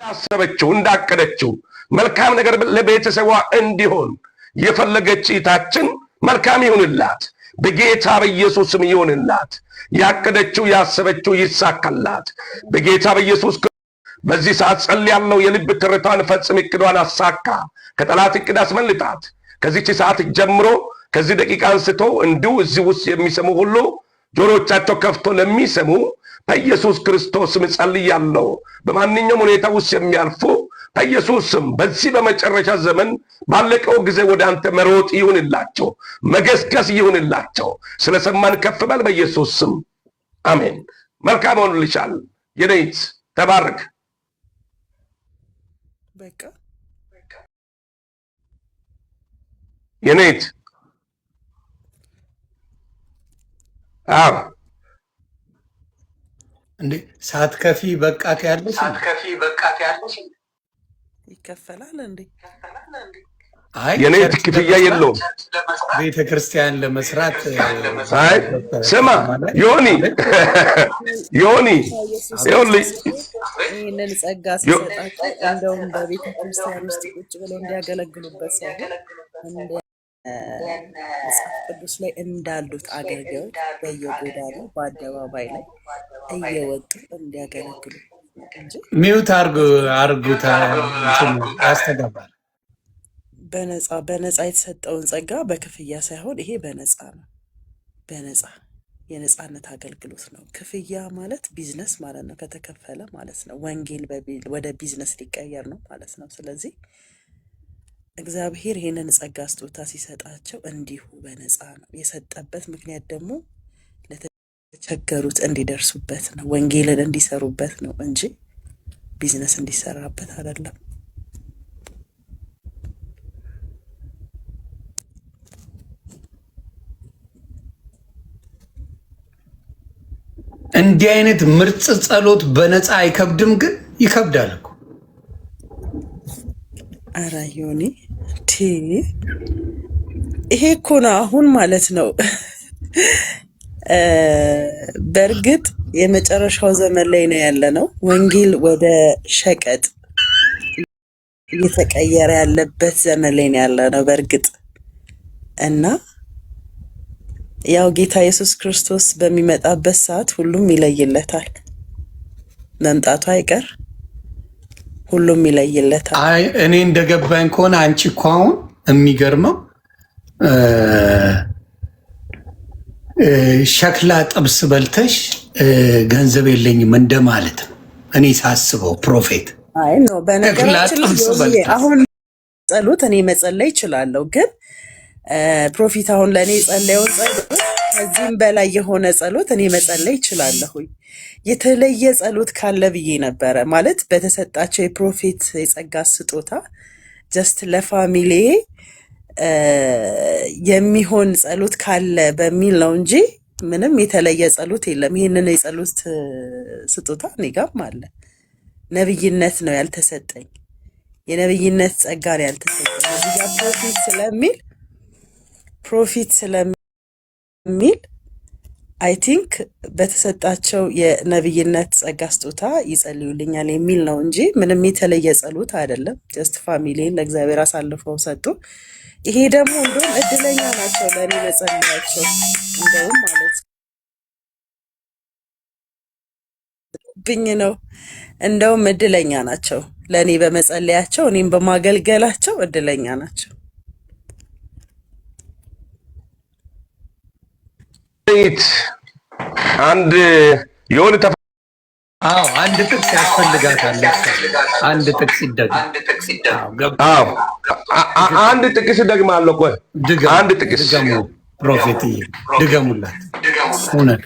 ያሰበችው እንዳቀደችው መልካም ነገር ለቤተሰቧ እንዲሆን የፈለገች እህታችን መልካም ይሁንላት፣ በጌታ በኢየሱስ ስም ይሁንላት። ያቀደችው ያሰበችው ይሳካላት በጌታ በኢየሱስ። በዚህ ሰዓት ጸልያለሁ። የልብ ትርታዋን ፈጽም፣ እቅዷን አሳካ፣ ከጠላት እቅድ አስመልጣት። ከዚህች ሰዓት ጀምሮ ከዚህ ደቂቃ አንስቶ እንዲሁ እዚህ ውስጥ የሚሰሙ ሁሉ ጆሮቻቸው ከፍቶ ለሚሰሙ በኢየሱስ ክርስቶስ ስም ጸልያለሁ። በማንኛውም ሁኔታ ውስጥ የሚያልፉ በኢየሱስ ስም በዚህ በመጨረሻ ዘመን ባለቀው ጊዜ ወደ አንተ መሮጥ ይሁንላቸው፣ መገስገስ ይሁንላቸው። ስለሰማን ከፍ በል በኢየሱስ ስም አሜን። መልካም ሆኖልሻል የኔት ተባረክ። በቃ የኔት እንዴ ሳትከፊ በቃት ያለሽ ይከፈላል እንዴ? አይ የኔት ክፍያ የለውም። ቤተክርስቲያን ለመስራት አይ ስማ ዮኒ ይህንን ጸጋ ሲሰጣቸው እንደውም በቤተክርስቲያን ውስጥ ቁጭ ብለው እንዲያገለግሉበት ሳይሆን መጽሐፍ ቅዱስ ላይ እንዳሉት አገልጋዮች በየጎዳናው በአደባባይ ላይ እየወጡ እንዲያገለግሉ እንጂ ሚውት አርጉታ ያስተጋባል። በነፃ የተሰጠውን ጸጋ በክፍያ ሳይሆን ይሄ በነፃ ነው። በነፃ የነፃነት አገልግሎት ነው። ክፍያ ማለት ቢዝነስ ማለት ነው። ከተከፈለ ማለት ነው። ወንጌል ወደ ቢዝነስ ሊቀየር ነው ማለት ነው። ስለዚህ እግዚአብሔር ይህንን ጸጋ ስጦታ ሲሰጣቸው እንዲሁ በነፃ ነው። የሰጠበት ምክንያት ደግሞ ለተቸገሩት እንዲደርሱበት ነው፣ ወንጌልን እንዲሰሩበት ነው እንጂ ቢዝነስ እንዲሰራበት አይደለም። እንዲህ አይነት ምርጥ ጸሎት በነፃ አይከብድም? ግን ይከብዳል እኮ። ኧረ ዮኒ ይሄ እኮ ነው አሁን ማለት ነው። በእርግጥ የመጨረሻው ዘመን ላይ ነው ያለ ነው። ወንጌል ወደ ሸቀጥ እየተቀየረ ያለበት ዘመን ላይ ነው ያለ ነው በእርግጥ እና ያው ጌታ ኢየሱስ ክርስቶስ በሚመጣበት ሰዓት ሁሉም ይለይለታል። መምጣቱ አይቀር፣ ሁሉም ይለይለታል። አይ እኔ እንደገባኝ ከሆነ አንቺ እኮ አሁን የሚገርመው ሸክላ ጥብስ በልተሽ ገንዘብ የለኝም እንደማለት ነው እኔ ሳስበው። ፕሮፌት አይ ነው በነገራችን ላይ አሁን ጸሎት እኔ መጸለይ እችላለሁ፣ ግን ፕሮፊት አሁን ለእኔ ጸለየውን ጸሎት ከዚህም በላይ የሆነ ጸሎት እኔ መጸለይ እችላለሁኝ። የተለየ ጸሎት ካለ ብዬ ነበረ ማለት በተሰጣቸው የፕሮፌት የጸጋ ስጦታ ጀስት ለፋሚሊ የሚሆን ጸሎት ካለ በሚል ነው እንጂ ምንም የተለየ ጸሎት የለም። ይህንን የጸሎት ስጦታ እኔ ጋርም አለ። ነብይነት ነው ያልተሰጠኝ፣ የነብይነት ጸጋ ነው ያልተሰጠኝ። እዚህ ጋር ፕሮፊት ስለሚል አይ ቲንክ በተሰጣቸው የነብይነት ጸጋ ስጦታ ይጸልዩልኛል የሚል ነው እንጂ ምንም የተለየ ጸሎት አይደለም። ጀስት ፋሚሊን ለእግዚአብሔር አሳልፈው ሰጡ። ይሄ ደግሞ እንደውም እድለኛ ናቸው ለእኔ መጸለያቸው። እንደውም ማለት ብኝ ነው እንደውም እድለኛ ናቸው ለእኔ በመጸለያቸው፣ እኔም በማገልገላቸው እድለኛ ናቸው። አንድ የሆነ አንድ ጥቅስ ያስፈልጋታል። አንድ ጥቅስ ይደግም። አንድ ጥቅስ ደግማለሁ። ቆይ አንድ ጥቅስ ድገሙ። ፕሮፌት ድገሙላት። እውነት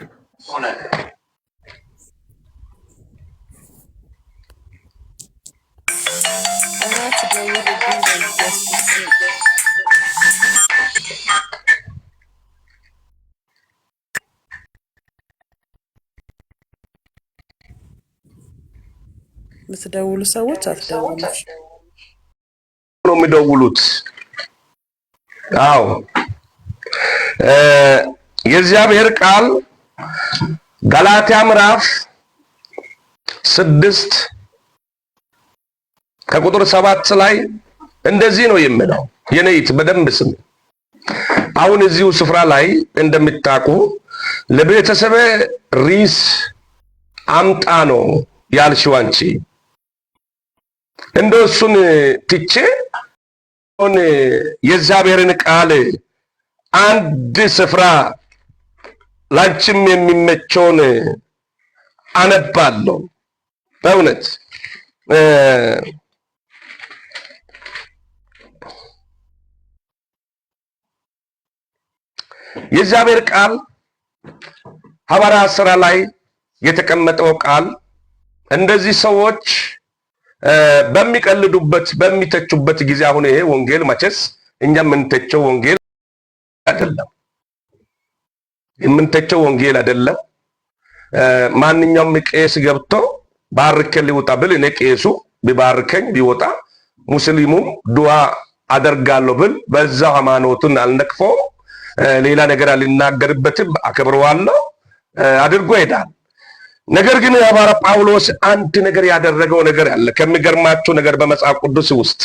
የምትደውሉ ሰዎች አትደውሉሽ ነው የሚደውሉት። አዎ የእግዚአብሔር ቃል ገላትያ ምዕራፍ 6 ከቁጥር 7 ላይ እንደዚህ ነው የሚለው። የነይት በደንብ ስም አሁን እዚሁ ስፍራ ላይ እንደምታውቁ ለቤተሰብ ሪስ አምጣ ነው ያልሽው አንቺ። እንደው እሱን ትቼ የእግዚአብሔርን ቃል አንድ ስፍራ ላንቺም የሚመቸውን አነባለሁ። በእውነት የእግዚአብሔር ቃል ሐዋርያት ሥራ ላይ የተቀመጠው ቃል እንደዚህ ሰዎች በሚቀልዱበት በሚተቹበት ጊዜ አሁን ይሄ ወንጌል መቼስ እኛ የምንተቸው ወንጌል አይደለም፣ የምንተቸው ወንጌል አይደለም። ማንኛውም ቄስ ገብቶ ባርከኝ ሊወጣ ብል እኔ ቄሱ ቢባርከኝ ቢወጣ ሙስሊሙም ዱዓ አደርጋለሁ ብል በዛው ሃይማኖቱን አልነቅፈው ሌላ ነገር አልናገርበትም፣ አከብረዋለሁ፣ አድርጎ ይሄዳል። ነገር ግን ሐዋርያ ጳውሎስ አንድ ነገር ያደረገው ነገር አለ። ከሚገርማችሁ ነገር በመጽሐፍ ቅዱስ ውስጥ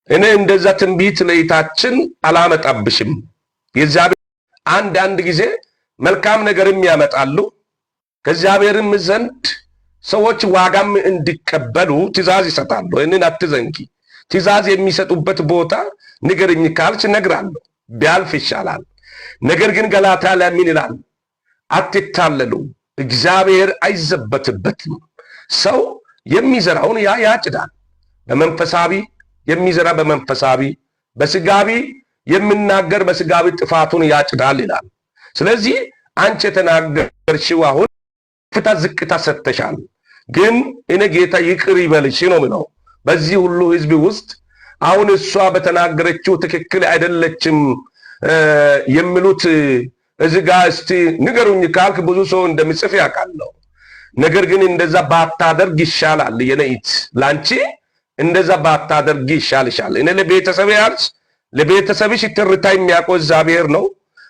እኔ እንደዛ ትንቢት ለይታችን አላመጣብሽም። የእግዚአብሔር አንድ ጊዜ መልካም ነገርም ያመጣሉ ከእግዚአብሔርም ዘንድ ሰዎች ዋጋም እንዲቀበሉ ትእዛዝ ይሰጣሉ። እኔን አትዘንጊ። ትእዛዝ የሚሰጡበት ቦታ ንገርኝ ካልሽ እነግራለሁ፣ ቢያልፍ ይሻላል። ነገር ግን ገላትያ ላይ ምን ይላል? አትታለሉ፣ እግዚአብሔር አይዘበትበትም። ሰው የሚዘራውን ያጭዳል። በመንፈሳዊ የሚዘራ በመንፈሳዊ፣ በስጋዊ የሚናገር በስጋዊ ጥፋቱን ያጭዳል ይላል። ስለዚህ አንቺ የተናገርሽው አሁን ፍታ ዝቅታ ሰጥተሻል፣ ግን እኔ ጌታ ይቅር ይበልሽ ነው ምለው። በዚህ ሁሉ ህዝብ ውስጥ አሁን እሷ በተናገረችው ትክክል አይደለችም የሚሉት እዚህ ጋር እስቲ ንገሩኝ ካልክ ብዙ ሰው እንደሚጽፍ ያውቃለሁ። ነገር ግን እንደዛ ባታደርግ ይሻላል። የነይት ላንቺ እንደዛ ባታደርግ ይሻልሻል። እኔ ለቤተሰብ ያልሽ ለቤተሰብሽ ትርታ የሚያውቀው እግዚአብሔር ነው።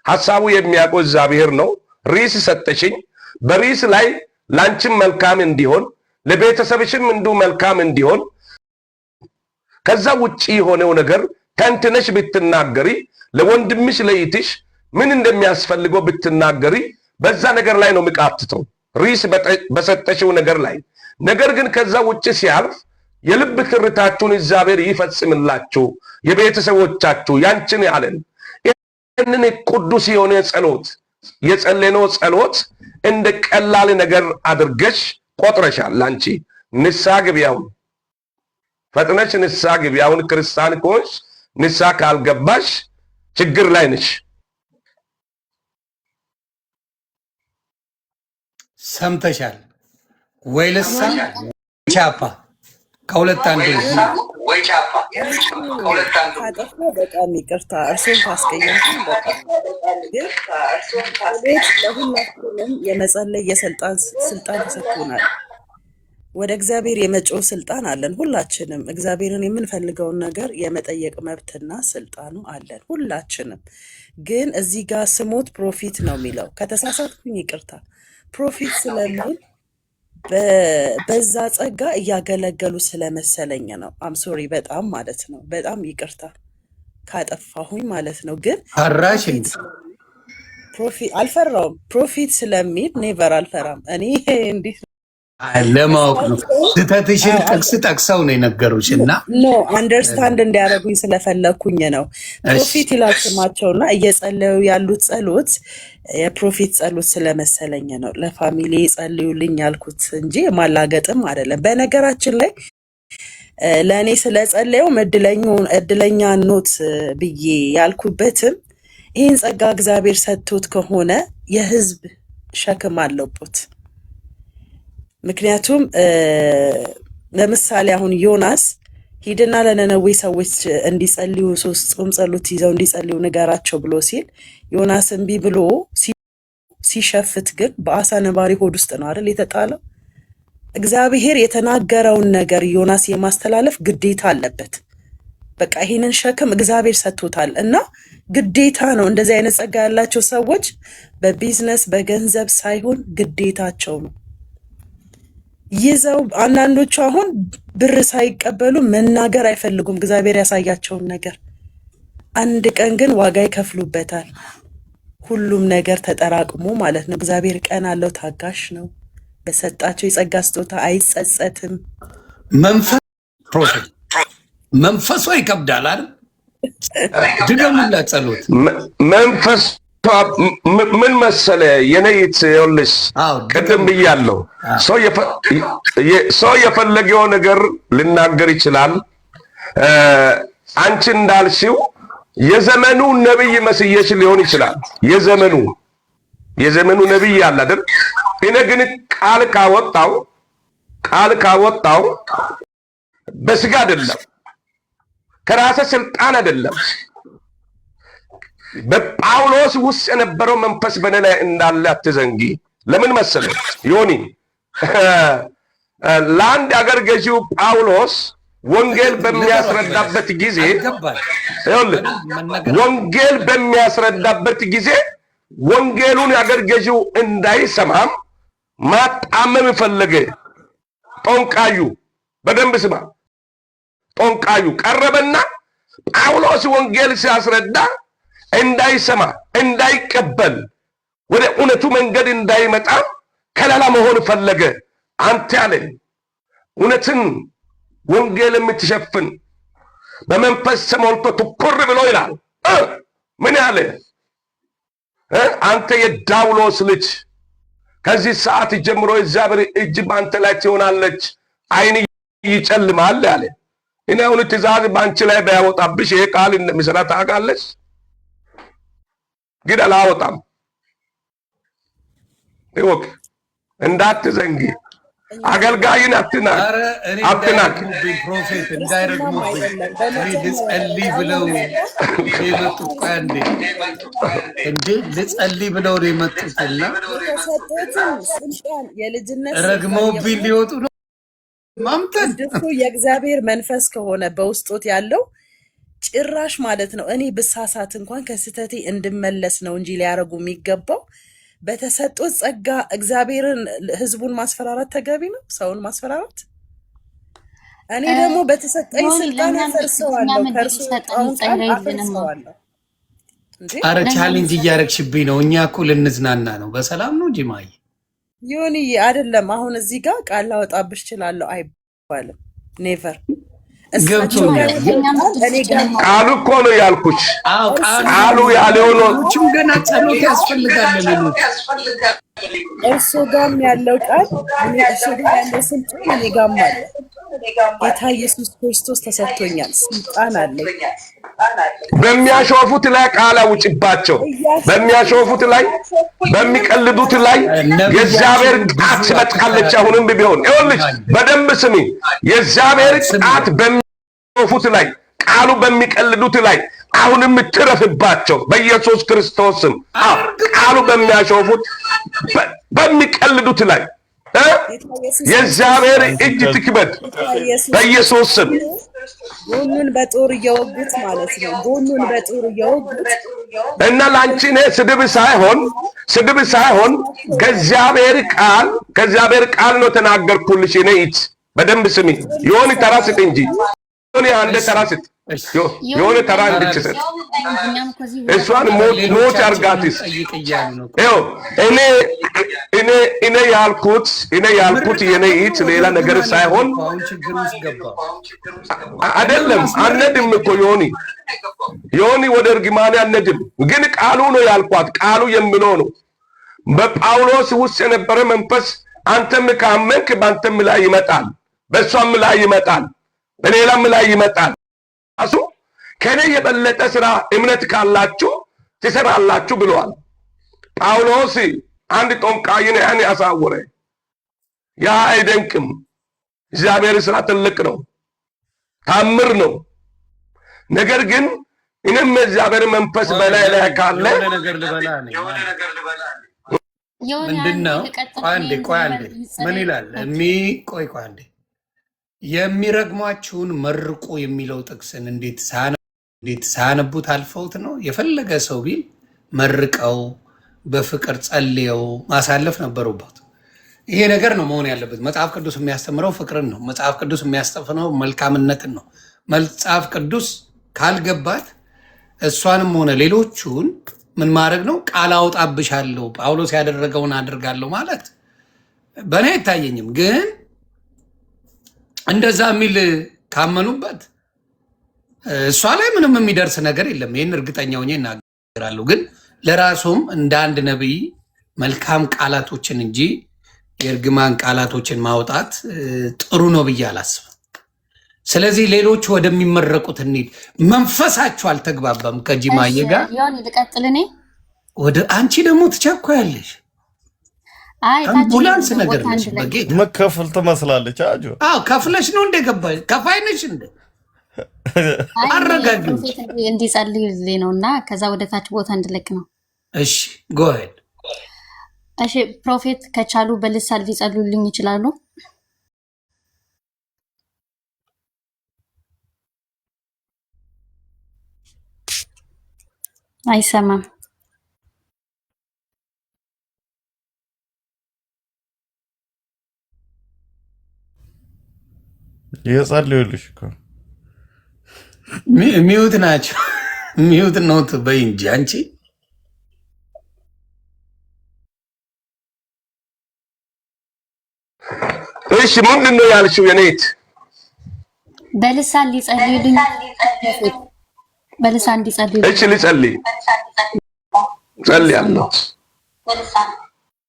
ሐሳቡ የሚያውቀው እግዚአብሔር ነው። ሪስ ሰጠሽኝ። በሪስ ላይ ላንቺም መልካም እንዲሆን ለቤተሰብሽም እንዲሁ መልካም እንዲሆን ከዛ ውጪ የሆነው ነገር ተንትነሽ ብትናገሪ ለወንድምሽ ለይትሽ ምን እንደሚያስፈልገው ብትናገሪ በዛ ነገር ላይ ነው የሚቃትተው፣ ሪስ በሰጠሽው ነገር ላይ። ነገር ግን ከዛ ውጪ ሲያልፍ የልብ ትርታችሁን እግዚአብሔር ይፈጽምላችሁ፣ የቤተሰቦቻችሁ ያንቺን ያለን ይህንን ቅዱስ የሆነ ጸሎት የጸለነው ጸሎት እንደ ቀላል ነገር አድርገሽ ቆጥረሻል። አንቺ ንስሐ ግቢ፣ አሁን ፈጥነሽ ንስሐ ግቢ። አሁን ክርስቲያን ከሆንሽ ንስሐ ካልገባሽ ችግር ላይ ነሽ። ሰምተሻል ወይ? ልሳን ቻፓ ከሁለት አንዱ ካጠፋ በጣም ይቅርታ፣ እርሱን ካስቀየምኩኝ በጣም ግን ለሁላችንም የመጸለይ ስልጣን ተሰጥቶናል። ወደ እግዚአብሔር የመጮህ ስልጣን አለን ሁላችንም። እግዚአብሔርን የምንፈልገውን ነገር የመጠየቅ መብትና ስልጣኑ አለን ሁላችንም። ግን እዚህ ጋር ስሞት ፕሮፊት ነው የሚለው። ከተሳሳትኩኝ ይቅርታ። ፕሮፊት ስለሚል በዛ ጸጋ እያገለገሉ ስለመሰለኝ ነው። አምሶሪ በጣም ማለት ነው። በጣም ይቅርታ ካጠፋሁኝ ማለት ነው። ግን አራሽ ፕሮፊት አልፈራውም። ፕሮፊት ስለሚል ኔቨር አልፈራም። እኔ እንዴት ለማወቅ ነው። ስህተትሽን ጥቅስ ጠቅሰው ነው የነገሩሽ እና ኖ አንደርስታንድ እንዲያደርጉኝ ስለፈለግኩኝ ነው። ፕሮፊት ይላል ስማቸውና እየጸለዩ ያሉት ጸሎት የፕሮፊት ጸሎት ስለመሰለኝ ነው ለፋሚሊ ጸልዩልኝ ያልኩት እንጂ ማላገጥም አይደለም። በነገራችን ላይ ለእኔ ስለጸለየውም እድለኛ ኖት ብዬ ያልኩበትም ይህን ጸጋ እግዚአብሔር ሰጥቶት ከሆነ የህዝብ ሸክም አለበት። ምክንያቱም ለምሳሌ አሁን ዮናስ ሂድና ለነነዌ ሰዎች እንዲጸልዩ 3 ጾም ጸሎት ይዘው እንዲጸልዩ ንገራቸው ብሎ ሲል ዮናስ እምቢ ብሎ ሲሸፍት ግን በአሳ ነባሪ ሆድ ውስጥ ነው አይደል የተጣለው። እግዚአብሔር የተናገረውን ነገር ዮናስ የማስተላለፍ ግዴታ አለበት። በቃ ይሄንን ሸክም እግዚአብሔር ሰጥቶታል እና ግዴታ ነው። እንደዚህ አይነት ጸጋ ያላቸው ሰዎች በቢዝነስ በገንዘብ ሳይሆን ግዴታቸው ነው። ይዘው አንዳንዶቹ አሁን ብር ሳይቀበሉ መናገር አይፈልጉም እግዚአብሔር ያሳያቸውን ነገር። አንድ ቀን ግን ዋጋ ይከፍሉበታል። ሁሉም ነገር ተጠራቅሞ ማለት ነው። እግዚአብሔር ቀን አለው፣ ታጋሽ ነው። በሰጣቸው የጸጋ ስጦታ አይጸጸትም። መንፈሷ ይከብዳል አይደል? ድገሙላት ጸሎት መንፈስ ምን መሰለ የነይት ይኸውልሽ፣ ቅድም ብያለሁ፣ ሰው የፈለገው ነገር ልናገር ይችላል። አንቺ እንዳልሽው የዘመኑ ነብይ መስየሽ ሊሆን ይችላል። የዘመኑ ነብይ አለ አይደል? እኔ ግን ቃል ካወጣው በስጋ አይደለም፣ ከራሴ ስልጣን አይደለም። በጳውሎስ ውስጥ የነበረው መንፈስ በእኔ ላይ እንዳለ አትዘንጊ። ለምን መሰለ ዮኒ፣ ለአንድ አገር ገዢው ጳውሎስ ወንጌል በሚያስረዳበት ጊዜ ወንጌሉን የአገር ገዢው እንዳይሰማም ማጣመም ፈለገ። ጦንቃዩ በደንብ ስማ፣ ጦንቃዩ ቀረበና ጳውሎስ ወንጌል ሲያስረዳ እንዳይሰማ እንዳይቀበል ወደ እውነቱ መንገድ እንዳይመጣ ከለላ መሆን ፈለገ። አንተ ያለ እውነትን ወንጌል የምትሸፍን በመንፈስ ተሞልቶ ትኩር ብሎ ይላል። ምን ያለ አንተ የዳውሎስ ልጅ ከዚህ ሰዓት ጀምሮ እግዚአብሔር እጅ በአንተ ላይ ትሆናለች፣ ዓይን ይጨልማል ያለ። እኔ አሁን ትእዛዝ በአንቺ ላይ ባያወጣብሽ ይሄ ቃል እንደሚሰራ ታውቃለች፣ ግን አላወጣም። ይወቅ እንዳትዘንጊ። አገልጋይን አትናቅ። ፕሮፌት እንዳይረግሙብኝ ልጸልይ ብለው የመጡት ቃንዴ እንዴ ልጸልይ ብለው ነው የመጡትና ረግመውብኝ ሊወጡ ነው። ማምጠን እሱ የእግዚአብሔር መንፈስ ከሆነ በውስጦት ያለው ጭራሽ ማለት ነው። እኔ ብሳሳት እንኳን ከስህተቴ እንድመለስ ነው እንጂ ሊያረጉ የሚገባው በተሰጡት ጸጋ እግዚአብሔርን ህዝቡን ማስፈራራት ተገቢ ነው? ሰውን ማስፈራራት? እኔ ደግሞ በተሰጠኝ ስልጣን አፈርሰዋለሁ፣ ከእርሱ የወጣውን ቃል አፈርሰዋለሁ። አረ ቻሌንጅ እያረግሽብኝ ነው። እኛ እኮ ልንዝናና ነው። በሰላም ነው ጅማዬ። ዮኒዬ አይደለም አሁን እዚህ ጋር ቃል ላወጣብሽ እችላለሁ አይባልም። ኔቨር። ቃሉ እኮ ነው ያልኩሽ። ቃሉ ያለው ነው። ገና ጸሎት ያስፈልጋል። እርሱ ጋርም ያለው ቃል እርሱ ጋር ያለው ስልጣን እኔ ጋርም አለ። ጌታ ኢየሱስ ክርስቶስ ተሰጥቶኛል፣ ስልጣን አለኝ። በሚያሾፉት ላይ ቃል አውጭባቸው። በሚያሾፉት ላይ በሚቀልዱት ላይ የእግዚአብሔር ቃል ትመጣለች። አሁንም ቢሆን ይኸውልሽ በደንብ ስሚ። የእግዚአብሔር ቃል በሚያሾፉት ላይ ቃሉ በሚቀልዱት ላይ አሁንም ትረፍባቸው በኢየሱስ ክርስቶስ ስም። ቃሉ በሚያሾፉት በሚቀልዱት ላይ የእግዚአብሔር እጅ ትክበድ በኢየሱስ ስም። ጎኑን በጦር እየወጉት ማለት ነው። ጎኑን በጦር እየወጉት እና ላንቺ እኔ ስድብ ሳይሆን ከእግዚአብሔር ቃል ነው ተናገርኩልሽ። እኔ በደንብ ስሚ። የሆነ ተራ ስጥ እንጂ የሆነ አንድ ተራ ስጥ፣ የሆነ ተራ እንድትሰጥ እሷን ሞት አርጋትስ። ይኸው እኔ ያልኩት የኔ ሌላ ነገር ሳይሆን አይደለም። አነድም እኮ ዮኒ ወደ እርግማኔ አነድም፣ ግን ቃሉ ነው ያልኳት። ቃሉ የሚለው ነው። በጳውሎስ ውስጥ የነበረ መንፈስ አንተም ካመንክ በአንተም ላይ ይመጣል፣ በእሷም ላይ ይመጣል፣ በሌላም ላይ ይመጣል። እሱ ከኔ የበለጠ ስራ እምነት ካላችሁ ትሰራላችሁ ብለዋል ጳውሎስ። አንድ ጦንቃይን ያን ያሳወረ ያ አይደንቅም። እግዚአብሔር ስራ ትልቅ ነው፣ ታምር ነው። ነገር ግን እኔም እግዚአብሔር መንፈስ በላይ ላይ ካለ ምንድነው? ቆይ አንዴ ምን ይላል? ቆይ አንዴ የሚረግሟችሁን መርቁ የሚለው ጥቅስን እንዴት ሳያነቡት አልፈውት ነው? የፈለገ ሰው ቢል መርቀው በፍቅር ጸልየው ማሳለፍ ነበሩበት። ይሄ ነገር ነው መሆን ያለበት። መጽሐፍ ቅዱስ የሚያስተምረው ፍቅርን ነው። መጽሐፍ ቅዱስ የሚያስተምረው መልካምነትን ነው። መጽሐፍ ቅዱስ ካልገባት እሷንም ሆነ ሌሎቹን ምን ማድረግ ነው? ቃል አውጣብሻለሁ ጳውሎስ ያደረገውን አድርጋለሁ ማለት በእኔ አይታየኝም። ግን እንደዛ የሚል ካመኑበት እሷ ላይ ምንም የሚደርስ ነገር የለም። ይህን እርግጠኛ ሆኜ እናገራለሁ። ግን ለራሱም እንደ አንድ ነቢይ መልካም ቃላቶችን እንጂ የእርግማን ቃላቶችን ማውጣት ጥሩ ነው ብዬ አላስብም። ስለዚህ ሌሎች ወደሚመረቁት እንሂድ። መንፈሳችሁ አልተግባባም ከጂማዬ ጋር ልቀጥል። እኔ ወደ አንቺ ደግሞ ትቸኮያለሽ። አምቡላንስ ነገር ነሽ። በጌታ መከፈል ትመስላለች። አጆ ከፍለሽ ነው እንደገባሽ ከፋይ ነሽ እንደ አረጋግጥ እንዲጸልይልኝ ነው እና ከዛ ወደ ታች ቦታ እንድለቅ ነው። እሺ ጎሄድ። እሺ ፕሮፌት ከቻሉ በልሳን ሊጸልዩልኝ ይችላሉ? አይሰማም። የጸልዩልሽ እኮ ሚውት ናቸው። ሚውት ነው በይ እንጂ አንቺ እሺ ምንድን ነው ያልሽው? የኔት በልሳን ሊጸልዩልኝ በልሳን እንዲጸልዩ። እሺ ልጸልይ ጸልያለሁ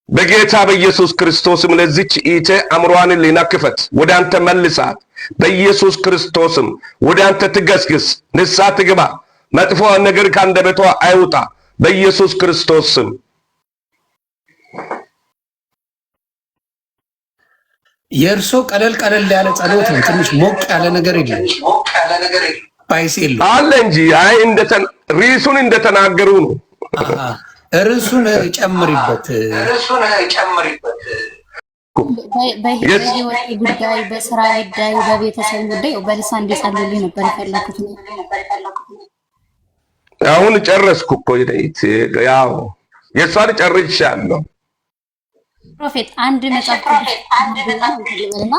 በጌታ በኢየሱስ ክርስቶስም። ለዚች ኢቴ አእምሯን ሊና ክፈት፣ ወደ አንተ መልሳት። በኢየሱስ ክርስቶስም ወደ አንተ ትገስግስ፣ ንስሐ ትግባ፣ መጥፎ ነገር ከአንደበቷ አይውጣ በኢየሱስ ክርስቶስም። የእርሶ ቀለል ቀለል ያለ ጸሎት ነው። ትንሽ ሞቅ ያለ ነገር የለም ባይስ የለም አለ እንጂ አይ ርዕሱን እንደተናገሩ ነው። ርዕሱን ጨምሪበት። በህይወት ጉዳይ፣ በስራ ጉዳይ፣ በቤተሰብ ጉዳይ በልሳን እንዲጸልዩልኝ ነበር የፈለኩት። አሁን ጨረስኩ እኮ ያው የእሷን ጨርሻለሁ። ፕሮፌት አንድ መጽሐፍ ቅዱስና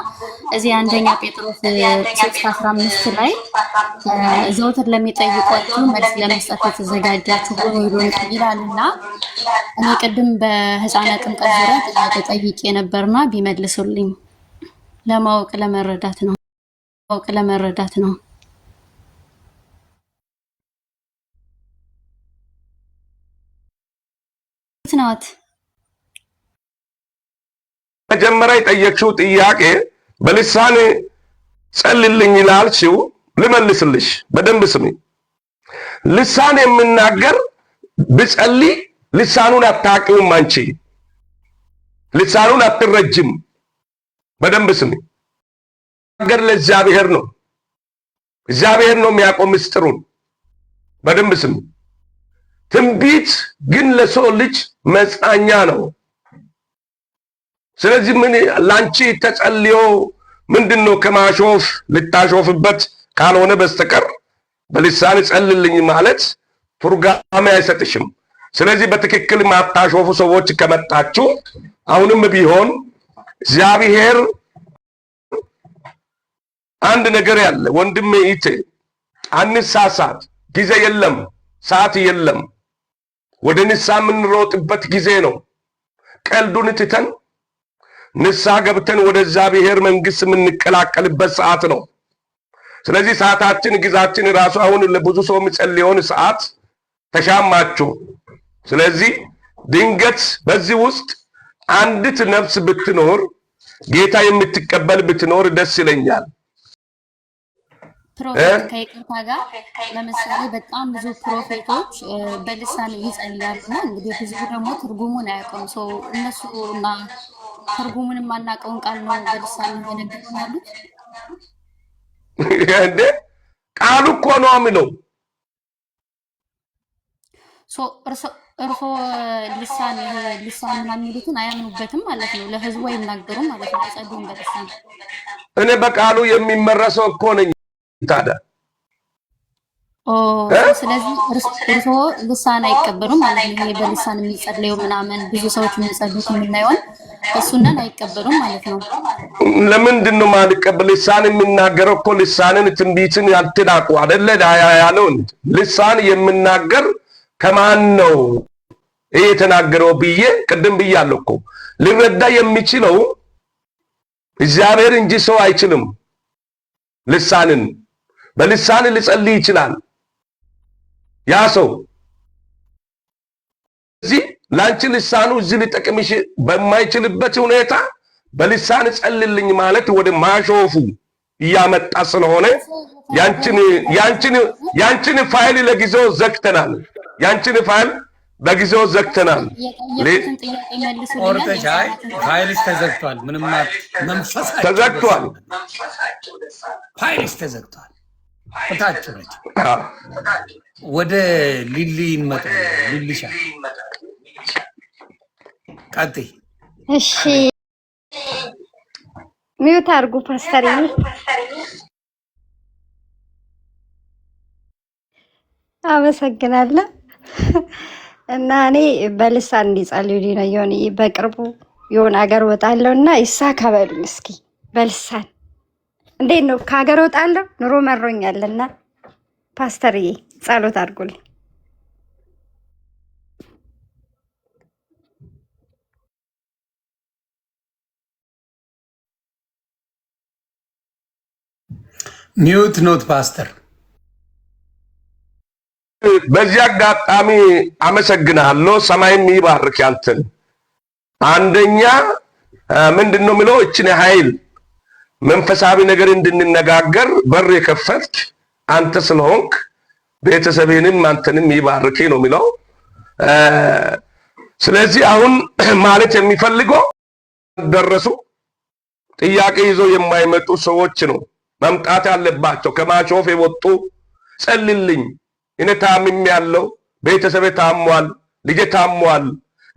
እዚህ አንደኛ ጴጥሮስ 3:15 ላይ ዘወትር ለሚጠይቋችሁ መልስ ለመስጠት የተዘጋጃችሁ ሁኑ ይላልና እኔ ቅድም በህፃናት ጥምቀት ዙሪያ ጥያቄ ጠይቄ ነበርና ቢመልሱልኝ ለማወቅ ለመረዳት ነው። ትናት መጀመሪያ የጠየቅሽው ጥያቄ በልሳን ጸልልኝ ላልሽው ልመልስልሽ። በደንብ ስሚ። ልሳን የምናገር ብጸልይ ልሳኑን አታውቂውም አንቺ፣ ልሳኑን አትረጅም። በደንብ ስሚ። ነገር ለእግዚአብሔር ነው፣ እግዚአብሔር ነው የሚያውቀው ምስጢሩን። በደንብ ስሚ። ትንቢት ግን ለሰው ልጅ መጽናኛ ነው። ስለዚህ ምን ላንቺ ተጸልዮ ምንድነው ከማሾፍ ልታሾፍበት ካልሆነ በስተቀር በልሳን ጸልልኝ ማለት ቱርጋሜ አይሰጥሽም። ስለዚህ በትክክል ማታሾፉ ሰዎች ከመጣችሁ አሁንም ቢሆን እግዚአብሔር አንድ ነገር ያለ ወንድሜ ኢቴ አንሳሳት። ጊዜ የለም፣ ሰዓት የለም። ወደ ንስሐ የምንሮጥበት ጊዜ ነው። ቀልዱን ትተን ንስሐ ገብተን ወደ እግዚአብሔር መንግስት የምንቀላቀልበት ሰዓት ነው። ስለዚህ ሰዓታችን ጊዜያችን ራሱ አሁን ለብዙ ሰው የሚጸልየውን ሰዓት ተሻማችሁ። ስለዚህ ድንገት በዚህ ውስጥ አንዲት ነፍስ ብትኖር ጌታ የምትቀበል ብትኖር ደስ ይለኛል። ፕሮፌት ከይቅርታ ጋር ለምሳሌ በጣም ብዙ ፕሮፌቶች በልሳን ይጸልያሉና እንግዲህ ህዝቡ ደግሞ ትርጉሙን አያውቅም። ሰው እነሱና ትርጉሙን የማናውቀውን ቃል ነው በልሳን እየነገሩን ያሉት። እንዴ ቃሉ እኮ ነው የሚለው። እርሶ ልሳን ምናምን የሚሉትን አያምኑበትም ማለት ነው። ለህዝቡ አይናገሩም ማለት ነው። አይጸልዩም በልሳን። እኔ በቃሉ የሚመረሰው እኮ ነኝ። ታዲያ ስለዚህ እርስዎ ልሳን አይቀበሉም ማለት ነው። ይሄ በልሳን የሚጸለየው ምናምን ብዙ ሰዎች የሚጸልዩት የምናየውን እሱንን አይቀበሉም ማለት ነው። ለምንድን ነው ማልቀበል? ልሳን የሚናገረው እኮ ልሳንን ትንቢትን ያልተናቁ አይደለ ያለው። ልሳን የምናገር ከማን ነው ይሄ የተናገረው ብዬ ቅድም ብያለሁ እኮ። ሊረዳ የሚችለው እግዚአብሔር እንጂ ሰው አይችልም። ልሳንን በልሳን ሊጸልይ ይችላል ያ ሰው። እዚህ ላንቺ ልሳኑ እዚህ ሊጠቅምሽ በማይችልበት ሁኔታ በልሳን ጸልልኝ ማለት ወደ ማሾፉ እያመጣ ስለሆነ ያንቺን ፋይል ለጊዜው ዘግተናል። ያንቺን ፋይል በጊዜው ዘግተናል። ኦርተሻይ ፋይልሽ ተዘግቷል። ምንም መንፈስ ተዘግቷል። ፋይልሽ ተዘግቷል። ታችሁ ነች። ወደ ሊሊ እንመጣ። ሊሊሻ ቀጥይ። እሺ ሚውት አድርጉ ፓስተር። አመሰግናለሁ። እና እኔ በልሳን እንዲጸልዩልኝ ነው የሆነ በቅርቡ የሆነ ሀገር ወጣለሁ እና ይሳካ በሉኝ እስኪ በልሳን። እንዴት ነው ከሀገር ወጣለሁ ኑሮ መሮኛልና ፓስተርዬ ጸሎት አድርጉልኝ። ሚውት ኖት ፓስተር። በዚህ አጋጣሚ አመሰግናለሁ። ሰማይም ይባርክ ያንተን። አንደኛ ምንድን ነው የሚለው እችን ኃይል መንፈሳዊ ነገር እንድንነጋገር በር የከፈትክ አንተ ስለሆንክ ቤተሰቤንም አንተንም ይባርክ ነው የሚለው። ስለዚህ አሁን ማለት የሚፈልገው ደረሱ ጥያቄ ይዞ የማይመጡ ሰዎች ነው መምጣት ያለባቸው። ከማሾፍ የወጡ ጸልልኝ፣ እኔ ታምም ያለው ቤተሰቤ ታሟል፣ ልጄ ታሟል፣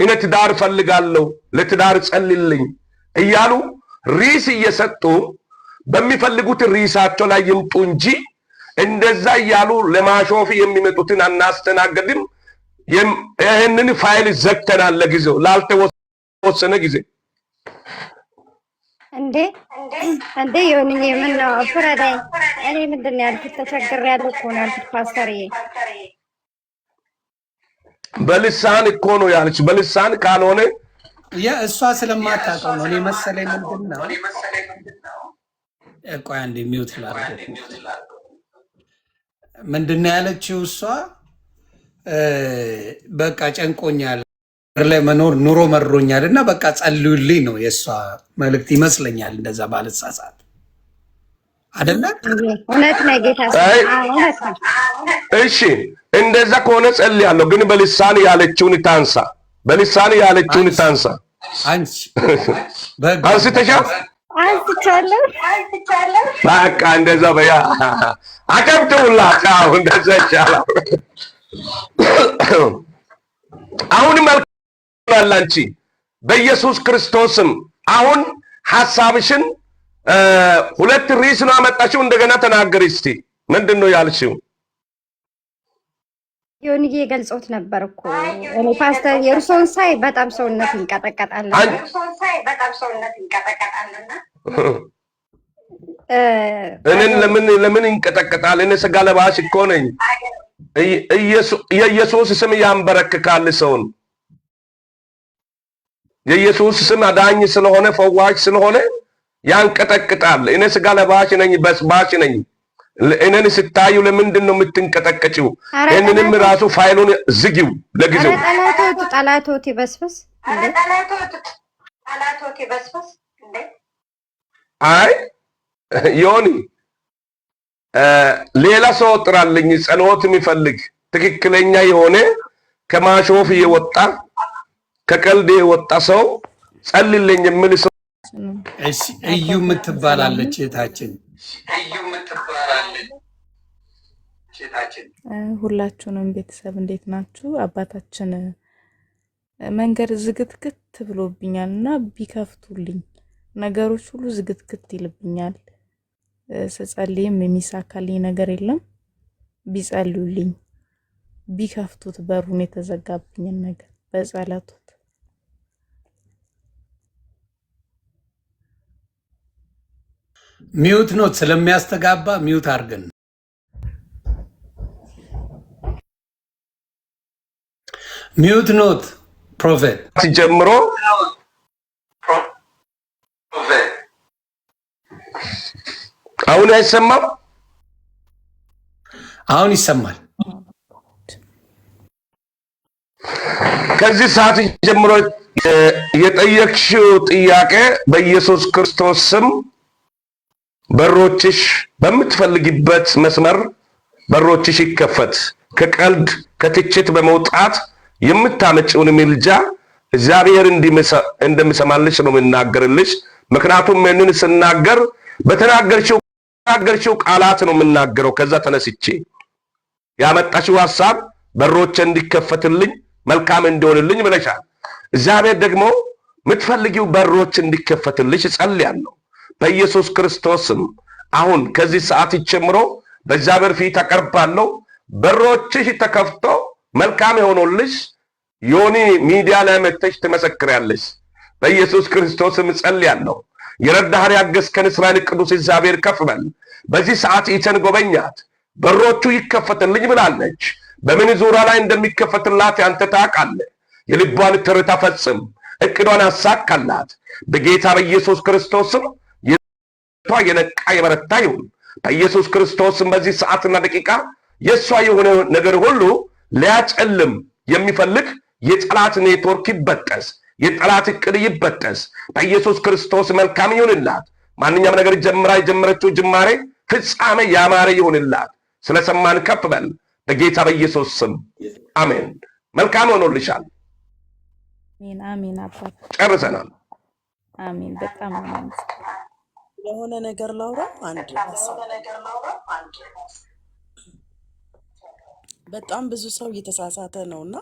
እኔ ትዳር ፈልጋለሁ፣ ለትዳር ጸልልኝ እያሉ ሪስ እየሰጡ በሚፈልጉት ሪሳቸው ላይ ይምጡ እንጂ እንደዛ እያሉ ለማሾፍ የሚመጡትን አናስተናገድም። ይህንን ፋይል ዘግተናል ለጊዜው ላልተወሰነ ጊዜ። እንዴ ይሁንኝ። ምን ነው ፍረዳኝ። እኔ ምንድን ነው ያልኩት? ተቸግሬያለሁ እኮ ነው ያልኩት ፓስተርዬ። በልሳን እኮ ነው ያለች። በልሳን ካልሆነ እሷ ስለማታውቀው ነው። እኔ መሰለኝ ምንድን ነው ቆይ አንዴ ሚውት ላድርግ። ምንድን ነው ያለችው እሷ? በቃ ጨንቆኛል ላይ መኖር ኑሮ መሮኛል እና በቃ ጸልዩልኝ ነው የእሷ መልእክት ይመስለኛል። እንደዛ ባልሳሳት አይደለ? እውነት ነው ጌታ። እሺ እንደዛ ከሆነ ጸልያለሁ፣ ግን በልሳን ያለችውን ታንሳ። በልሳን ያለችውን ታንሳ። አንስተሻል? አንስቻለሁ። በቃ እንደዛ በያ አቀብተውላት። አሁን እንደዛ ይቻላል። አሁን መልካም አንቺ በኢየሱስ ክርስቶስም አሁን ሐሳብሽን ሁለት ርዕስ ነው አመጣሽው። እንደገና ተናገሪ እስቲ። ምንድን ነው ያልሽው? ዮኒዬ ገልጾት ነበር እኮ እኔ ፓስተር የእርሶን ሳይ በጣም ሰውነት ይንቀጠቀጣል። እኔን ለምን ይንቀጠቀጣል? እኔ ስጋ ለባሽ እኮ ነኝ። የኢየሱስ ስም ያንበረክካል ሰውን። የኢየሱስ ስም አዳኝ ስለሆነ ፈዋሽ ስለሆነ ያንቀጠቅጣል። እኔ ስጋ ለባሽ ነኝ፣ በስባሽ ነኝ። እኔን ስታዩ ለምንድን ነው የምትንቀጠቀጭው? ይህንንም ራሱ ፋይሉን ዝጊው ለጊዜው። ጠላቶት ይበስብስ። አይ ዮኒ ሌላ ሰው ጥራልኝ፣ ጸሎት የሚፈልግ ትክክለኛ የሆነ ከማሾፍ የወጣ ከቀልድ የወጣ ሰው ጸልልኝ የሚል ሰው። እሺ እዩ የምትባላለች እህታችን። ሁላችሁንም ቤተሰብ እንዴት ናችሁ? አባታችን መንገድ ዝግትግት ብሎብኛል እና ቢከፍቱልኝ ነገሮች ሁሉ ዝግትግት ይልብኛል። ስጸልይም የሚሳካልኝ ነገር የለም። ቢጸልዩልኝ ቢከፍቱት በሩን የተዘጋብኝን ነገር በጸሎት ሚውት ኖት ስለሚያስተጋባ ሚውት አድርገን ሚውት ኖት ፕሮፌት ጀምሮ አሁን አይሰማም? አሁን ይሰማል። ከዚህ ሰዓት ጀምሮ የጠየቅሽው ጥያቄ በኢየሱስ ክርስቶስ ስም በሮችሽ በምትፈልጊበት መስመር በሮችሽ ይከፈት። ከቀልድ ከትችት በመውጣት የምታመጪውን ምልጃ እግዚአብሔር እንደሚሰማልሽ ነው የምናገርልሽ። ምክንያቱም ይህንን ስናገር በተናገርሽው ቃላት ነው የምናገረው። ከዛ ተነስቼ ያመጣሽው ሐሳብ በሮች እንዲከፈትልኝ መልካም እንዲሆንልኝ ብለሻል። እግዚአብሔር ደግሞ የምትፈልጊው በሮች እንዲከፈትልሽ እጸልያለሁ በኢየሱስ ክርስቶስም። አሁን ከዚህ ሰዓት ጀምሮ በእግዚአብሔር ፊት አቀርባለሁ። በሮችሽ ተከፍቶ መልካም የሆኖልሽ ዮኒ ሚዲያ ላይ መጥተሽ ትመሰክሪያለሽ። በኢየሱስ ክርስቶስም እጸልያለሁ። የረዳህን ያገዝከን እስራኤል ቅዱስ እግዚአብሔር ከፍ በል። በዚህ ሰዓት ኢተን ጎበኛት፣ በሮቹ ይከፈትልኝ ብላለች። በምን ዙሪያ ላይ እንደሚከፈትላት ያንተ ታውቃለህ። የልቧን ትርታ ፈጽም፣ እቅዷን አሳካላት በጌታ በኢየሱስ ክርስቶስም። የነቃ የበረታ ይሁን በኢየሱስ ክርስቶስም። በዚህ ሰዓትና ደቂቃ የእሷ የሆነ ነገር ሁሉ ሊያጨልም የሚፈልግ የጠላት ኔትወርክ ይበጠስ፣ የጠላት እቅድ ይበጠስ በኢየሱስ ክርስቶስ። መልካም ይሁንላት። ማንኛውም ነገር ጀምራ የጀመረችው ጅማሬ ፍጻሜ ያማረ ይሁንላት። ስለሰማን ከፍ በል በጌታ በኢየሱስ ስም አሜን። መልካም ሆኖልሻል። አሜን አሜን። አባት ጨርሰናል። አሜን። በጣም አሜን። የሆነ ነገር ላውራ። አንድ በጣም ብዙ ሰው እየተሳሳተ ነውና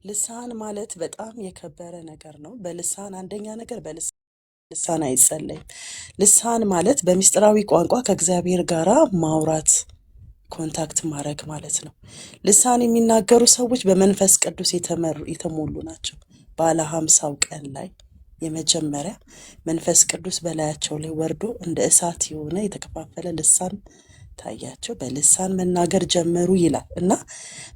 ልሳን ማለት በጣም የከበረ ነገር ነው። በልሳን አንደኛ ነገር በልሳን አይጸለይም። ልሳን ማለት በምስጢራዊ ቋንቋ ከእግዚአብሔር ጋር ማውራት ኮንታክት ማድረግ ማለት ነው። ልሳን የሚናገሩ ሰዎች በመንፈስ ቅዱስ የተሞሉ ናቸው። ባለ 50 ቀን ላይ የመጀመሪያ መንፈስ ቅዱስ በላያቸው ላይ ወርዶ እንደ እሳት የሆነ የተከፋፈለ ልሳን ታያቸው፣ በልሳን መናገር ጀመሩ ይላል እና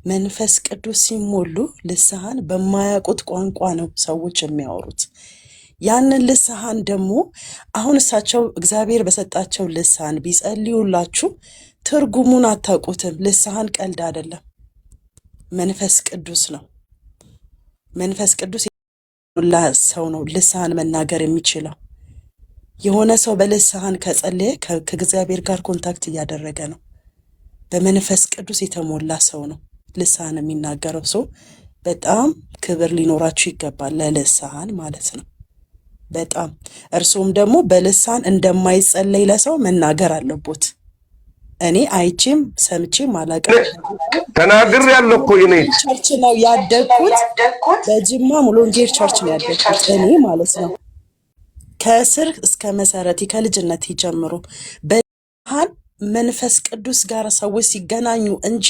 መንፈስ ቅዱስ ሲሞሉ ልሳን በማያውቁት ቋንቋ ነው ሰዎች የሚያወሩት። ያንን ልሳን ደግሞ አሁን እሳቸው እግዚአብሔር በሰጣቸው ልሳን ቢጸልዩላችሁ ትርጉሙን አታውቁትም። ልሳን ቀልድ አይደለም፣ መንፈስ ቅዱስ ነው። መንፈስ ቅዱስ ሰው ነው ልሳን መናገር የሚችለው። የሆነ ሰው በልሳን ከጸለየ ከእግዚአብሔር ጋር ኮንታክት እያደረገ ነው። በመንፈስ ቅዱስ የተሞላ ሰው ነው ልሳን የሚናገረው ሰው። በጣም ክብር ሊኖራችሁ ይገባል ለልሳን ማለት ነው። በጣም እርሱም ደግሞ በልሳን እንደማይጸለይ ለሰው መናገር አለቦት። እኔ አይቼም ሰምቼም አላውቅም። ተናግር ያለው እኮ እኔ ቸርች ነው ያደግኩት፣ በጅማ ሙሉ ወንጌል ቸርች ነው ያደግኩት እኔ ማለት ነው። ከስር እስከ መሰረቴ ከልጅነት ጀምሮ በልሳን መንፈስ ቅዱስ ጋር ሰዎች ሲገናኙ እንጂ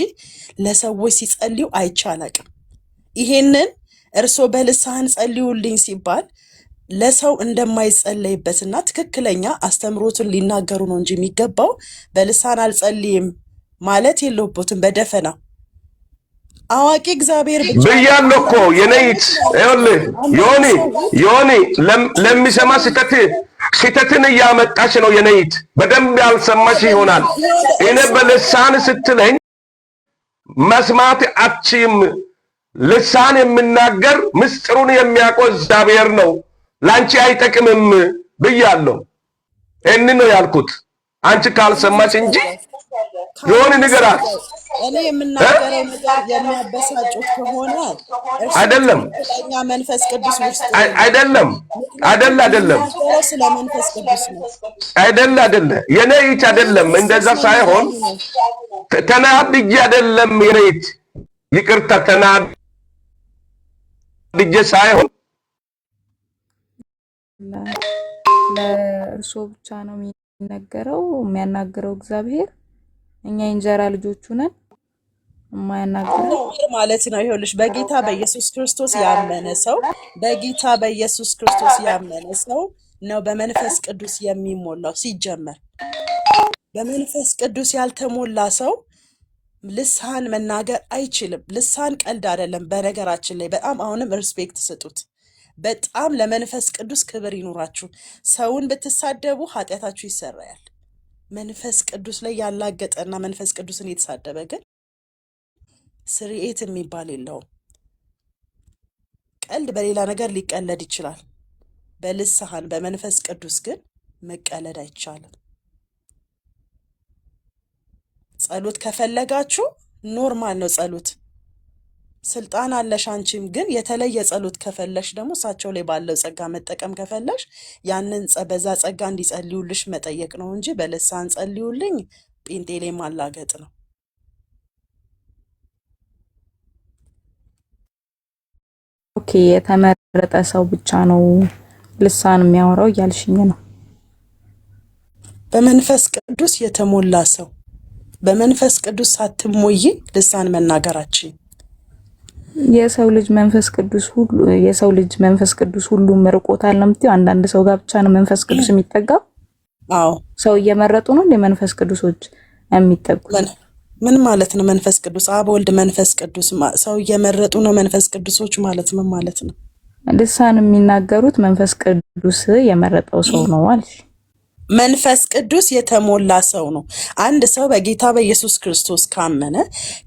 ለሰዎች ሲጸልዩ አይቼ አላውቅም። ይሄንን እርሶ በልሳን ጸልዩልኝ ሲባል ለሰው እንደማይጸለይበትና ትክክለኛ አስተምሮቱን ሊናገሩ ነው እንጂ የሚገባው በልሳን አልጸልይም ማለት የለውበትም። በደፈና አዋቂ እግዚአብሔር ብቻ ብያለሁ እኮ የነይት ይኸውልህ ዮኒ ለሚሰማ ስህተትን እያመጣች ነው። የነይት በደንብ ያልሰማሽ ይሆናል። እኔ በልሳን ስትለኝ መስማት አትችይም። ልሳን የምናገር ምስጢሩን የሚያውቀው እግዚአብሔር ነው፣ ላንቺ አይጠቅምም ብያለሁ። እንን ነው ያልኩት። አንቺ ካልሰማሽ እንጂ የሆነ ንገራት። እኔ የምናገረው ነገር የሚያበሳጩት ከሆነ አይደለም እኛ መንፈስ ቅዱስ ውስጥ አይደለም ስለ መንፈስ ቅዱስ ነው አይደለ የነይት አይደለም። እንደዛ ሳይሆን ተናድጄ አይደለም የነይት ይቅርታ፣ ተናድጄ ሳይሆን ለእርሶ ብቻ ነው የሚናገረው የሚያናግረው እግዚአብሔር። እኛ የእንጀራ ልጆቹ ነን። የማያናግረው ነውር ማለት ነው። ይኸውልሽ በጌታ በኢየሱስ ክርስቶስ ያመነ ሰው በጌታ በኢየሱስ ክርስቶስ ያመነ ሰው ነው በመንፈስ ቅዱስ የሚሞላው። ሲጀመር በመንፈስ ቅዱስ ያልተሞላ ሰው ልሳን መናገር አይችልም። ልሳን ቀልድ አይደለም። በነገራችን ላይ በጣም አሁንም ሪስፔክት ስጡት። በጣም ለመንፈስ ቅዱስ ክብር ይኑራችሁ። ሰውን ብትሳደቡ ኃጢአታችሁ ይሰራያል። መንፈስ ቅዱስ ላይ ያላገጠና መንፈስ ቅዱስን የተሳደበ ግን ስርየት የሚባል የለውም። ቀልድ በሌላ ነገር ሊቀለድ ይችላል። በልሳን በመንፈስ ቅዱስ ግን መቀለድ አይቻልም። ጸሎት ከፈለጋችሁ ኖርማል ነው ጸሎት። ስልጣን አለሽ አንቺም፣ ግን የተለየ ጸሎት ከፈለሽ ደግሞ እሳቸው ላይ ባለው ጸጋ መጠቀም ከፈለሽ ያንን በዛ ጸጋ እንዲጸልዩልሽ መጠየቅ ነው እንጂ በልሳን ጸልዩልኝ ጴንጤ ላይ ማላገጥ ነው። ኦኬ፣ የተመረጠ ሰው ብቻ ነው ልሳን የሚያወራው እያልሽኝ ነው? በመንፈስ ቅዱስ የተሞላ ሰው በመንፈስ ቅዱስ ሳትሞይ ልሳን መናገራችን የሰው ልጅ መንፈስ ቅዱስ ሁሉም ርቆታል ነው የምትይው? አንዳንድ ሰው ጋር ብቻ ነው መንፈስ ቅዱስ የሚጠጋው? አዎ። ሰው እየመረጡ ነው መንፈስ ቅዱሶች የሚጠጉት? ምን ማለት ነው? መንፈስ ቅዱስ አብ፣ ወልድ፣ መንፈስ ቅዱስ ሰው እየመረጡ ነው መንፈስ ቅዱሶች ማለት ምን ማለት ነው? ልሳን የሚናገሩት መንፈስ ቅዱስ የመረጠው ሰው ነው አልሽ? መንፈስ ቅዱስ የተሞላ ሰው ነው። አንድ ሰው በጌታ በኢየሱስ ክርስቶስ ካመነ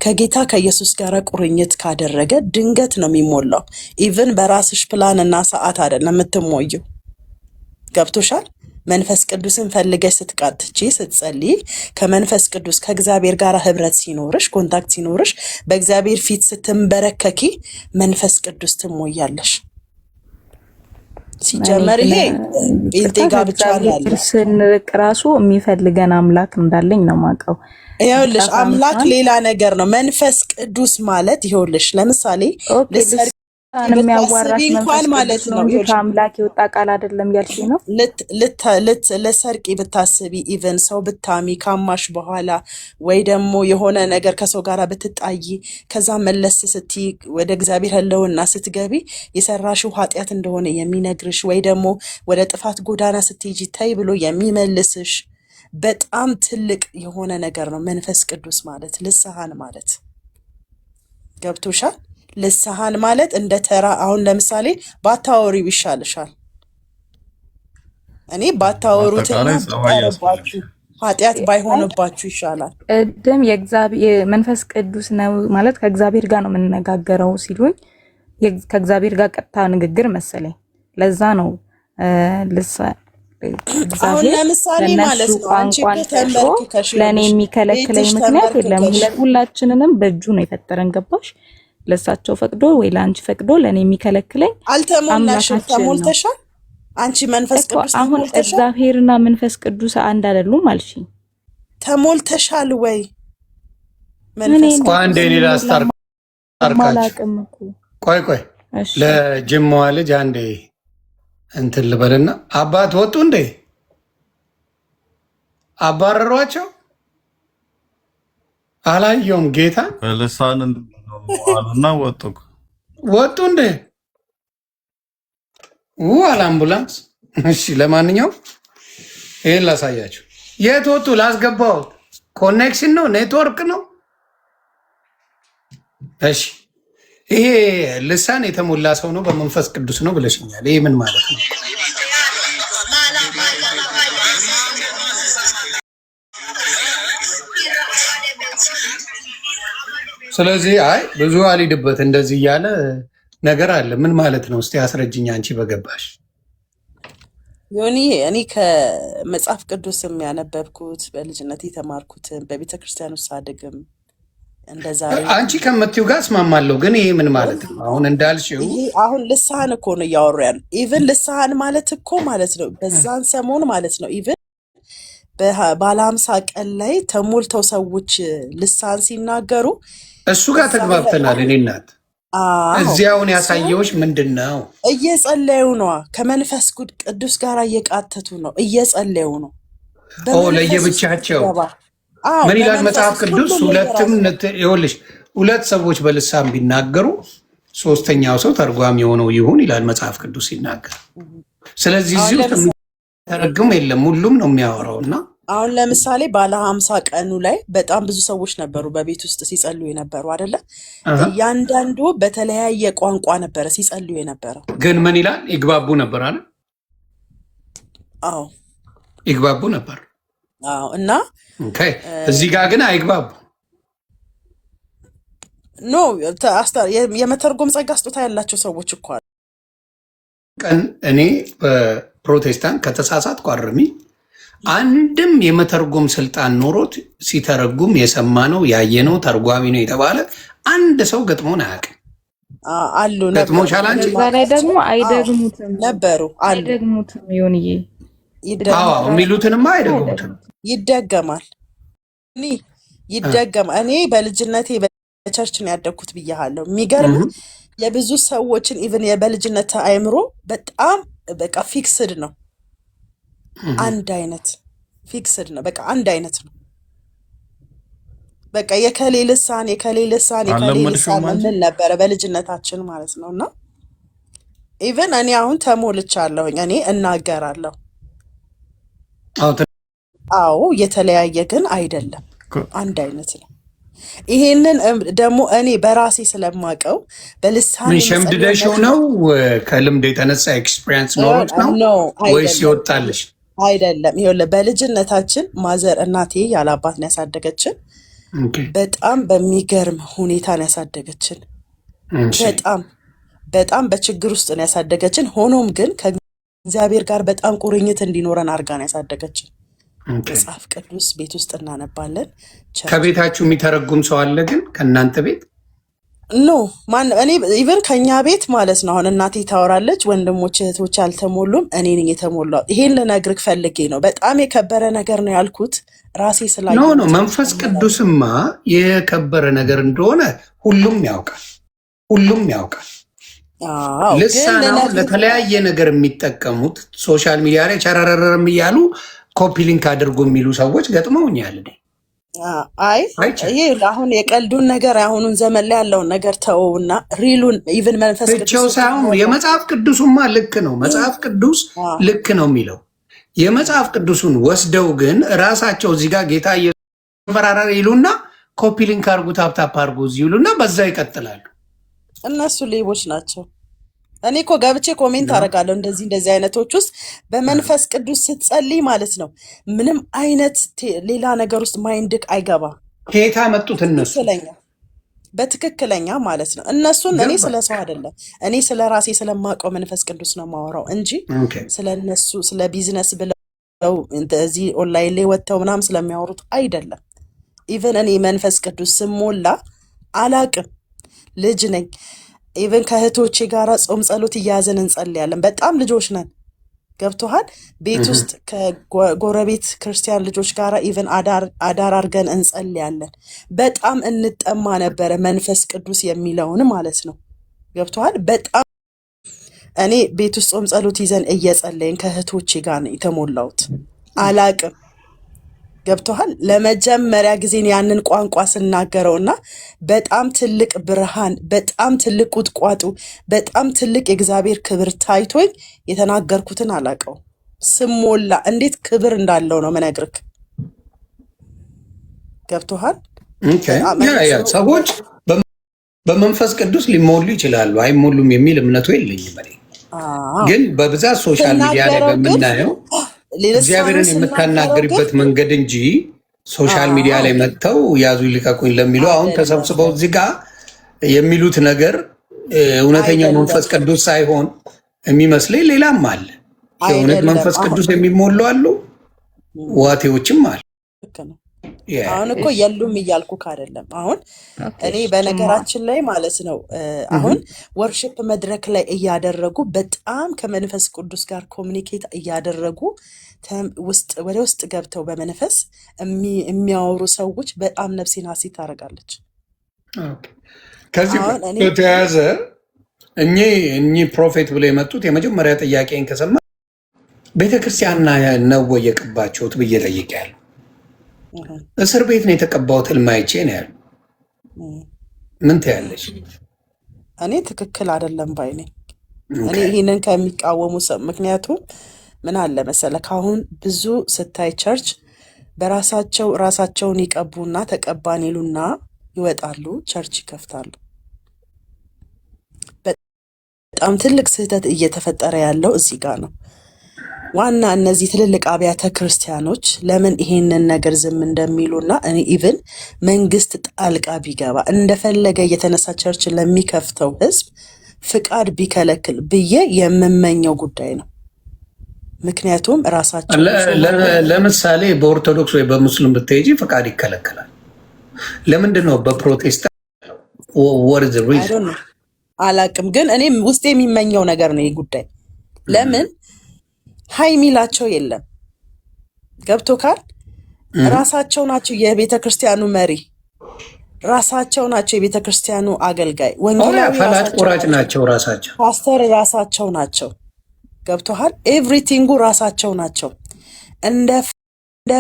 ከጌታ ከኢየሱስ ጋር ቁርኝት ካደረገ ድንገት ነው የሚሞላው። ኢቭን በራስሽ ፕላን እና ሰዓት አይደለም የምትሞየው። ገብቶሻል? መንፈስ ቅዱስን ፈልገሽ ስትቃትቺ ስትጸልይ ከመንፈስ ቅዱስ ከእግዚአብሔር ጋር ህብረት ሲኖርሽ ኮንታክት ሲኖርሽ በእግዚአብሔር ፊት ስትንበረከኪ መንፈስ ቅዱስ ትሞያለሽ። ሲጀመር ይሄ ጴንጤ ጋር ብቻ ያለ ስንርቅ ራሱ የሚፈልገን አምላክ እንዳለኝ ነው ማቀው። ይኸውልሽ አምላክ ሌላ ነገር ነው። መንፈስ ቅዱስ ማለት ይኸውልሽ ለምሳሌ የሚያዋራሽ መንፈስ ማለት ነው እንጂ ከአምላክ የወጣ ቃል አይደለም ያልሽ ነው። ለሰርቂ ብታስቢ ኢቨን ሰው ብታሚ ካማሽ በኋላ ወይ ደግሞ የሆነ ነገር ከሰው ጋር ብትጣይ ከዛ መለስ ስትይ ወደ እግዚአብሔር ህልውና ስትገቢ የሰራሽው ኃጢአት እንደሆነ የሚነግርሽ ወይ ደግሞ ወደ ጥፋት ጎዳና ስትሄጂ ታይ ብሎ የሚመልስሽ በጣም ትልቅ የሆነ ነገር ነው መንፈስ ቅዱስ ማለት። ልሳን ማለት ገብቶሻል? ልሳን ማለት እንደ ተራ አሁን ለምሳሌ ባታወሪው ይሻልሻል። እኔ ባታወሩትና ባታረባችሁ ኃጢአት ባይሆንባችሁ ይሻላል። ቅድም የእግዚአብሔር መንፈስ ቅዱስ ነው ማለት ከእግዚአብሔር ጋር ነው የምንነጋገረው ሲሉኝ ከእግዚአብሔር ጋር ቀጥታ ንግግር መሰለኝ። ለዛ ነው ልሳን አሁን ለምሳሌ ማለት ነው አንቺ ተመልከሽ ለኔ የሚከለክለኝ ምክንያት የለም። ሁላችንንም በእጁ ነው የፈጠረን። ገባሽ? ለሳቸው ፈቅዶ ወይ ለአንቺ ፈቅዶ ለኔ የሚከለክለኝ አልተሞላሽም። ተሞልተሻል አንቺ መንፈስ ቅዱስ አሁን እግዚአብሔርና መንፈስ ቅዱስ አንድ አይደሉም አልሽኝ። ተሞልተሻል ወይ? መንፈስ አንዴ ሌላ አስታርቃችሁ ቆይ ለጅማዋ ልጅ አንዴ እንትን ልበልና አባት ወጡ እንዴ? አባረሯቸው? አላየውም ጌታ በልሳን አሉና ወጡ እንዴ? አለ አምቡላንስ። እሺ ለማንኛውም ይሄን ላሳያችሁ። የት ወጡ? ላስገባው ኮኔክሽን ነው ኔትወርክ ነው። እሺ ይሄ ልሳን የተሞላ ሰው ነው በመንፈስ ቅዱስ ነው ብለሽኛል። ይሄ ምን ማለት ነው? ስለዚህ አይ ብዙ አልሄድበት እንደዚህ እያለ ነገር አለ። ምን ማለት ነው? እስቲ አስረጅኝ አንቺ በገባሽ። ዮኒ እኔ ከመጽሐፍ ቅዱስ የሚያነበብኩት በልጅነት የተማርኩትን በቤተ ክርስቲያን ውስጥ ሳድግም እንደዛ አንቺ ከምትይው ጋር እስማማለሁ። ግን ይሄ ምን ማለት ነው? አሁን እንዳልሽው ይሄ አሁን ልሳን እኮ ነው እያወሩ ያሉ። ኢቭን ልሳን ማለት እኮ ማለት ነው በዛን ሰሞን ማለት ነው ኢቭን ባለ 50 ቀን ላይ ተሞልተው ሰዎች ልሳን ሲናገሩ እሱ ጋር ተግባብተናል። እኔ እናት እዚያውን ያሳየውሽ ምንድን ነው? እየጸለዩ ነው። ከመንፈስ ቅዱስ ጋር እየቃተቱ ነው። እየጸለዩ ነው። ለየብቻቸው ምን ይላል መጽሐፍ ቅዱስ? ሁለትም ይኸውልሽ ሁለት ሰዎች በልሳን ቢናገሩ ሶስተኛው ሰው ተርጓሚ የሆነው ይሁን ይላል መጽሐፍ ቅዱስ ሲናገር። ስለዚህ እዚህ ውስጥ ተረግም የለም ሁሉም ነው የሚያወራው እና አሁን ለምሳሌ ባለ 50 ቀኑ ላይ በጣም ብዙ ሰዎች ነበሩ በቤት ውስጥ ሲጸልዩ የነበሩ አይደለ? እያንዳንዱ በተለያየ ቋንቋ ነበረ ሲጸልዩ የነበረው። ግን ምን ይላል? ይግባቡ ነበር አለ። አዎ ይግባቡ ነበር። አዎ። እና እዚህ ጋር ግን አይግባቡ። ኖ የመተርጎም ጸጋ ስጦታ ያላቸው ሰዎች እኮ አሉ። ቀን እኔ በፕሮቴስታንት ከተሳሳትኩ አርሚ። አንድም የመተርጎም ስልጣን ኖሮት ሲተረጉም የሰማነው ያየነው ተርጓሚ ነው የተባለ አንድ ሰው ገጥሞን አያውቅም። አሉ ገጥሞሻል አንቺ? ላይ ደግሞ አይደግሙትም ነበሩ አሉ። አይደግሙትም ይሁንዬ የሚሉትንማ አይደግሙትም። ይደገማል ይደገማል። እኔ በልጅነቴ በቸርች ነው ያደግኩት ብያለሁ። የሚገርም የብዙ ሰዎችን ኢቭን የበልጅነት አእምሮ በጣም በቃ ፊክስድ ነው። አንድ አይነት ፊክስድ ነው። በቃ አንድ አይነት ነው። በቃ የከሌ ልሳን ምን ነበረ በልጅነታችን ማለት ነው። እና ኢቭን እኔ አሁን ተሞልቻለሁኝ፣ እኔ እናገራለሁ። አዎ የተለያየ ግን አይደለም፣ አንድ አይነት ነው። ይሄንን ደግሞ እኔ በራሴ ስለማቀው በልሳን ሸምድደሽው ነው ከልምድ የተነሳ ኤክስፒሪየንስ ኖሮት ነው ወይስ ይወጣልሽ? አይደለም። ይኸውልህ በልጅነታችን ማዘር እናቴ ያለ አባት ነው ያሳደገችን። በጣም በሚገርም ሁኔታ ነው ያሳደገችን። በጣም በችግር ውስጥ ነው ያሳደገችን። ሆኖም ግን ከእግዚአብሔር ጋር በጣም ቁርኝት እንዲኖረን አድርጋ ነው ያሳደገችን። መጽሐፍ ቅዱስ ቤት ውስጥ እናነባለን። ከቤታችሁ የሚተረጉም ሰው አለ ግን ከእናንተ ቤት? ኖ ማን እኔ ኢቨን ከኛ ቤት ማለት ነው። አሁን እናቴ ታወራለች፣ ወንድሞች እህቶች አልተሞሉም፣ እኔ ነኝ የተሞላው። ይሄን ልነግርህ ፈልጌ ነው። በጣም የከበረ ነገር ነው ያልኩት ራሴ ስላየሁ ነው። መንፈስ ቅዱስማ የከበረ ነገር እንደሆነ ሁሉም ያውቃል። ልሳን ለተለያየ ነገር የሚጠቀሙት ሶሻል ሚዲያ ላይ ቸረረረም እያሉ ኮፒ ሊንክ አድርጎ የሚሉ ሰዎች ገጥመውኛል። አይ ይሄ አሁን የቀልዱን ነገር አሁኑን ዘመን ላይ ያለውን ነገር ተውና ሪሉን ኢቭን መንፈስ ቅዱስ ሳይሆን የመጽሐፍ ቅዱሱማ ልክ ነው። መጽሐፍ ቅዱስ ልክ ነው የሚለው የመጽሐፍ ቅዱሱን ወስደው ግን ራሳቸው እዚህ ጋር ጌታ እየፈራረረ ይሉና ኮፒ ሊንክ አድርጉ ታፕታፕ አድርጉ እዚህ ይሉና በዛ ይቀጥላሉ። እነሱ ሌቦች ናቸው። እኔ እኮ ገብቼ ኮሜንት አደርጋለሁ እንደዚህ አይነቶች ውስጥ በመንፈስ ቅዱስ ስትጸልይ ማለት ነው ምንም አይነት ሌላ ነገር ውስጥ ማይንድክ አይገባ። ከየት መጡት እነሱ? በትክክለኛ ማለት ነው እነሱን። እኔ ስለ ሰው አይደለም፣ እኔ ስለ ራሴ ስለማውቀው መንፈስ ቅዱስ ነው የማወራው እንጂ ስለ እነሱ ስለ ቢዝነስ ብለው እዚህ ኦንላይን ላይ ወጥተው ምናምን ስለሚያወሩት አይደለም። ኢቨን እኔ መንፈስ ቅዱስ ስሞላ አላቅም፣ ልጅ ነኝ። ኢቨን ከእህቶቼ ጋር ጾም ጸሎት እያያዘን እንጸልያለን። በጣም ልጆች ነን፣ ገብቶሃል? ቤት ውስጥ ከጎረቤት ክርስቲያን ልጆች ጋር ኢቨን አዳር አድርገን እንጸልያለን። በጣም እንጠማ ነበረ መንፈስ ቅዱስ የሚለውን ማለት ነው። ገብቶሃል? በጣም እኔ ቤት ውስጥ ጾም ጸሎት ይዘን እየጸለይን ከእህቶቼ ጋር ነው የተሞላሁት። አላቅም፣ ገብቶሃል? ለመጀመሪያ ጊዜ ያንን ቋንቋ ስናገረውና በጣም ትልቅ ብርሃን፣ በጣም ትልቅ ቁጥቋጦ፣ በጣም ትልቅ የእግዚአብሔር ክብር ታይቶኝ የተናገርኩትን አላቀው ስሞላ እንዴት ክብር እንዳለው ነው መነግርክ። ገብቶሃል? ሰዎች በመንፈስ ቅዱስ ሊሞሉ ይችላሉ፣ አይሞሉም የሚል እምነቱ የለኝም። ግን በብዛት ሶሻል ሚዲያ ላይ በምናየው እግዚአብሔርን የምታናገርበት መንገድ እንጂ ሶሻል ሚዲያ ላይ መጥተው ያዙ ይልቀቁኝ ለሚሉ አሁን ተሰብስበው እዚህ ጋር የሚሉት ነገር እውነተኛው መንፈስ ቅዱስ ሳይሆን የሚመስለኝ ሌላም አለ። የእውነት መንፈስ ቅዱስ የሚሞሉ አሉ፣ ዋቴዎችም አሉ። አሁን እኮ የሉም እያልኩ አይደለም። አሁን እኔ በነገራችን ላይ ማለት ነው አሁን ወርሺፕ መድረክ ላይ እያደረጉ በጣም ከመንፈስ ቅዱስ ጋር ኮሚኒኬት እያደረጉ ወደ ውስጥ ገብተው በመንፈስ የሚያወሩ ሰዎች በጣም ነፍሴን ሐሴት ታደርጋለች። ከዚህ በተያያዘ እኚህ ፕሮፌት ብለው የመጡት የመጀመሪያ ጥያቄን ከሰማ ቤተክርስቲያን ነው ወይ የቀባችሁት ብዬ ጠይቄያለሁ። እስር ቤት ነው የተቀባሁት ህልም አይቼ ነው ያሉ። ምን ትያለሽ? እኔ ትክክል አይደለም ባይ ነኝ። እኔ ይህንን ከሚቃወሙ ሰው ምክንያቱም ምን አለ መሰለ ካሁን ብዙ ስታይ ቸርች በራሳቸው ራሳቸውን ይቀቡና ተቀባን ይሉና ይወጣሉ፣ ቸርች ይከፍታሉ። በጣም ትልቅ ስህተት እየተፈጠረ ያለው እዚህ ጋር ነው። ዋና እነዚህ ትልልቅ አብያተ ክርስቲያኖች ለምን ይሄንን ነገር ዝም እንደሚሉና እኔ ኢቭን መንግስት ጣልቃ ቢገባ እንደፈለገ የተነሳ ቸርች ለሚከፍተው ህዝብ ፍቃድ ቢከለክል ብዬ የምመኘው ጉዳይ ነው። ምክንያቱም ራሳቸው ለምሳሌ በኦርቶዶክስ ወይ በሙስሊም ብትሄጂ ፍቃድ ይከለከላል። ለምንድን ነው በፕሮቴስታንት አላቅም፣ ግን እኔ ውስጥ የሚመኘው ነገር ነው ይህ ጉዳይ። ለምን ሀይ ሚላቸው የለም። ገብቶ ካል ራሳቸው ናቸው የቤተ ክርስቲያኑ መሪ፣ ራሳቸው ናቸው የቤተ ክርስቲያኑ አገልጋይ፣ ወንጌላዊ ፈላጭ ቆራጭ ናቸው፣ ራሳቸው ፓስተር ራሳቸው ናቸው። ገብቶሃል? ኤቭሪቲንጉ ራሳቸው ናቸው። እንደፈለጉ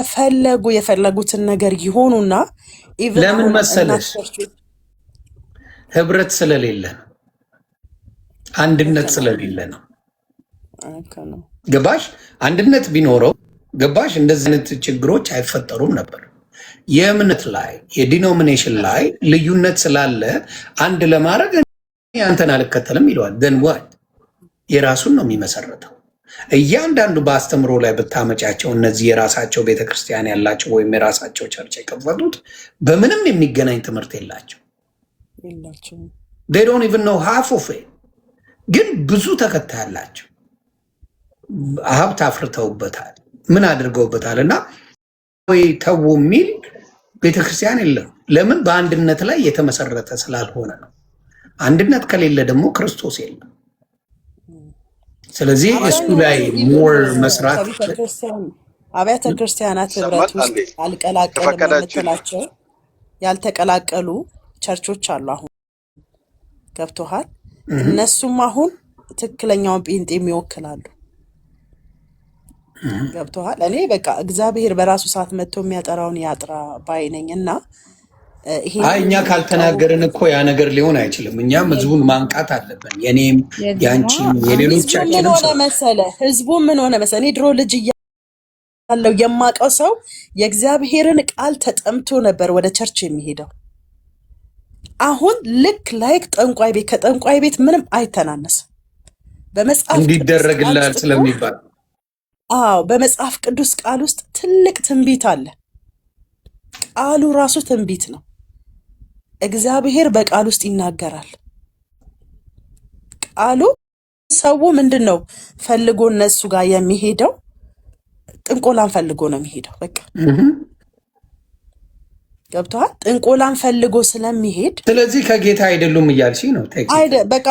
የፈለጉትን ነገር ይሆኑና ለምን መሰለሽ ህብረት ስለሌለ ነው፣ አንድነት ስለሌለ ነው። ገባሽ? አንድነት ቢኖረው ገባሽ? እንደዚህ አይነት ችግሮች አይፈጠሩም ነበር። የእምነት ላይ የዲኖሚኔሽን ላይ ልዩነት ስላለ አንድ ለማድረግ አንተን አልከተልም ይለዋል። ደን ዋት የራሱን ነው የሚመሰረተው። እያንዳንዱ በአስተምሮ ላይ ብታመጫቸው እነዚህ የራሳቸው ቤተክርስቲያን ያላቸው ወይም የራሳቸው ቸርች የከፈቱት በምንም የሚገናኝ ትምህርት የላቸው። they don't even know half of it። ግን ብዙ ተከታይ ያላቸው ሀብት አፍርተውበታል፣ ምን አድርገውበታል። እና ወይ ተው የሚል ቤተክርስቲያን የለም። ለምን? በአንድነት ላይ የተመሰረተ ስላልሆነ ነው። አንድነት ከሌለ ደግሞ ክርስቶስ የለም። ስለዚህ እሱ ላይ ሞር መስራት አብያተ ክርስቲያናት ህብረት ውስጥ አልቀላቀልም የምትላቸው ያልተቀላቀሉ ቸርቾች አሉ። አሁን ገብቶሃል? እነሱም አሁን ትክክለኛውን ጴንጤ የሚወክላሉ። ገብቶሃል? እኔ በቃ እግዚአብሔር በራሱ ሰዓት መጥቶ የሚያጠራውን ያጥራ ባይነኝ እና እኛ ካልተናገርን እኮ ያ ነገር ሊሆን አይችልም። እኛም ህዝቡን ማንቃት አለብን። የኔም ያንቺም የሌሎቻችንም ሆነ መሰለ ህዝቡ ምን ሆነ መሰለ እኔ ድሮ ልጅ ያለው የማውቀው ሰው የእግዚአብሔርን ቃል ተጠምቶ ነበር ወደ ቸርች የሚሄደው። አሁን ልክ ላይክ ጠንቋይ ቤት ከጠንቋይ ቤት ምንም አይተናነስም። በመጽሐፍ እንዲደረግላት ስለሚባል በመጽሐፍ ቅዱስ ቃል ውስጥ ትልቅ ትንቢት አለ። ቃሉ ራሱ ትንቢት ነው። እግዚአብሔር በቃል ውስጥ ይናገራል። ቃሉ ሰው ምንድን ነው ፈልጎ እነሱ ጋር የሚሄደው? ጥንቆላን ፈልጎ ነው የሚሄደው። በቃ ገብቶሃል? ጥንቆላን ፈልጎ ስለሚሄድ ስለዚህ ከጌታ አይደሉም እያልሽ ነው። በቃ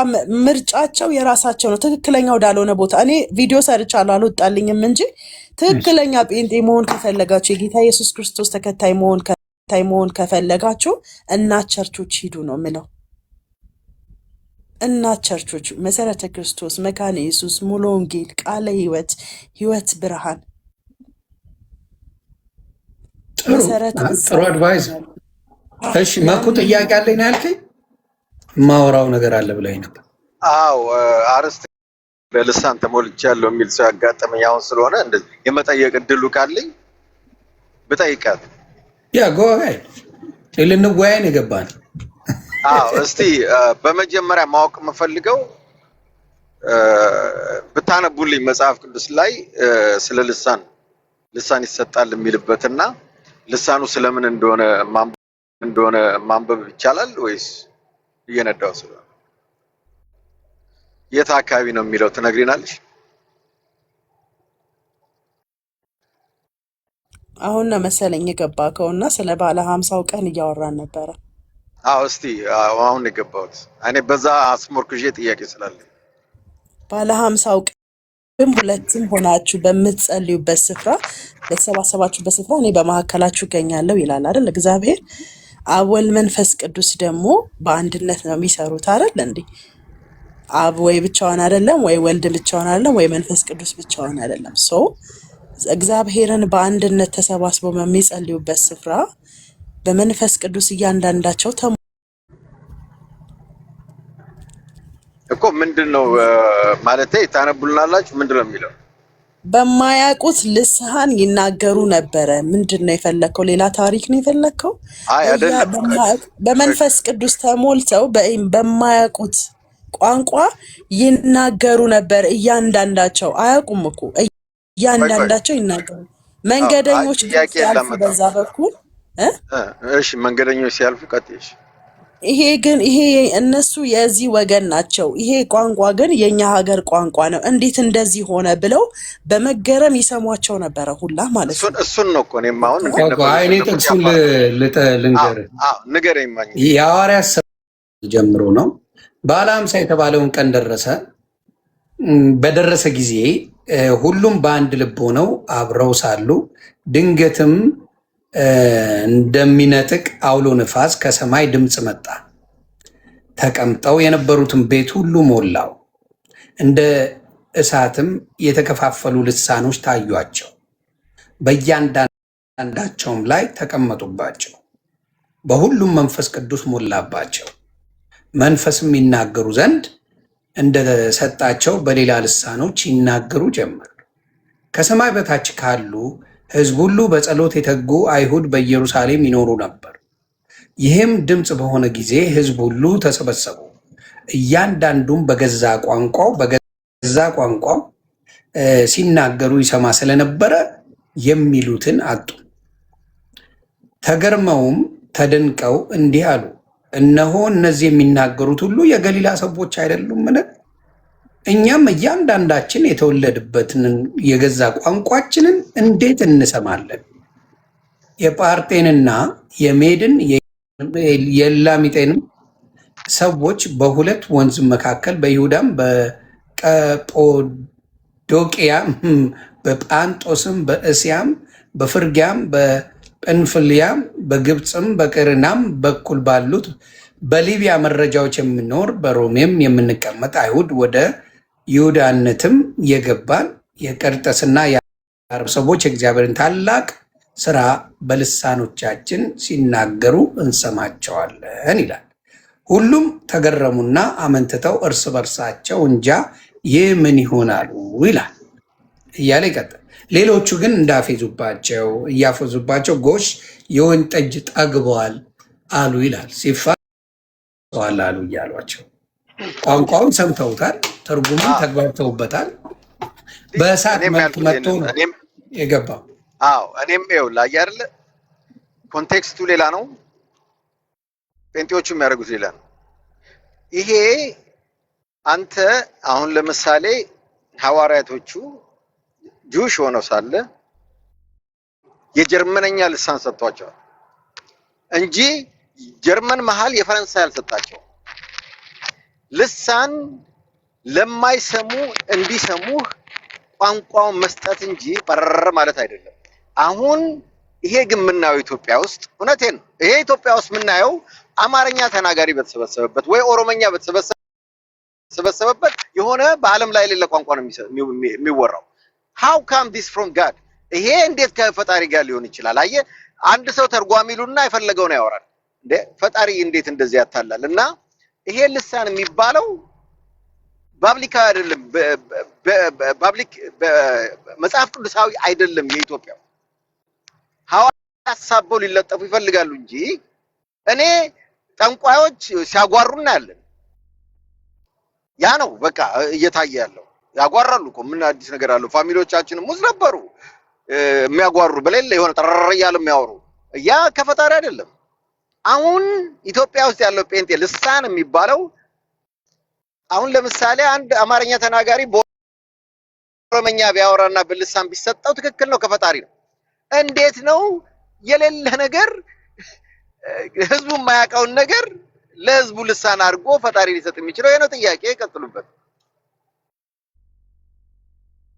ምርጫቸው የራሳቸው ነው። ትክክለኛ ወዳልሆነ ቦታ እኔ ቪዲዮ ሰርቻለሁ አልወጣልኝም እንጂ ትክክለኛ ጴንጤ መሆን ከፈለጋችሁ የጌታ ኢየሱስ ክርስቶስ ተከታይ መሆን ከፈለጋችሁ እናት ቸርቾች ሂዱ ነው ምለው። እናት ቸርቾች መሰረተ ክርስቶስ፣ መካነ ኢየሱስ፣ ሙሉ ወንጌል፣ ቃለ ሕይወት፣ ሕይወት ብርሃን ጥሩ አድቫይስ። እሺ መኩ ጥያቄ አለኝ ነው ያልከኝ? ማወራው ነገር አለ ብላኝ ነበር። አዎ አርስት በልሳን ተሞልቻለሁ የሚል ሰው ያጋጠመኝ አሁን ስለሆነ እንደዚህ የመጠየቅ እድሉ ካለኝ ብጠይቃት። ያ ጎ አይ ልንወያይ ነው የገባን። አዎ እስቲ በመጀመሪያ ማወቅ የምፈልገው ብታነቡልኝ መጽሐፍ ቅዱስ ላይ ስለ ልሳን ይሰጣል የሚልበትና ልሳኑ ስለምን እንደሆነ ማንበብ ይቻላል ወይስ እየነዳው ስለሆነ የት አካባቢ ነው የሚለው ትነግሪናለሽ? አሁን ነው መሰለኝ የገባከውና ስለ ባለ 50ው ቀን እያወራን ነበረ። አዎ እስቲ አሁን የገባሁት እኔ በዛ አስሞርኩዤ ጥያቄ ስላለ ባለ 50ው ቀን ሁለቱም ሆናችሁ በምትጸልዩበት ስፍራ በተሰባሰባችሁበት ስፍራ እኔ በመካከላችሁ እገኛለሁ ይላል አይደል እግዚአብሔር። አብ ወልድ መንፈስ ቅዱስ ደግሞ በአንድነት ነው የሚሰሩት አይደል እንዴ? አብ ወይ ብቻውን አይደለም፣ ወይ ወልድ ብቻውን አይደለም፣ ወይ መንፈስ ቅዱስ ብቻውን አይደለም። እግዚአብሔርን በአንድነት ተሰባስበው በሚጸልዩበት ስፍራ በመንፈስ ቅዱስ እያንዳንዳቸው እኮ ምንድነው ማለት ታነቡልናላችሁ? ምንድነው የሚለው? በማያውቁት ልሳን ይናገሩ ነበረ። ምንድነው የፈለከው? ሌላ ታሪክ ነው የፈለከው? አይ አይደለም። በመንፈስ ቅዱስ ተሞልተው በማያውቁት ቋንቋ ይናገሩ ነበር። እያንዳንዳቸው አያውቁም እኮ እያንዳንዳቸው ይናገሩ። መንገደኞች ሲያልፉ በዛ በኩል እሺ፣ መንገደኞች ሲያልፉ ቀጥይሽ። ይሄ እነሱ የዚህ ወገን ናቸው። ይሄ ቋንቋ ግን የኛ ሀገር ቋንቋ ነው። እንዴት እንደዚህ ሆነ ብለው በመገረም ይሰሟቸው ነበረ ሁላ ማለት ነው። እሱን ነው እኮ እኔም አሁን እኔ ጥቅሱን ልንገርህ። ንገረኝ። ማኝ የሐዋርያት ሥራ ጀምሮ ነው። በዓለ ሃምሳ የተባለውን ቀን ደረሰ። በደረሰ ጊዜ ሁሉም በአንድ ልብ ሆነው አብረው ሳሉ ድንገትም እንደሚነጥቅ አውሎ ነፋስ ከሰማይ ድምፅ መጣ። ተቀምጠው የነበሩትን ቤት ሁሉ ሞላው። እንደ እሳትም የተከፋፈሉ ልሳኖች ታዩአቸው፣ በእያንዳንዳቸውም ላይ ተቀመጡባቸው። በሁሉም መንፈስ ቅዱስ ሞላባቸው። መንፈስም ይናገሩ ዘንድ እንደሰጣቸው በሌላ ልሳኖች ይናገሩ ጀመር። ከሰማይ በታች ካሉ ሕዝብ ሁሉ በጸሎት የተጉ አይሁድ በኢየሩሳሌም ይኖሩ ነበር። ይህም ድምፅ በሆነ ጊዜ ሕዝብ ሁሉ ተሰበሰቡ። እያንዳንዱም በገዛ ቋንቋው ሲናገሩ ይሰማ ስለነበረ የሚሉትን አጡ። ተገርመውም ተደንቀው እንዲህ አሉ፣ እነሆ እነዚህ የሚናገሩት ሁሉ የገሊላ ሰዎች አይደሉምን? እኛም እያንዳንዳችን የተወለድበትን የገዛ ቋንቋችንን እንዴት እንሰማለን? የጳርጤንና የሜድን የኤላሚጤንም ሰዎች በሁለት ወንዝ መካከል በይሁዳም በቀጶዶቅያም በጳንጦስም በእስያም በፍርጊያም በጵንፍልያም በግብፅም በቅርናም በኩል ባሉት በሊቢያ መረጃዎች የምንኖር በሮሜም የምንቀመጥ አይሁድ ወደ ይሁዳነትም የገባን የቀርጠስና የአረብ ሰዎች የእግዚአብሔርን ታላቅ ስራ በልሳኖቻችን ሲናገሩ እንሰማቸዋለን ይላል። ሁሉም ተገረሙና አመንትተው እርስ በርሳቸው እንጃ ይህ ምን ይሆናሉ ይላል እያለ ይቀጥል። ሌሎቹ ግን እንዳፌዙባቸው እያፈዙባቸው ጎሽ የወይን ጠጅ ጠግበዋል አሉ ይላል። ሲፋል አሉ እያሏቸው ቋንቋውን ሰምተውታል፣ ትርጉሙን ተግባብተውበታል። በእሳት መልክ መጥቶ ነው የገባው። እኔም ይኸውልህ አየህ አይደለ ኮንቴክስቱ ሌላ ነው፣ ጴንጤዎቹ የሚያደርጉት ሌላ ነው። ይሄ አንተ አሁን ለምሳሌ ሐዋርያቶቹ ጁሽ ሆነው ሳለ የጀርመንኛ ልሳን ሰጥቷቸዋል እንጂ ጀርመን መሃል የፈረንሳይ አልሰጣቸው። ልሳን ለማይሰሙ እንዲሰሙህ ቋንቋውን መስጠት እንጂ በረር ማለት አይደለም። አሁን ይሄ ግን የምናየው ኢትዮጵያ ውስጥ እውነቴን ነው። ይሄ ኢትዮጵያ ውስጥ የምናየው አማርኛ ተናጋሪ በተሰበሰበበት ወይ ኦሮሞኛ በተሰበሰበበት የሆነ በዓለም ላይ የሌለ ቋንቋ ነው የሚወራው። how come this from God? ይሄ እንዴት ከፈጣሪ ጋር ሊሆን ይችላል? አየህ አንድ ሰው ተርጓሚሉና የፈለገውን ያወራል። እንዴ ፈጣሪ እንዴት እንደዚህ ያታላል? እና ይሄ ልሳን የሚባለው ባብሊካዊ አይደለም፣ ባብሊክ መጽሐፍ ቅዱሳዊ አይደለም። የኢትዮጵያው ሐዋርያት አሳበው ሊለጠፉ ይፈልጋሉ እንጂ እኔ ጠንቋዮች ሲያጓሩ እናያለን። ያ ነው በቃ እየታየ ያለው። ያጓራሉ እኮ ምን አዲስ ነገር አለው? ፋሚሊዎቻችንም ሙዝ ነበሩ የሚያጓሩ በሌለ የሆነ ጠረር እያሉ የሚያወሩ። ያ ከፈጣሪ አይደለም። አሁን ኢትዮጵያ ውስጥ ያለው ጴንጤ ልሳን የሚባለው አሁን ለምሳሌ አንድ አማርኛ ተናጋሪ በኦሮመኛ ቢያወራና በልሳን ቢሰጠው ትክክል ነው፣ ከፈጣሪ ነው። እንዴት ነው የሌለ ነገር ህዝቡ የማያውቀውን ነገር ለህዝቡ ልሳን አድርጎ ፈጣሪ ሊሰጥ የሚችለው? የሆነ ጥያቄ ይቀጥሉበት።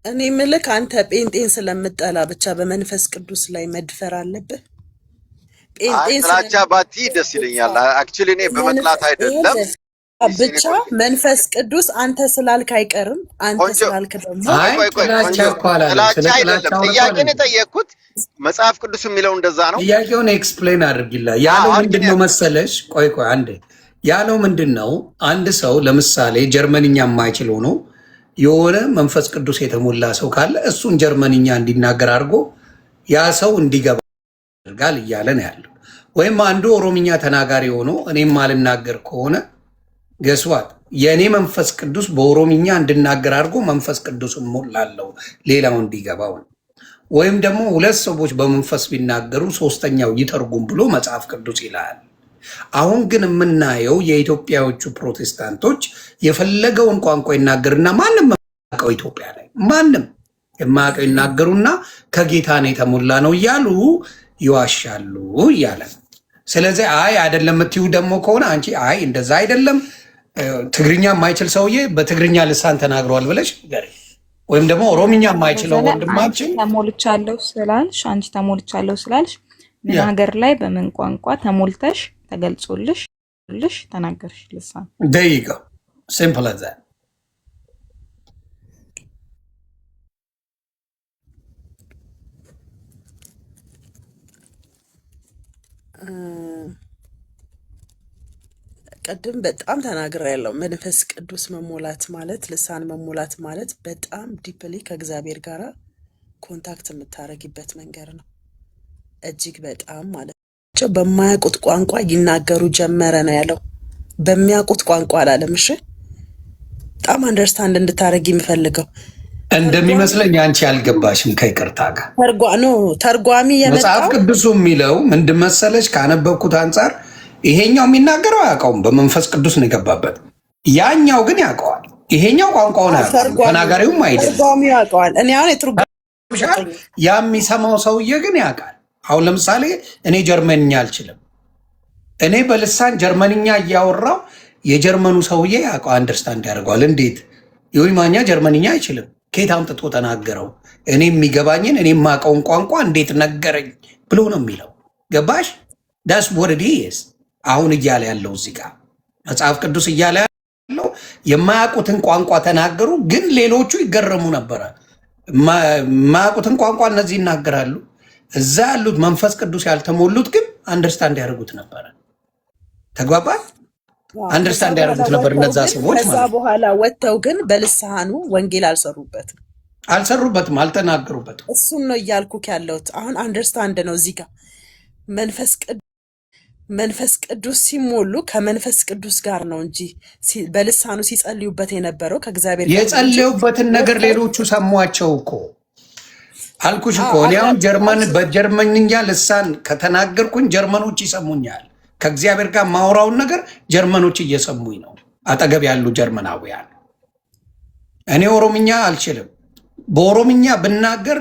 እኔ ምልክ አንተ ጴንጤን ስለምጠላ ብቻ በመንፈስ ቅዱስ ላይ መድፈር አለብህ? ጴንጤን ስላቻ ባቲ ደስ ይለኛል። አክቹሊ እኔ በመጥላት አይደለም ብቻ መንፈስ ቅዱስ አንተ ስላልክ አይቀርም። አንተ ስላልክ ደግሞ ጥላቻ አይደለም። ጥያቄን የጠየቅኩት መጽሐፍ ቅዱስ የሚለው እንደዛ ነው። ጥያቄውን ኤክስፕሌን አድርጊላ ያለው ምንድነው መሰለሽ? ቆይ አንዴ ያለው ምንድን ነው? አንድ ሰው ለምሳሌ ጀርመንኛ የማይችል ሆኖ የሆነ መንፈስ ቅዱስ የተሞላ ሰው ካለ እሱን ጀርመንኛ እንዲናገር አድርጎ ያ ሰው እንዲገባ ያደርጋል እያለ ነው ያለው። ወይም አንዱ ኦሮምኛ ተናጋሪ ሆኖ እኔም ማልናገር ከሆነ ገስዋት የእኔ መንፈስ ቅዱስ በኦሮምኛ እንድናገር አድርጎ መንፈስ ቅዱስ ሞላለው ሌላው እንዲገባው ነው። ወይም ደግሞ ሁለት ሰዎች በመንፈስ ቢናገሩ ሶስተኛው ይተርጉም ብሎ መጽሐፍ ቅዱስ ይላል። አሁን ግን የምናየው የኢትዮጵያዎቹ ፕሮቴስታንቶች የፈለገውን ቋንቋ ይናገርና ማንም የማያውቀው ኢትዮጵያ ላይ ማንም የማያውቀው ይናገሩና ከጌታ ነው የተሞላ ነው እያሉ ይዋሻሉ እያለ ነው። ስለዚህ አይ አይደለም የምትዩ ደግሞ ከሆነ አንቺ አይ እንደዛ አይደለም ትግርኛ የማይችል ሰውዬ በትግርኛ ልሳን ተናግረዋል ብለሽ ገሪ ወይም ደግሞ ኦሮምኛ የማይችለው ወንድማችን ተሞልቻለሁ ስላልሽ አንቺ ተሞልቻለሁ ስላልሽ ምን ሀገር ላይ በምን ቋንቋ ተሞልተሽ ተገልጾልሽ ተናገርሽ ልሳን ደይጋ ሲምፕል አዝ ዛት። ቅድም በጣም ተናግሬያለሁ። መንፈስ ቅዱስ መሞላት ማለት ልሳን መሞላት ማለት በጣም ዲፕሊ ከእግዚአብሔር ጋር ኮንታክት የምታደርጊበት መንገድ ነው። እጅግ በጣም ማለት ነው። በማያውቁት ቋንቋ ይናገሩ ጀመረ ነው ያለው። በሚያውቁት ቋንቋ አላለም። እሺ በጣም አንደርስታንድ እንድታደርጊ የምፈልገው እንደሚመስለኝ አንቺ ያልገባሽም ከይቅርታ ጋር ተርጓሚ የመጣው መጽሐፍ ቅዱሱ የሚለው ምንድን መሰለሽ ካነበብኩት አንጻር ይሄኛው የሚናገረው አያውቀውም፣ በመንፈስ ቅዱስ ነው የገባበት። ያኛው ግን ያውቀዋል። ይሄኛው ቋንቋውን አያውቀውም፣ ተናጋሪውም አይደለም። ተርጓሚው ያውቀዋል። እኔ አሁን ያ የሚሰማው ሰውዬ ግን ያውቃል። አሁን ለምሳሌ እኔ ጀርመንኛ አልችልም። እኔ በልሳን ጀርመንኛ እያወራው የጀርመኑ ሰውዬ ያውቀው አንደርስታንድ ያደርገዋል። እንዴት ይሁን ማኛ ጀርመንኛ አይችልም፣ ከየት አምጥቶ ተናገረው? እኔ የሚገባኝን እኔ የማውቀውን ቋንቋ እንዴት ነገረኝ ብሎ ነው የሚለው። ገባሽ? ዳስ ወርድ ይስ አሁን እያለ ያለው እዚህ ጋር መጽሐፍ ቅዱስ እያለ ያለው የማያውቁትን ቋንቋ ተናገሩ፣ ግን ሌሎቹ ይገረሙ ነበረ። የማያውቁትን ቋንቋ እነዚህ ይናገራሉ፣ እዛ ያሉት መንፈስ ቅዱስ ያልተሞሉት ግን አንደርስታንድ ያደርጉት ነበረ። ተግባባል? አንደርስታንድ ያደርጉት ነበር እነዛ ሰዎች። ከዛ በኋላ ወጥተው ግን በልሳኑ ወንጌል አልሰሩበትም፣ አልተናገሩበትም። እሱን ነው እያልኩ ያለሁት። አሁን አንደርስታንድ ነው እዚህ ጋር መንፈስ ቅዱስ ሲሞሉ ከመንፈስ ቅዱስ ጋር ነው እንጂ በልሳኑ ሲጸልዩበት የነበረው ከእግዚአብሔር ጋር የጸለዩበትን ነገር ሌሎቹ ሰሟቸው እኮ አልኩሽ እኮ። እኔ አሁን በጀርመንኛ ልሳን ከተናገርኩኝ ጀርመኖች ይሰሙኛል። ከእግዚአብሔር ጋር ማውራውን ነገር ጀርመኖች እየሰሙኝ ነው፣ አጠገብ ያሉ ጀርመናውያን። እኔ ኦሮምኛ አልችልም። በኦሮምኛ ብናገር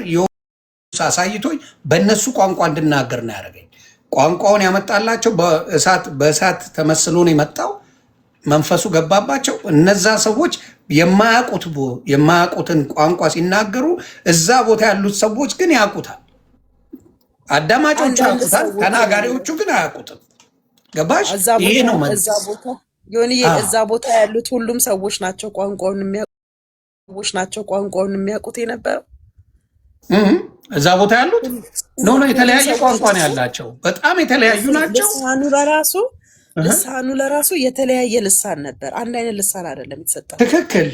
አሳይቶኝ በእነሱ ቋንቋ እንድናገር ነው ያደረገኝ። ቋንቋውን ያመጣላቸው በእሳት ተመስሎ ነው የመጣው። መንፈሱ ገባባቸው። እነዛ ሰዎች የማያውቁትን ቋንቋ ሲናገሩ እዛ ቦታ ያሉት ሰዎች ግን ያውቁታል። አዳማጮቹ ያውቁታል፣ ተናጋሪዎቹ ግን አያውቁትም። ገባሽ? ይሄ ነው እዛ ቦታ ያሉት ሁሉም ሰዎች ናቸው ቋንቋውን የሚያውቁት የነበረው እዛ ቦታ ያሉት ኖ የተለያየ ቋንቋ ነው ያላቸው። በጣም የተለያዩ ናቸው። ልሳኑ ለራሱ የተለያየ ልሳን ነበር። አንድ አይነት ልሳን አይደለም የተሰጣቸው። ትክክል።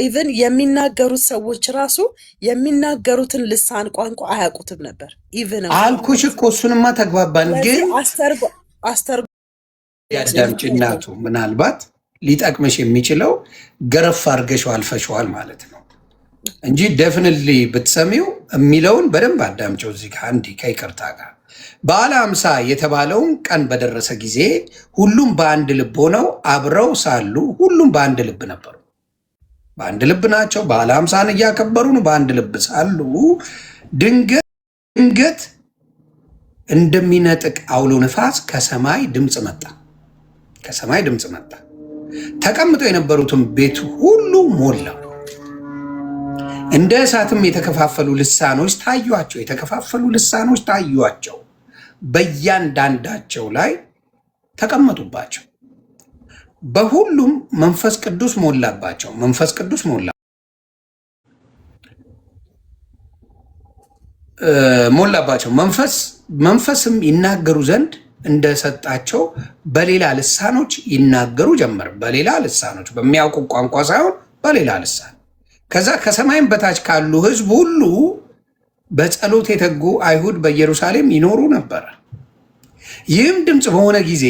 ኢቭን የሚናገሩት ሰዎች ራሱ የሚናገሩትን ልሳን ቋንቋ አያውቁትም ነበር። ኢቭን አልኩሽ እኮ እሱንማ ተግባባን። ግን ያዳምጪ እናቱ ምናልባት ሊጠቅምሽ የሚችለው ገረፍ አድርገሽው አልፈሽዋል ማለት ነው እንጂ ደፍንሊ ብትሰሚው የሚለውን በደንብ አዳምጪው። እዚህ ጋር አንዲ ከይቅርታ ጋር በዓለ ሃምሳ የተባለውን ቀን በደረሰ ጊዜ ሁሉም በአንድ ልብ ሆነው አብረው ሳሉ ሁሉም በአንድ ልብ ነበሩ። በአንድ ልብ ናቸው። በዓለ ሃምሳን እያከበሩ ነው። በአንድ ልብ ሳሉ ድንገት እንደሚነጥቅ አውሎ ነፋስ ከሰማይ ድምፅ መጣ። ተቀምጠው የነበሩትን ቤት ሁሉ ሞላው። እንደ እሳትም የተከፋፈሉ ልሳኖች ታዩአቸው፣ በእያንዳንዳቸው ላይ ተቀመጡባቸው። በሁሉም መንፈስ ቅዱስ ሞላባቸው። መንፈስም ይናገሩ ዘንድ እንደሰጣቸው በሌላ ልሳኖች ይናገሩ ጀመር። በሌላ ልሳኖች በሚያውቁ ቋንቋ ሳይሆን በሌላ ልሳን። ከዛ ከሰማይም በታች ካሉ ሕዝብ ሁሉ በጸሎት የተጉ አይሁድ በኢየሩሳሌም ይኖሩ ነበር። ይህም ድምፅ በሆነ ጊዜ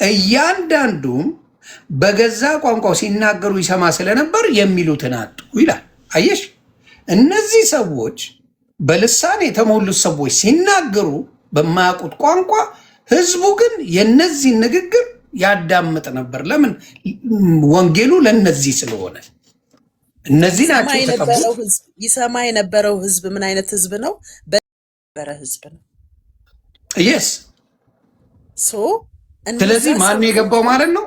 እያንዳንዱም በገዛ ቋንቋው ሲናገሩ ይሰማ ስለነበር የሚሉትን አጡ ይላል። አየሽ፣ እነዚህ ሰዎች በልሳን የተሞሉት ሰዎች ሲናገሩ በማያውቁት ቋንቋ፣ ህዝቡ ግን የነዚህን ንግግር ያዳምጥ ነበር። ለምን? ወንጌሉ ለነዚህ ስለሆነ። እነዚህ ናቸው ይሰማ የነበረው ህዝብ ምን አይነት ህዝብ ነው? በነበረ ህዝብ ነው። የስ ስለዚህ ማን ነው የገባው ማለት ነው?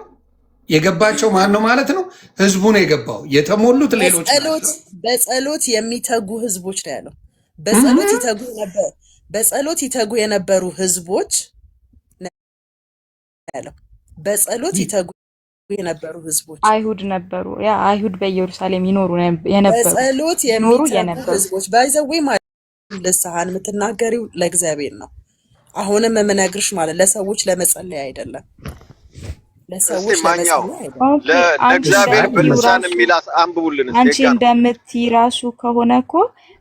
የገባቸው ማን ነው ማለት ነው? ህዝቡ ነው የገባው። የተሞሉት ሌሎች በጸሎት የሚተጉ ህዝቦች ነው ያለው። በጸሎት ይተጉ የነበሩ ህዝቦች ያለው። በጸሎት ይተጉ የነበሩ ህዝቦች አይሁድ ነበሩ። ያ አይሁድ በኢየሩሳሌም ይኖሩ የነበሩ በጸሎት የሚተጉ ህዝቦች ባይዘዌ ማለት ልሳን የምትናገሪው ለእግዚአብሔር ነው። አሁንም የምነግርሽ ማለት ለሰዎች ለመጸለይ አይደለም። ለሰዎች ለእግዚአብሔር በልሳን የሚላስ አንብቡልን። አንቺ እንደምትይ ራሱ ከሆነ እኮ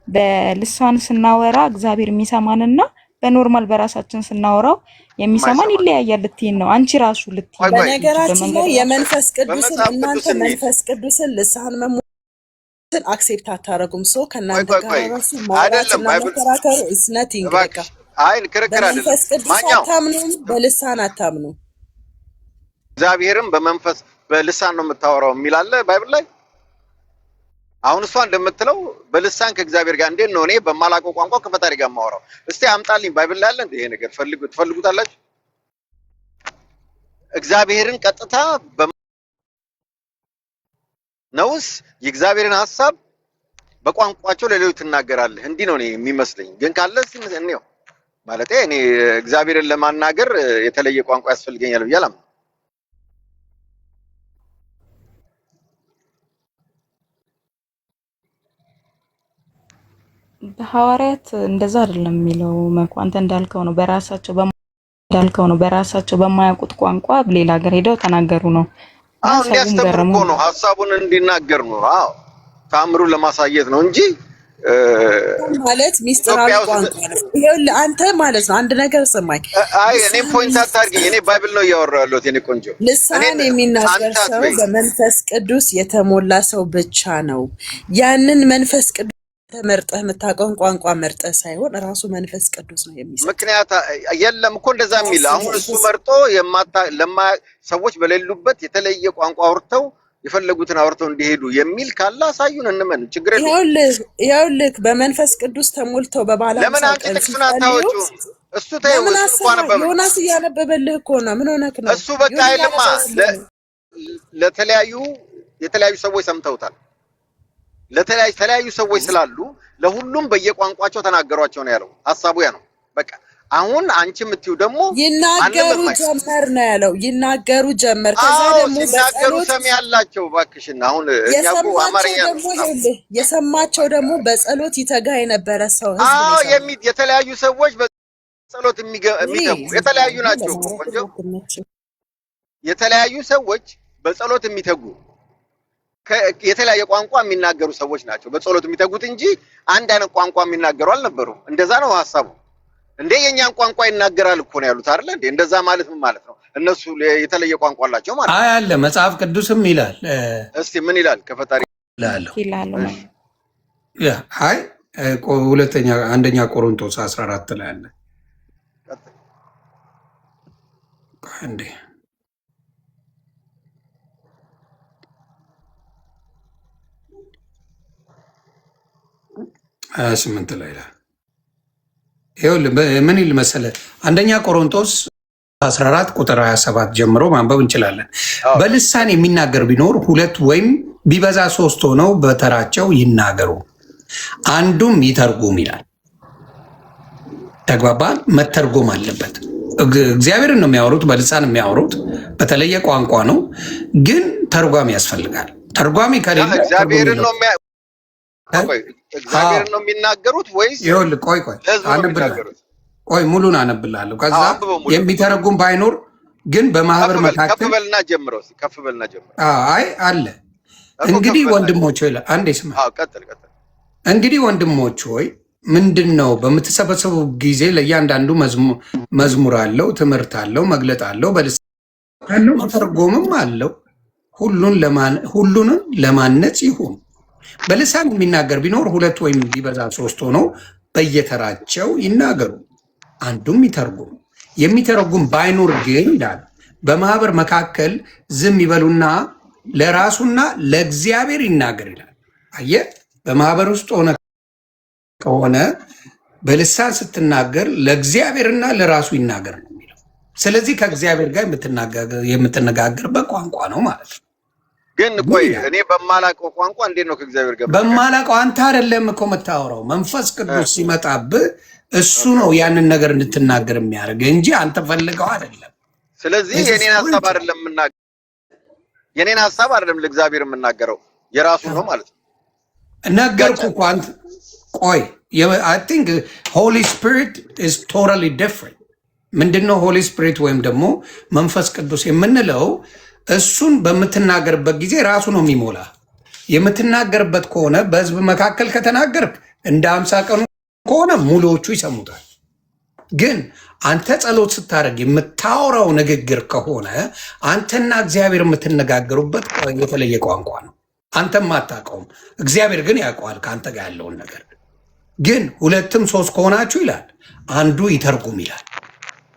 በልሳን ስናወራ እግዚአብሔር የሚሰማንና በኖርማል በራሳችን ስናወራው የሚሰማን ይለያያል ልትይን ነው። አንቺ ራሱ ልትይ በነገራችን ላይ የመንፈስ ቅዱስን እናንተ መንፈስ ቅዱስን ልሳን መሞትን አክሴፕት አታረጉም። ሰው ከእናንተ ጋር ራሱ ማውራትና መከራከሩ is nothing። በቃ አይ ክርክር አይደለም። በመንፈስ ቅዱስ አታምኑም፣ በልሳን አታምኑ። እግዚአብሔርም በመንፈስ በልሳን ነው የምታወራው የሚል አለ ባይብል ላይ። አሁን እሷ እንደምትለው በልሳን ከእግዚአብሔር ጋር እንዴት ነው እኔ በማላውቀው ቋንቋ ከፈጣሪ ጋር የማወራው? እስቲ አምጣልኝ ባይብል ላይ አለ እንዴ ይሄ ነገር? ትፈልጉታላችሁ? እግዚአብሔርን ቀጥታ ነውስ የእግዚአብሔርን ሐሳብ በቋንቋቸው ለሌሎች ትናገራለህ? እንዲህ ነው እኔ የሚመስለኝ። ግን ካለ እስቲ እንየው። ማለት እኔ እግዚአብሔርን ለማናገር የተለየ ቋንቋ ያስፈልገኛል ብዬ አላምንም። በሐዋርያት እንደዛ አይደለም የሚለው መኩ። አንተ እንዳልከው ነው በራሳቸው በማያውቁት ቋንቋ ሌላ ሀገር ሄደው ተናገሩ ነው። አዎ እንዲያስተምሩ እኮ ነው፣ ሐሳቡን እንዲናገር ነው። አዎ ታምሩን ለማሳየት ነው እንጂ ማለት ሚስጥራዊ ቋንቋ ነው። ይኸውልህ አንተ ማለት ነው አንድ ነገር ሰማኝ። አይ እኔ ፖይንት አታርጊኝ። እኔ ባይብል ነው እያወራሁ ያለሁት የኔ ቆንጆ። ልሳን የሚናገር ሰው በመንፈስ ቅዱስ የተሞላ ሰው ብቻ ነው። ያንን መንፈስ ቅዱስ ተመርጠህ የምታውቀውን ቋንቋ መርጠህ ሳይሆን ራሱ መንፈስ ቅዱስ ነው የሚሰጥ። ምክንያት የለም እኮ እንደዛ የሚል አሁን እሱ መርጦ ሰዎች በሌሉበት የተለየ ቋንቋ አውርተው የፈለጉትን አውርተው እንዲሄዱ የሚል ካለ አሳዩን፣ እንመን። ችግር የለም። ይኸውልህ በመንፈስ ቅዱስ ተሞልተው በባላ ለምን አንቺ ጥቅሱን አታወጩ? እሱ ተይው፣ እሱ አነበበ። ዮናስ እያነበበልህ እኮ ነው። ምን ሆነክ ነው? እሱ በቃ አይልማ። የተለያዩ ሰዎች ሰምተውታል። ለተለያዩ ሰዎች ስላሉ ለሁሉም በየቋንቋቸው ተናገሯቸው ነው ያለው። ሐሳቡ ያ ነው። በቃ አሁን አንቺ የምትዩ ደግሞ ይናገሩ ጀመር ነው ያለው። ይናገሩ ጀመር። ከዛ ደግሞ ይናገሩ ሰሚ ያላቸው ባክሽና አሁን እኛው አማርኛ የሰማቸው ደግሞ በጸሎት ይተጋ የነበረ ሰው የተለያዩ ሰዎች በጸሎት የሚተጉ የተለያዩ ናቸው። የተለያዩ ሰዎች በጸሎት የሚተጉ የተለያየ ቋንቋ የሚናገሩ ሰዎች ናቸው በጸሎት የሚተጉት እንጂ አንድ አይነት ቋንቋ የሚናገሩ አልነበሩም። እንደዛ ነው ሐሳቡ። እንዴ የኛን ቋንቋ ይናገራል እኮ ነው ያሉት አይደል? እንዴ እንደዛ ማለት ምን ማለት ነው? እነሱ የተለየ ቋንቋ አላቸው ማለት ነው። አይ አለ መጽሐፍ ቅዱስም ይላል። እስቲ ምን ይላል? ከፈጣሪ ይላል። ያ አይ አንደኛ ቆሮንቶስ 14 ላይ አለ። እንዴ 28 ላይ ይላል። ይኸውልህ ምን ይል መሰለህ? አንደኛ ቆሮንቶስ 14 ቁጥር 27 ጀምሮ ማንበብ እንችላለን። በልሳን የሚናገር ቢኖር 2 ወይም ቢበዛ 3 ሆነው በተራቸው ይናገሩ፣ አንዱም ይተርጉም ይላል። ተግባባን? መተርጎም አለበት። እግዚአብሔርን ነው የሚያወሩት፣ በልሳን የሚያወሩት በተለየ ቋንቋ ነው፣ ግን ተርጓሚ ያስፈልጋል። ተርጓሚ ከሌለ እግዚአብሔርን ነው የሚናገሩት ወይስ? ይኸውልህ ቆይ አንብብልህ ቆይ ሙሉን አነብልሃለሁ። ከዛ አንብበው ሙሉ የሚተረጉም ባይኖር ግን በማህበር ከፍ መካከል በልና ጀምረው ከፍ በልና ጀምረው። አይ አለ እንግዲህ ወንድሞች ሆይ አንዴ ስማ። ቀጥል። እንግዲህ ወንድሞች ሆይ ምንድን ነው በምትሰበሰቡ ጊዜ ለእያንዳንዱ መዝሙር አለው፣ ትምህርት አለው፣ መግለጥ አለው፣ በልሳን አለው፣ መተርጎምም አለው። ሁሉንም ለማነጽ ይሁን። በልሳን የሚናገር ቢኖር 2 ወይም ቢበዛ 3 ሆነው በየተራቸው ይናገሩ፣ አንዱም ይተርጉም። የሚተረጉም ባይኖር ግን ይላል በማህበር መካከል ዝም ይበሉና ለራሱና ለእግዚአብሔር ይናገር ይላል። አየህ፣ በማህበር ውስጥ ሆነ ከሆነ በልሳን ስትናገር ለእግዚአብሔርና ለራሱ ይናገር ነው የሚለው። ስለዚህ ከእግዚአብሔር ጋር የምትነጋገርበት ቋንቋ ነው ማለት ነው። ግን ቆይ እኔ በማላውቀው ቋንቋ እንዴት ነው ከእግዚአብሔር ጋር? በማላውቀው አንተ አይደለም እኮ የምታወራው፣ መንፈስ ቅዱስ ሲመጣብህ እሱ ነው ያንን ነገር እንድትናገር የሚያደርግ እንጂ አንተ ፈልገው አይደለም። ስለዚህ የኔን ሀሳብ አይደለም ለእግዚአብሔር የምናገረው የራሱ ነው ማለት ነው። ነገርኩ እኮ አንተ ቆይ I think Holy Spirit is totally different። ምንድነው ሆሊ ስፒሪት ወይም ደግሞ መንፈስ ቅዱስ የምንለው? እሱን በምትናገርበት ጊዜ ራሱ ነው የሚሞላ። የምትናገርበት ከሆነ በህዝብ መካከል ከተናገርክ እንደ 50 ቀኑ ከሆነ ሙሉዎቹ ይሰሙታል። ግን አንተ ጸሎት ስታደርግ የምታወራው ንግግር ከሆነ አንተና እግዚአብሔር የምትነጋገሩበት የተለየ ቋንቋ ነው። አንተም አታውቀውም፣ እግዚአብሔር ግን ያውቀዋል ከአንተ ጋር ያለውን ነገር። ግን 2 3 ከሆናችሁ ይላል አንዱ ይተርጉም ይላል።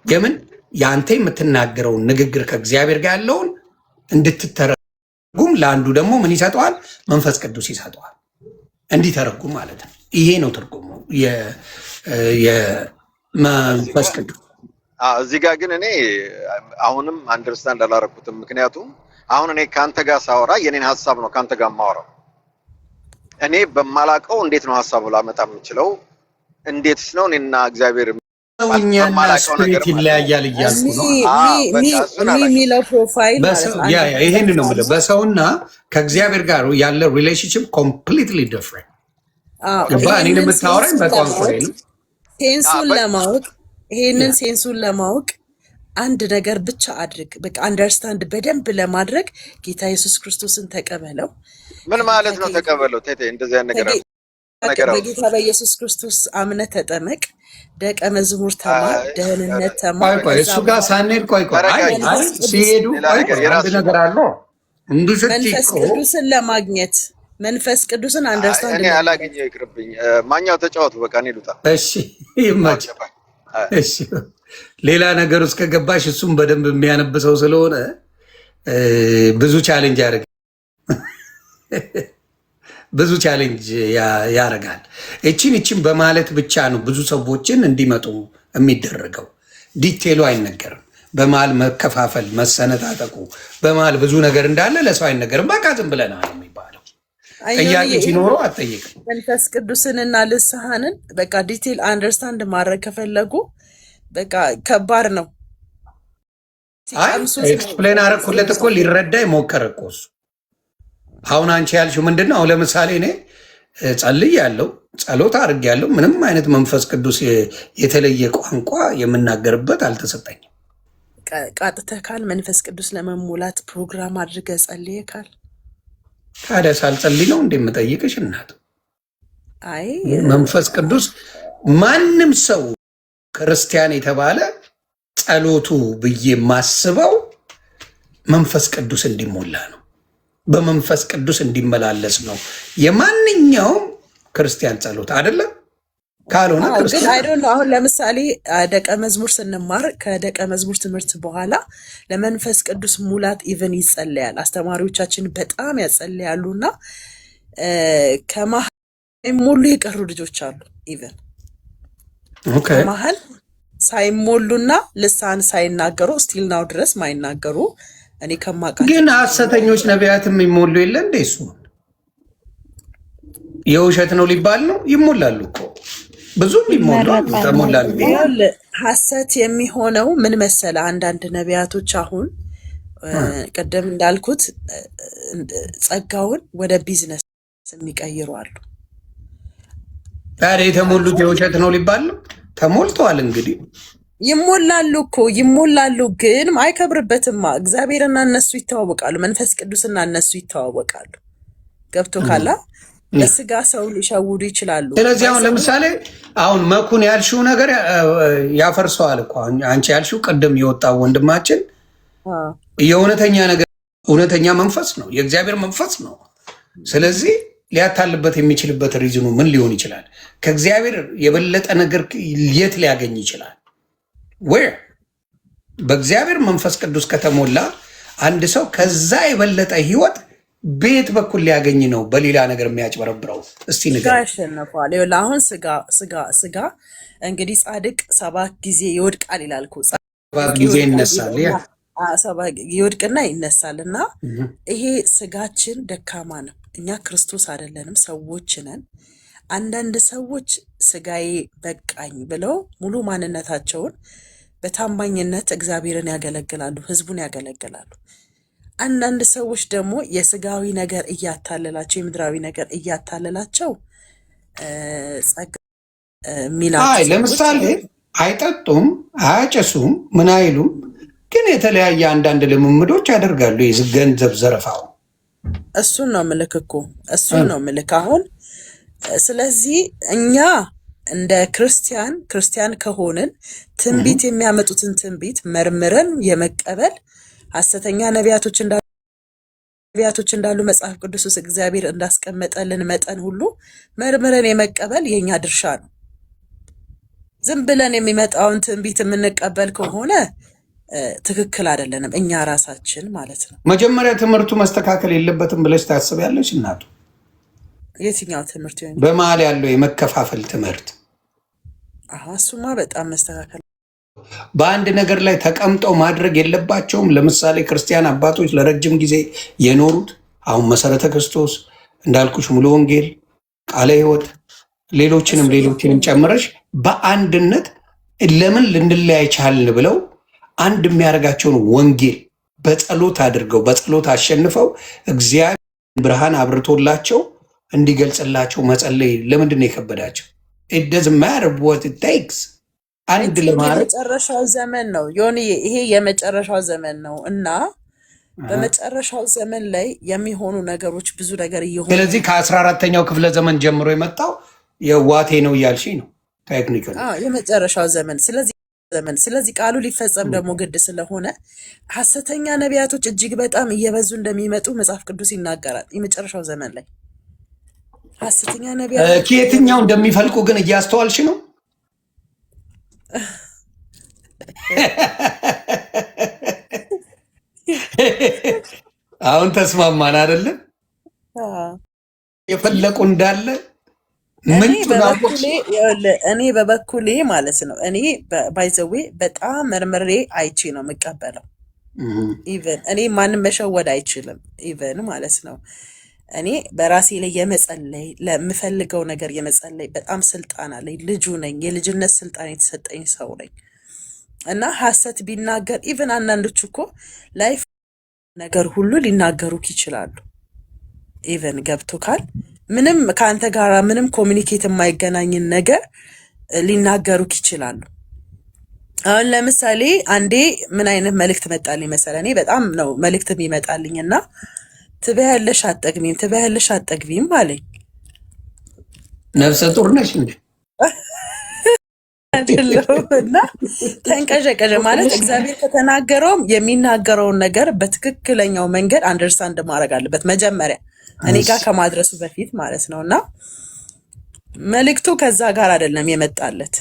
የምን የአንተ የምትናገረውን ንግግር ከእግዚአብሔር ጋር ያለውን እንድትተረጉም ለአንዱ ደግሞ ምን ይሰጠዋል? መንፈስ ቅዱስ ይሰጠዋል እንዲተረጉም ማለት ነው። ይሄ ነው ትርጉሙ የመንፈስ ቅዱስ። እዚህ ጋር ግን እኔ አሁንም አንደርስታንድ አላረኩትም። ምክንያቱም አሁን እኔ ከአንተ ጋር ሳወራ የኔን ሀሳብ ነው ከአንተ ጋር ማወራው። እኔ በማላቀው እንዴት ነው ሀሳቡ ላመጣ የምችለው? እንዴትስ ነው እኔና እግዚአብሔር እኛና ስፒሪት ይለያያል እያልኩ ነው። የሚለው ፕሮፋይል ማለት ነው። ይሄን ነው የምልህ። በሰውና ከእግዚአብሔር ጋር ያለ ሪሌሽንሽፕ ኮምፕሊትሊ ዲፍረንት። እኔን የምታወራኝ በቋንቋ ነው። ሴንሱን ለማወቅ ይሄንን ሴንሱን ለማወቅ አንድ ነገር ብቻ አድርግ። በቃ አንደርስታንድ በደንብ ለማድረግ ጌታ ኢየሱስ ክርስቶስን ተቀበለው። ምን ማለት ነው ተቀበለው? ቴቴ እንደዚህ ነገር በጌታ በኢየሱስ ክርስቶስ አምነህ ተጠመቅ፣ ደቀ መዝሙር ተማር፣ ደህንነት ተማር። እሱ ጋር ሳንሄድ ሲሄዱ አንድ ነገር አለው። መንፈስ ቅዱስን ለማግኘት መንፈስ ቅዱስን አንደርስታንድ እኔ አላገኘው ይቅርብኝ። ማኛው ተጫወቱ በቃ እኔ ልውጣ። እሺ ይመች። እሺ ሌላ ነገር ውስጥ ከገባሽ እሱም በደንብ የሚያነብሰው ስለሆነ ብዙ ቻሌንጅ ያደርጋል ብዙ ቻሌንጅ ያደርጋል። እቺን በማለት ብቻ ነው ብዙ ሰዎችን እንዲመጡ የሚደረገው። ዲቴሉ አይነገርም። በመሀል መከፋፈል፣ መሰነጣጠቁ፣ በመሀል ብዙ ነገር እንዳለ ለሰው አይነገርም። በቃ ዝም ብለናል የሚባለው። ጥያቄ ሲኖረው አትጠይቅም። መንፈስ ቅዱስንና ልሳሃንን በቃ ዲቴል አንደርስታንድ ማድረግ ከፈለጉ በቃ ከባድ ነው። ኤክስፕሌን አደረኩለት እኮ ሊረዳ የሞከረ እኮ እሱ። አሁን አንቺ ያልሽው ምንድን ነው? አሁን ለምሳሌ እኔ ጸልያለሁ፣ ጸሎት አድርጌያለሁ። ምንም አይነት መንፈስ ቅዱስ የተለየ ቋንቋ የምናገርበት አልተሰጠኝም። ቃጥተህ ካል መንፈስ ቅዱስ ለመሙላት ፕሮግራም አድርገህ ጸልየህ ካል ታዲያ ሳልጸልይ ነው እንደምጠይቅሽ እናት? አይ መንፈስ ቅዱስ ማንም ሰው ክርስቲያን የተባለ ጸሎቱ ብዬ የማስበው መንፈስ ቅዱስ እንዲሞላ ነው፣ በመንፈስ ቅዱስ እንዲመላለስ ነው የማንኛውም ክርስቲያን ጸሎት አይደለም። ካልሆነ ግን አይዶን ነው። አሁን ለምሳሌ ደቀ መዝሙር ስንማር ከደቀ መዝሙር ትምህርት በኋላ ለመንፈስ ቅዱስ ሙላት ኢቨን ይጸለያል። አስተማሪዎቻችን በጣም ያጸለያሉና ከመሀል ሙሉ የቀሩ ልጆች አሉ። ኢቨን ከመሀል ሳይሞሉና ልሳን ሳይናገሩ ስቲል ናው ድረስ ማይናገሩ እኔ ከማውቃቸው ግን ሐሰተኞች ነቢያትም ይሞሉ የለ እንደ እሱ የውሸት ነው ሊባል ነው። ይሞላሉ እኮ ብዙም ይሞላሉ። ተሞላሉ። ሐሰት የሚሆነው ምን መሰለ? አንዳንድ ነቢያቶች አሁን ቀደም እንዳልኩት ጸጋውን ወደ ቢዝነስ የሚቀይሩ አሉ። ታዲያ የተሞሉት የውሸት ነው ሊባል ነው? ተሞልተዋል። እንግዲህ ይሞላሉ እኮ ይሞላሉ፣ ግን አይከብርበትማ። እግዚአብሔርና እነሱ ይተዋወቃሉ፣ መንፈስ ቅዱስና እነሱ ይተዋወቃሉ። ገብቶ ካላ በስጋ ሰው ሊሸውዱ ይችላሉ። ስለዚህ አሁን ለምሳሌ አሁን መኩን ያልሽው ነገር ያፈርሰዋል እኮ አንቺ ያልሽው ቅድም የወጣው ወንድማችን የእውነተኛ ነገር እውነተኛ መንፈስ ነው፣ የእግዚአብሔር መንፈስ ነው። ስለዚህ ሊያታልበት የሚችልበት ሪዝኑ ምን ሊሆን ይችላል? ከእግዚአብሔር የበለጠ ነገር የት ሊያገኝ ይችላል? ዌር በእግዚአብሔር መንፈስ ቅዱስ ከተሞላ አንድ ሰው ከዛ የበለጠ ህይወት በየት በኩል ሊያገኝ ነው? በሌላ ነገር የሚያጭበረብረው እስቲ ንገር። ያሸንፈዋል። አሁን ስጋ እንግዲህ ጻድቅ 7 ጊዜ ይወድቃል ይላል እኮ። 7 ጊዜ ይነሳል፣ ይወድቅና ይነሳል። እና ይሄ ስጋችን ደካማ ነው። እኛ ክርስቶስ አይደለንም፣ ሰዎች ነን። አንዳንድ ሰዎች ስጋዬ በቃኝ ብለው ሙሉ ማንነታቸውን በታማኝነት እግዚአብሔርን ያገለግላሉ፣ ህዝቡን ያገለግላሉ። አንዳንድ ሰዎች ደግሞ የስጋዊ ነገር እያታለላቸው የምድራዊ ነገር እያታለላቸው ጸጋ ሚላቸው። ለምሳሌ አይጠጡም፣ አያጨሱም፣ ምን አይሉም፣ ግን የተለያየ አንዳንድ ልምምዶች ያደርጋሉ። ገንዘብ ዘረፋው እሱን ነው ምልክ እኮ እሱን ነው ምልክ አሁን። ስለዚህ እኛ እንደ ክርስቲያን ከሆንን ትንቢት የሚያመጡትን ትንቢት መርምረን የመቀበል ሐሰተኛ ነቢያቶች እንዳሉ መጽሐፍ ቅዱስ ውስጥ እግዚአብሔር እንዳስቀመጠልን መጠን ሁሉ መርምረን የመቀበል የኛ ድርሻ ነው። ዝም ብለን የሚመጣውን ትንቢት የምንቀበል ከሆነ ትክክል አይደለንም፣ እኛ ራሳችን ማለት ነው። መጀመሪያ ትምህርቱ መስተካከል የለበትም ብለሽ ታስቢያለሽ እናቱ? የትኛው ትምህርት? በመሀል ያለው የመከፋፈል ትምህርት። እሱማ በጣም መስተካከል። በአንድ ነገር ላይ ተቀምጠው ማድረግ የለባቸውም። ለምሳሌ ክርስቲያን አባቶች ለረጅም ጊዜ የኖሩት አሁን መሰረተ ክርስቶስ እንዳልኩሽ፣ ሙሉ ወንጌል፣ ቃለ ሕይወት፣ ሌሎችንም ጨምረሽ በአንድነት ለምን ልንለያይ ቻልን ብለው አንድ የሚያደርጋቸውን ወንጌል በጸሎት አድርገው በጸሎት አሸንፈው እግዚአብሔር ብርሃን አብርቶላቸው እንዲገልጽላቸው መጸለይ ለምንድን ነው የከበዳቸው? it doesn't matter what it takes አንድ ለማድረግ የመጨረሻው ዘመን ነው ዮኒ፣ ይሄ የመጨረሻው ዘመን ነው እና በመጨረሻው ዘመን ላይ የሚሆኑ ነገሮች ብዙ ነገር እየሆኑ፣ ስለዚህ ከ14ኛው ክፍለ ዘመን ጀምሮ የመጣው የዋቴ ነው እያልሽኝ ነው ቴክኒካሊ? የመጨረሻው ዘመን። ስለዚህ ቃሉ ሊፈጸም ደግሞ ግድ ስለሆነ ሐሰተኛ ነቢያቶች እጅግ በጣም እየበዙ እንደሚመጡ መጽሐፍ ቅዱስ ይናገራል። የመጨረሻው ዘመን ላይ ሐሰተኛ ነቢያቶች ከየትኛው እንደሚፈልቁ ግን እያስተዋልሽ ነው? አሁን ተስማማን አይደለም? የፈለቁ እንዳለ እኔ በበኩሌ ማለት ነው። እኔ ባይዘዌ በጣም መርምሬ አይቼ ነው የምቀበለው። ኢቨን እኔ ማንም መሸወድ አይችልም። ኢቨን ማለት ነው እኔ በራሴ ላይ የመጸለይ ለምፈልገው ነገር የመጸለይ በጣም ስልጣን አለኝ። ልጁ ነኝ። የልጅነት ስልጣን የተሰጠኝ ሰው ነኝ እና ሐሰት ቢናገር ኢቨን አንዳንዶች እኮ ላይፍ ነገር ሁሉ ሊናገሩክ ይችላሉ። ኢቨን ገብቶካል። ምንም ከአንተ ጋር ምንም ኮሚኒኬት የማይገናኝን ነገር ሊናገሩክ ይችላሉ። አሁን ለምሳሌ አንዴ ምን አይነት መልእክት መጣልኝ መሰለህ? እኔ በጣም ነው መልእክት የሚመጣልኝ እና ትበያለሽ አጠግቢም አለኝ። ነፍሰ ጡር ነሽ እንዴ? እና ተንቀዠቀዠ ማለት እግዚአብሔር ከተናገረውም የሚናገረውን ነገር በትክክለኛው መንገድ አንደርስታንድ ማድረግ አለበት መጀመሪያ እኔ ጋር ከማድረሱ በፊት ማለት ነው። እና መልእክቱ ከዛ ጋር አይደለም የመጣለት፣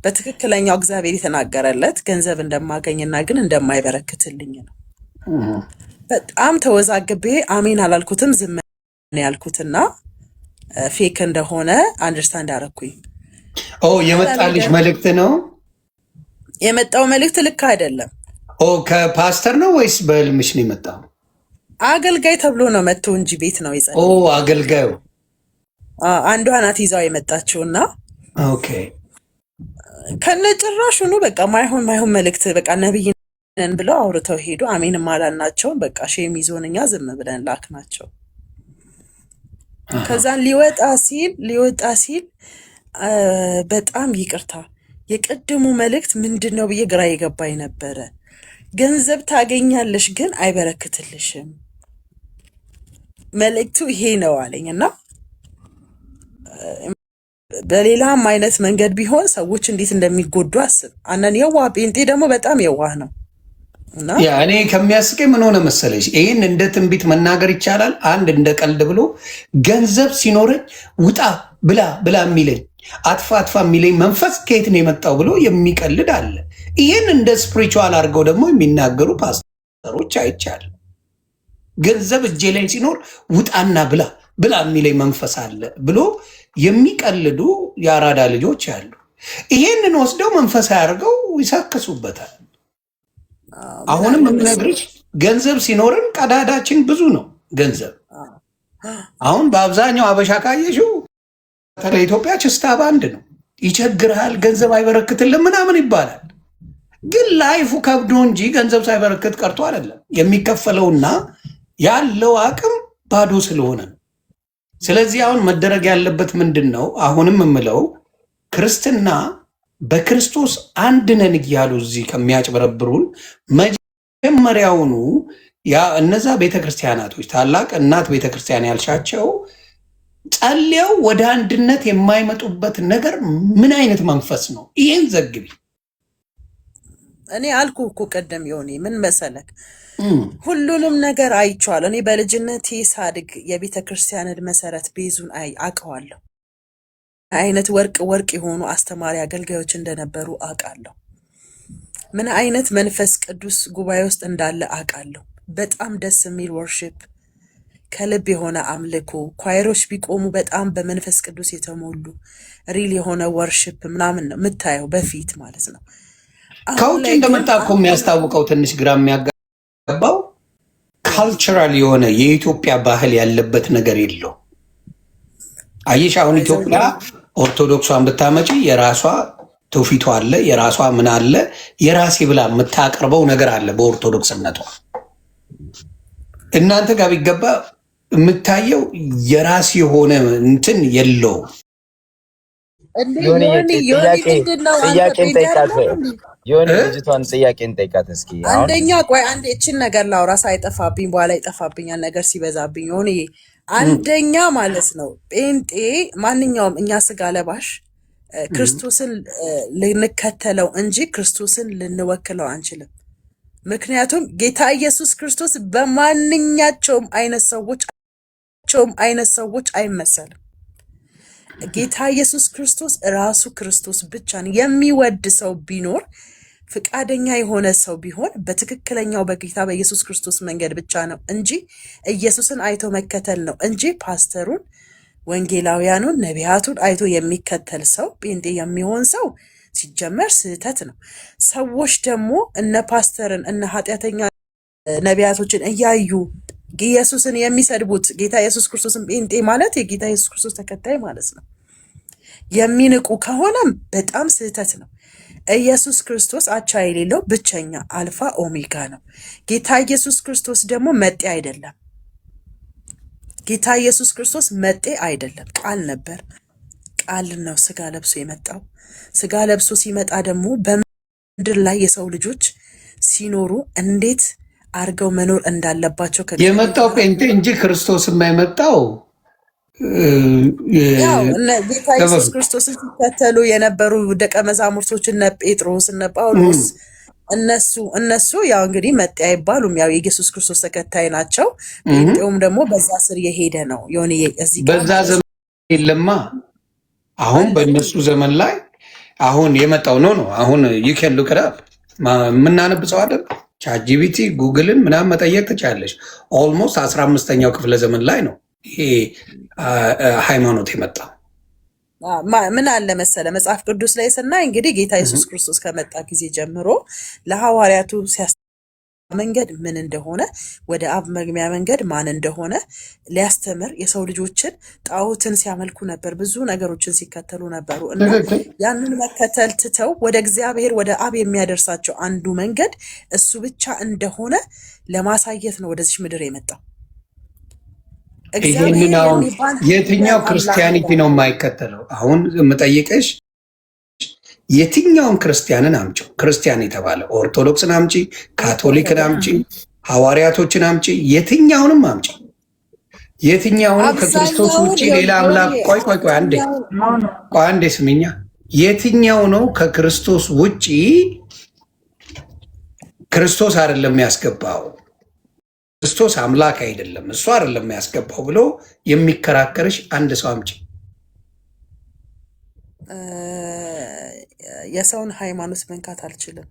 በትክክለኛው እግዚአብሔር የተናገረለት ገንዘብ እንደማገኝና ግን እንደማይበረክትልኝ ነው። በጣም ተወዛግቤ አሜን አላልኩትም፣ ዝም ያልኩትና ፌክ እንደሆነ አንደርስታንድ አደረኩኝ። የመጣልሽ መልእክት ነው? የመጣው መልእክት ልክ አይደለም። ከፓስተር ነው ወይስ በህልምሽ ነው የመጣው? አገልጋይ ተብሎ ነው መጥቶ እንጂ ቤት ነው ይጸልይ። አገልጋዩ አንዷ ናት ይዛው የመጣችውና ኦኬ ከነጭራሹኑ በቃ ማይሆን መልእክት በቃ ነብይ ነን ብለው አውርተው ሄዱ። አሜን ማላልናቸው በቃ ሼም ይዞን እኛ ዝም ብለን ላክናቸው። ከዛን ሊወጣ ሲል በጣም ይቅርታ የቅድሙ መልእክት ምንድን ነው ብዬ ግራ የገባኝ ነበረ። ገንዘብ ታገኛለሽ ግን አይበረክትልሽም፣ መልእክቱ ይሄ ነው አለኝ እና በሌላም አይነት መንገድ ቢሆን ሰዎች እንዴት እንደሚጎዱ አስብ። አነን የዋህ ጴንጤ ደግሞ በጣም የዋህ ነው እና ያ እኔ ከሚያስቀኝ ምን ሆነ መሰለሽ፣ ይህን እንደ ትንቢት መናገር ይቻላል። አንድ እንደ ቀልድ ብሎ ገንዘብ ሲኖረኝ ውጣ ብላ ብላ የሚለኝ አጥፋ አጥፋ የሚለኝ መንፈስ ከየት ነው የመጣው ብሎ የሚቀልድ አለ። ይህን እንደ ስፒሪቹዋል አድርገው ደግሞ የሚናገሩ ፓስተሮች አይቻል። ገንዘብ እጄ ላይ ሲኖር ውጣና ብላ ብላ የሚለኝ መንፈስ አለ ብሎ የሚቀልዱ የአራዳ ልጆች አሉ። ይሄንን ወስደው መንፈሳዊ አድርገው ይሳከሱበታል። አሁንም የምነግርሽ ገንዘብ ሲኖርን ቀዳዳችን ብዙ ነው። ገንዘብ አሁን በአብዛኛው አበሻ ካየሽው ኢትዮጵያ ችስታ ባንድ ነው። ይቸግርሃል፣ ገንዘብ አይበረክትልም ምናምን ይባላል። ግን ላይፉ ከብዶ እንጂ ገንዘብ ሳይበረክት ቀርቶ አይደለም። የሚከፈለውና ያለው አቅም ባዶ ስለሆነ ነው። ስለዚህ አሁን መደረግ ያለበት ምንድን ነው? አሁንም የምለው ክርስትና በክርስቶስ አንድ ነን እያሉ እዚህ ከሚያጭበረብሩን መጀመሪያውኑ እነዛ ቤተክርስቲያናቶች ታላቅ እናት ቤተክርስቲያን ያልሻቸው ጸልየው ወደ አንድነት የማይመጡበት ነገር ምን አይነት መንፈስ ነው? ይህን ዘግቢ። እኔ አልኩ እኮ ቀደም የሆነ ምን መሰለክ ሁሉንም ነገር አይቼዋለሁ። እኔ በልጅነቴ ሳድግ የቤተ ክርስቲያንን መሰረት ቤዙን አውቀዋለሁ። አይነት ወርቅ የሆኑ አስተማሪ አገልጋዮች እንደነበሩ አውቃለሁ። ምን አይነት መንፈስ ቅዱስ ጉባኤ ውስጥ እንዳለ አውቃለሁ። በጣም ደስ የሚል ወርሺፕ፣ ከልብ የሆነ አምልኮ፣ ኳይሮች ቢቆሙ በጣም በመንፈስ ቅዱስ የተሞሉ ሪል የሆነ ወርሺፕ ምናምን ነው የምታየው በፊት ማለት ነው። ከውጭ እንደመጣ እኮ የሚያስታውቀው ትንሽ ግራ የሚያጋባው ካልቸራል የሆነ የኢትዮጵያ ባህል ያለበት ነገር የለው። አየሽ አሁን ኢትዮጵያ ኦርቶዶክሷን ብታመጪ የራሷ ትውፊቷ አለ፣ የራሷ ምን አለ፣ የራሴ ብላ የምታቀርበው ነገር አለ በኦርቶዶክስነቷ። እናንተ ጋር ቢገባ የምታየው የራስ የሆነ እንትን የለው። የሆነ ልጅቷን ጥያቄ እንጠይቃት እስኪ። አንደኛ ቆይ አንዴ እችን ነገር ላውራ ሳይጠፋብኝ፣ በኋላ ይጠፋብኛል ነገር ሲበዛብኝ። ሆነ አንደኛ ማለት ነው ጴንጤ ማንኛውም እኛ ስጋ ለባሽ ክርስቶስን ልንከተለው እንጂ ክርስቶስን ልንወክለው አንችልም። ምክንያቱም ጌታ ኢየሱስ ክርስቶስ በማንኛቸውም አይነት ሰዎች አይመሰልም። ጌታ ኢየሱስ ክርስቶስ ራሱ ክርስቶስ ብቻ ነው። የሚወድ ሰው ቢኖር ፍቃደኛ የሆነ ሰው ቢሆን በትክክለኛው በጌታ በኢየሱስ ክርስቶስ መንገድ ብቻ ነው እንጂ ኢየሱስን አይቶ መከተል ነው እንጂ ፓስተሩን፣ ወንጌላውያኑን፣ ነቢያቱን አይቶ የሚከተል ሰው ጴንጤ የሚሆን ሰው ሲጀመር ስህተት ነው። ሰዎች ደግሞ እነ ፓስተርን እነ ኃጢአተኛ ነቢያቶችን እያዩ ኢየሱስን የሚሰድቡት ጌታ ኢየሱስ ክርስቶስን ጴንጤ ማለት የጌታ ኢየሱስ ክርስቶስ ተከታይ ማለት ነው የሚንቁ ከሆነም በጣም ስህተት ነው። ኢየሱስ ክርስቶስ አቻ የሌለው ብቸኛ አልፋ ኦሜጋ ነው። ጌታ ኢየሱስ ክርስቶስ ደግሞ መጤ አይደለም። ጌታ ኢየሱስ ክርስቶስ መጤ አይደለም፣ ቃል ነበር። ቃል ነው ስጋ ለብሶ የመጣው። ስጋ ለብሶ ሲመጣ ደግሞ በምድር ላይ የሰው ልጆች ሲኖሩ እንዴት አርገው መኖር እንዳለባቸው የመጣው ጴንጤ እንጂ ክርስቶስ የማይመጣው ጌታ ኢየሱስ ክርስቶስን ሲከተሉ የነበሩ ደቀ መዛሙርቶች እነ ጴጥሮስ እነ ጳውሎስ እነሱ ያው እንግዲህ መጤ አይባሉም፣ ያው የኢየሱስ ክርስቶስ ተከታይ ናቸው። ጴንጤውም ደግሞ በዛ ስር የሄደ ነው። የሆነ እዚህ በዛ ዘመን የለማ። አሁን በእነሱ ዘመን ላይ አሁን የመጣው ነው። አሁን ይከሉ ከራብ የምናነብ ሰው አይደል? ቻትጂፒቲ ጉግልን ምናምን መጠየቅ ትችላለሽ። ኦልሞስት 15ኛው ክፍለ ዘመን ላይ ነው ይሄ ሃይማኖት የመጣው። ምን አለ መሰለ መጽሐፍ ቅዱስ ላይ ስናይ እንግዲህ ጌታ ኢየሱስ ክርስቶስ ከመጣ ጊዜ ጀምሮ ለሐዋርያቱ መንገድ ምን እንደሆነ ወደ አብ መግቢያ መንገድ ማን እንደሆነ ሊያስተምር የሰው ልጆችን ጣዖትን ሲያመልኩ ነበር፣ ብዙ ነገሮችን ሲከተሉ ነበሩ እና ያንን መከተል ትተው ወደ እግዚአብሔር ወደ አብ የሚያደርሳቸው አንዱ መንገድ እሱ ብቻ እንደሆነ ለማሳየት ነው ወደዚህ ምድር የመጣው። ይሄንን አሁን የትኛው ክርስቲያኒቲ ነው የማይከተለው? አሁን የምጠይቅሽ የትኛውም ክርስቲያንን አምጪው፣ ክርስቲያን የተባለ ኦርቶዶክስን አምጪ፣ ካቶሊክን አምጪ፣ ሐዋርያቶችን አምጪ፣ የትኛውንም አምጪ። የትኛውንም ከክርስቶስ ውጭ ሌላ አምላክ ቆይ አንዴ ስምኛ። የትኛው ነው ከክርስቶስ ውጭ ክርስቶስ አይደለም ያስገባው፣ ክርስቶስ አምላክ አይደለም እሱ አይደለም ያስገባው ብሎ የሚከራከርሽ አንድ ሰው አምጪ። የሰውን ሃይማኖት መንካት አልችልም።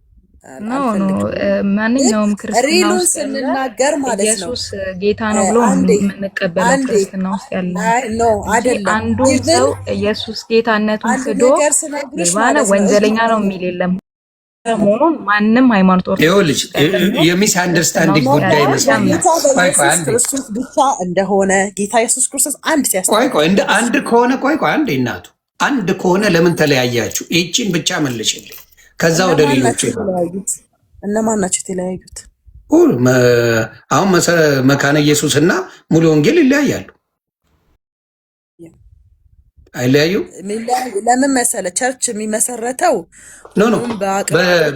ማንኛውም ክርስትና ውስጥ ስንናገር ማለት ነው ኢየሱስ ጌታ ነው ብሎ የምንቀበለው ክርስትና ውስጥ ያለ አንዱ ሰው ኢየሱስ ጌታነቱን ክዶ ሌባነ ወንጀለኛ ነው የሚል የለም። መሆኑን ማንም ሃይማኖት ይኸውልሽ የሚስ አንደርስታንዲንግ ጉዳይ ይመስለኛል። ክርስቶስ ብቻ እንደሆነ ጌታ ኢየሱስ ክርስቶስ አንድ ሲያስተምር እንደ አንድ ከሆነ አንዴ እናቱ አንድ ከሆነ ለምን ተለያያችሁ? ይቺን ብቻ መልሽልኝ። ከዛ ወደ ሌሎች እነማን ናቸው የተለያዩት? አሁን መካነ ኢየሱስ እና ሙሉ ወንጌል ይለያያሉ። አይለያዩ? ለምን መሰለ? ቸርች የሚመሰረተው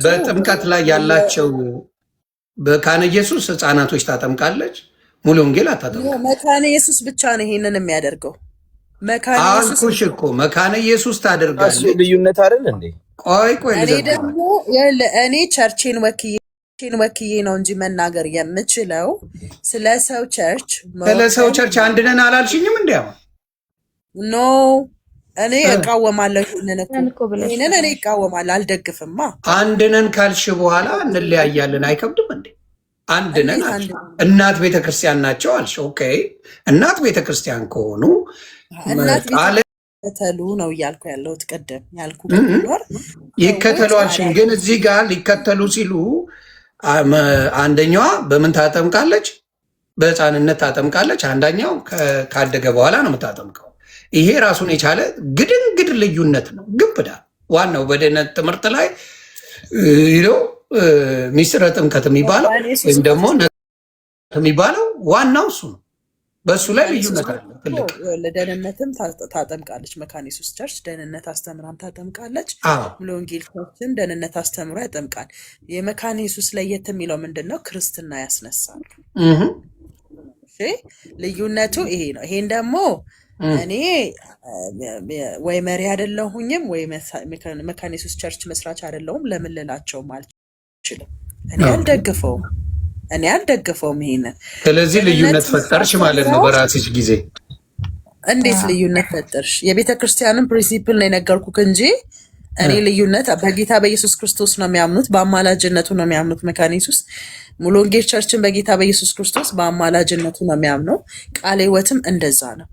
በጥምቀት ላይ ያላቸው መካነ ኢየሱስ ህፃናቶች ታጠምቃለች፣ ሙሉ ወንጌል አታጠምቃለች። መካነ ኢየሱስ ብቻ ነው ይሄንን የሚያደርገው። አልኩሽ እኮ መካነ ኢየሱስ ታደርጋለች። ልዩነት አይደል እንዴ? ቆይ እኔ ደግሞ እኔ ቸርቼን ወክዬ ነው እንጂ መናገር የምችለው ስለ ሰው ቸርች። ስለ ሰው ቸርች አንድ ነን አላልሽኝም? እንዲያው ኖ እኔ እቃወማለሁ። ይሄንን እኔ እቃወማለሁ፣ አልደግፍማ። አንድ ነን ካልሽ በኋላ እንለያያለን አይከብድም እንዴ? አንድ ነን እናት ቤተክርስቲያን ናቸው አልሽ። ኦኬ እናት ቤተክርስቲያን ከሆኑ ተሉ ነው እያልኩ ያለሁት። ቅድም ያልኩ ይከተሉ አልሽኝ፣ ግን እዚህ ጋር ሊከተሉ ሲሉ አንደኛዋ በምን ታጠምቃለች? በህፃንነት ታጠምቃለች። አንደኛው ካደገ በኋላ ነው የምታጠምቀው። ይሄ ራሱን የቻለ ግድንግድ ልዩነት ነው። ግብዳ ዋናው በድህነት ትምህርት ላይ ሚስጥረ ጥምቀት የሚባለው ወይም ደግሞ የሚባለው ዋናው እሱ ነው። በእሱ ላይ ልዩነት አለ ትልቅ። ለደህንነትም ታጠምቃለች መካነ ኢየሱስ ቸርች፣ ደህንነት አስተምራም ታጠምቃለች። ሙሉ ወንጌል ቸርችም ደህንነት አስተምሮ ያጠምቃል። የመካነ ኢየሱስ ለየት የሚለው ምንድን ነው? ክርስትና ያስነሳል። ልዩነቱ ይሄ ነው። ይሄን ደግሞ እኔ ወይ መሪ አይደለሁኝም ወይ መካነ ኢየሱስ ቸርች መስራች አይደለሁም። ለምን ልላቸውም አልችልም። እኔ አልደግፈውም ይሄንን። ስለዚህ ልዩነት ፈጠርሽ ማለት ነው በራስሽ ጊዜ። እንዴት ልዩነት ፈጠርሽ? የቤተ ክርስቲያንን ፕሪንሲፕል ነው የነገርኩህ እንጂ እኔ ልዩነት በጌታ በኢየሱስ ክርስቶስ ነው የሚያምኑት፣ በአማላጅነቱ ነው የሚያምኑት መካነ ኢየሱስ። ሙሉ ወንጌል ቸርችን በጌታ በኢየሱስ ክርስቶስ በአማላጅነቱ ነው የሚያምነው። ቃለ ሕይወትም እንደዛ ነው።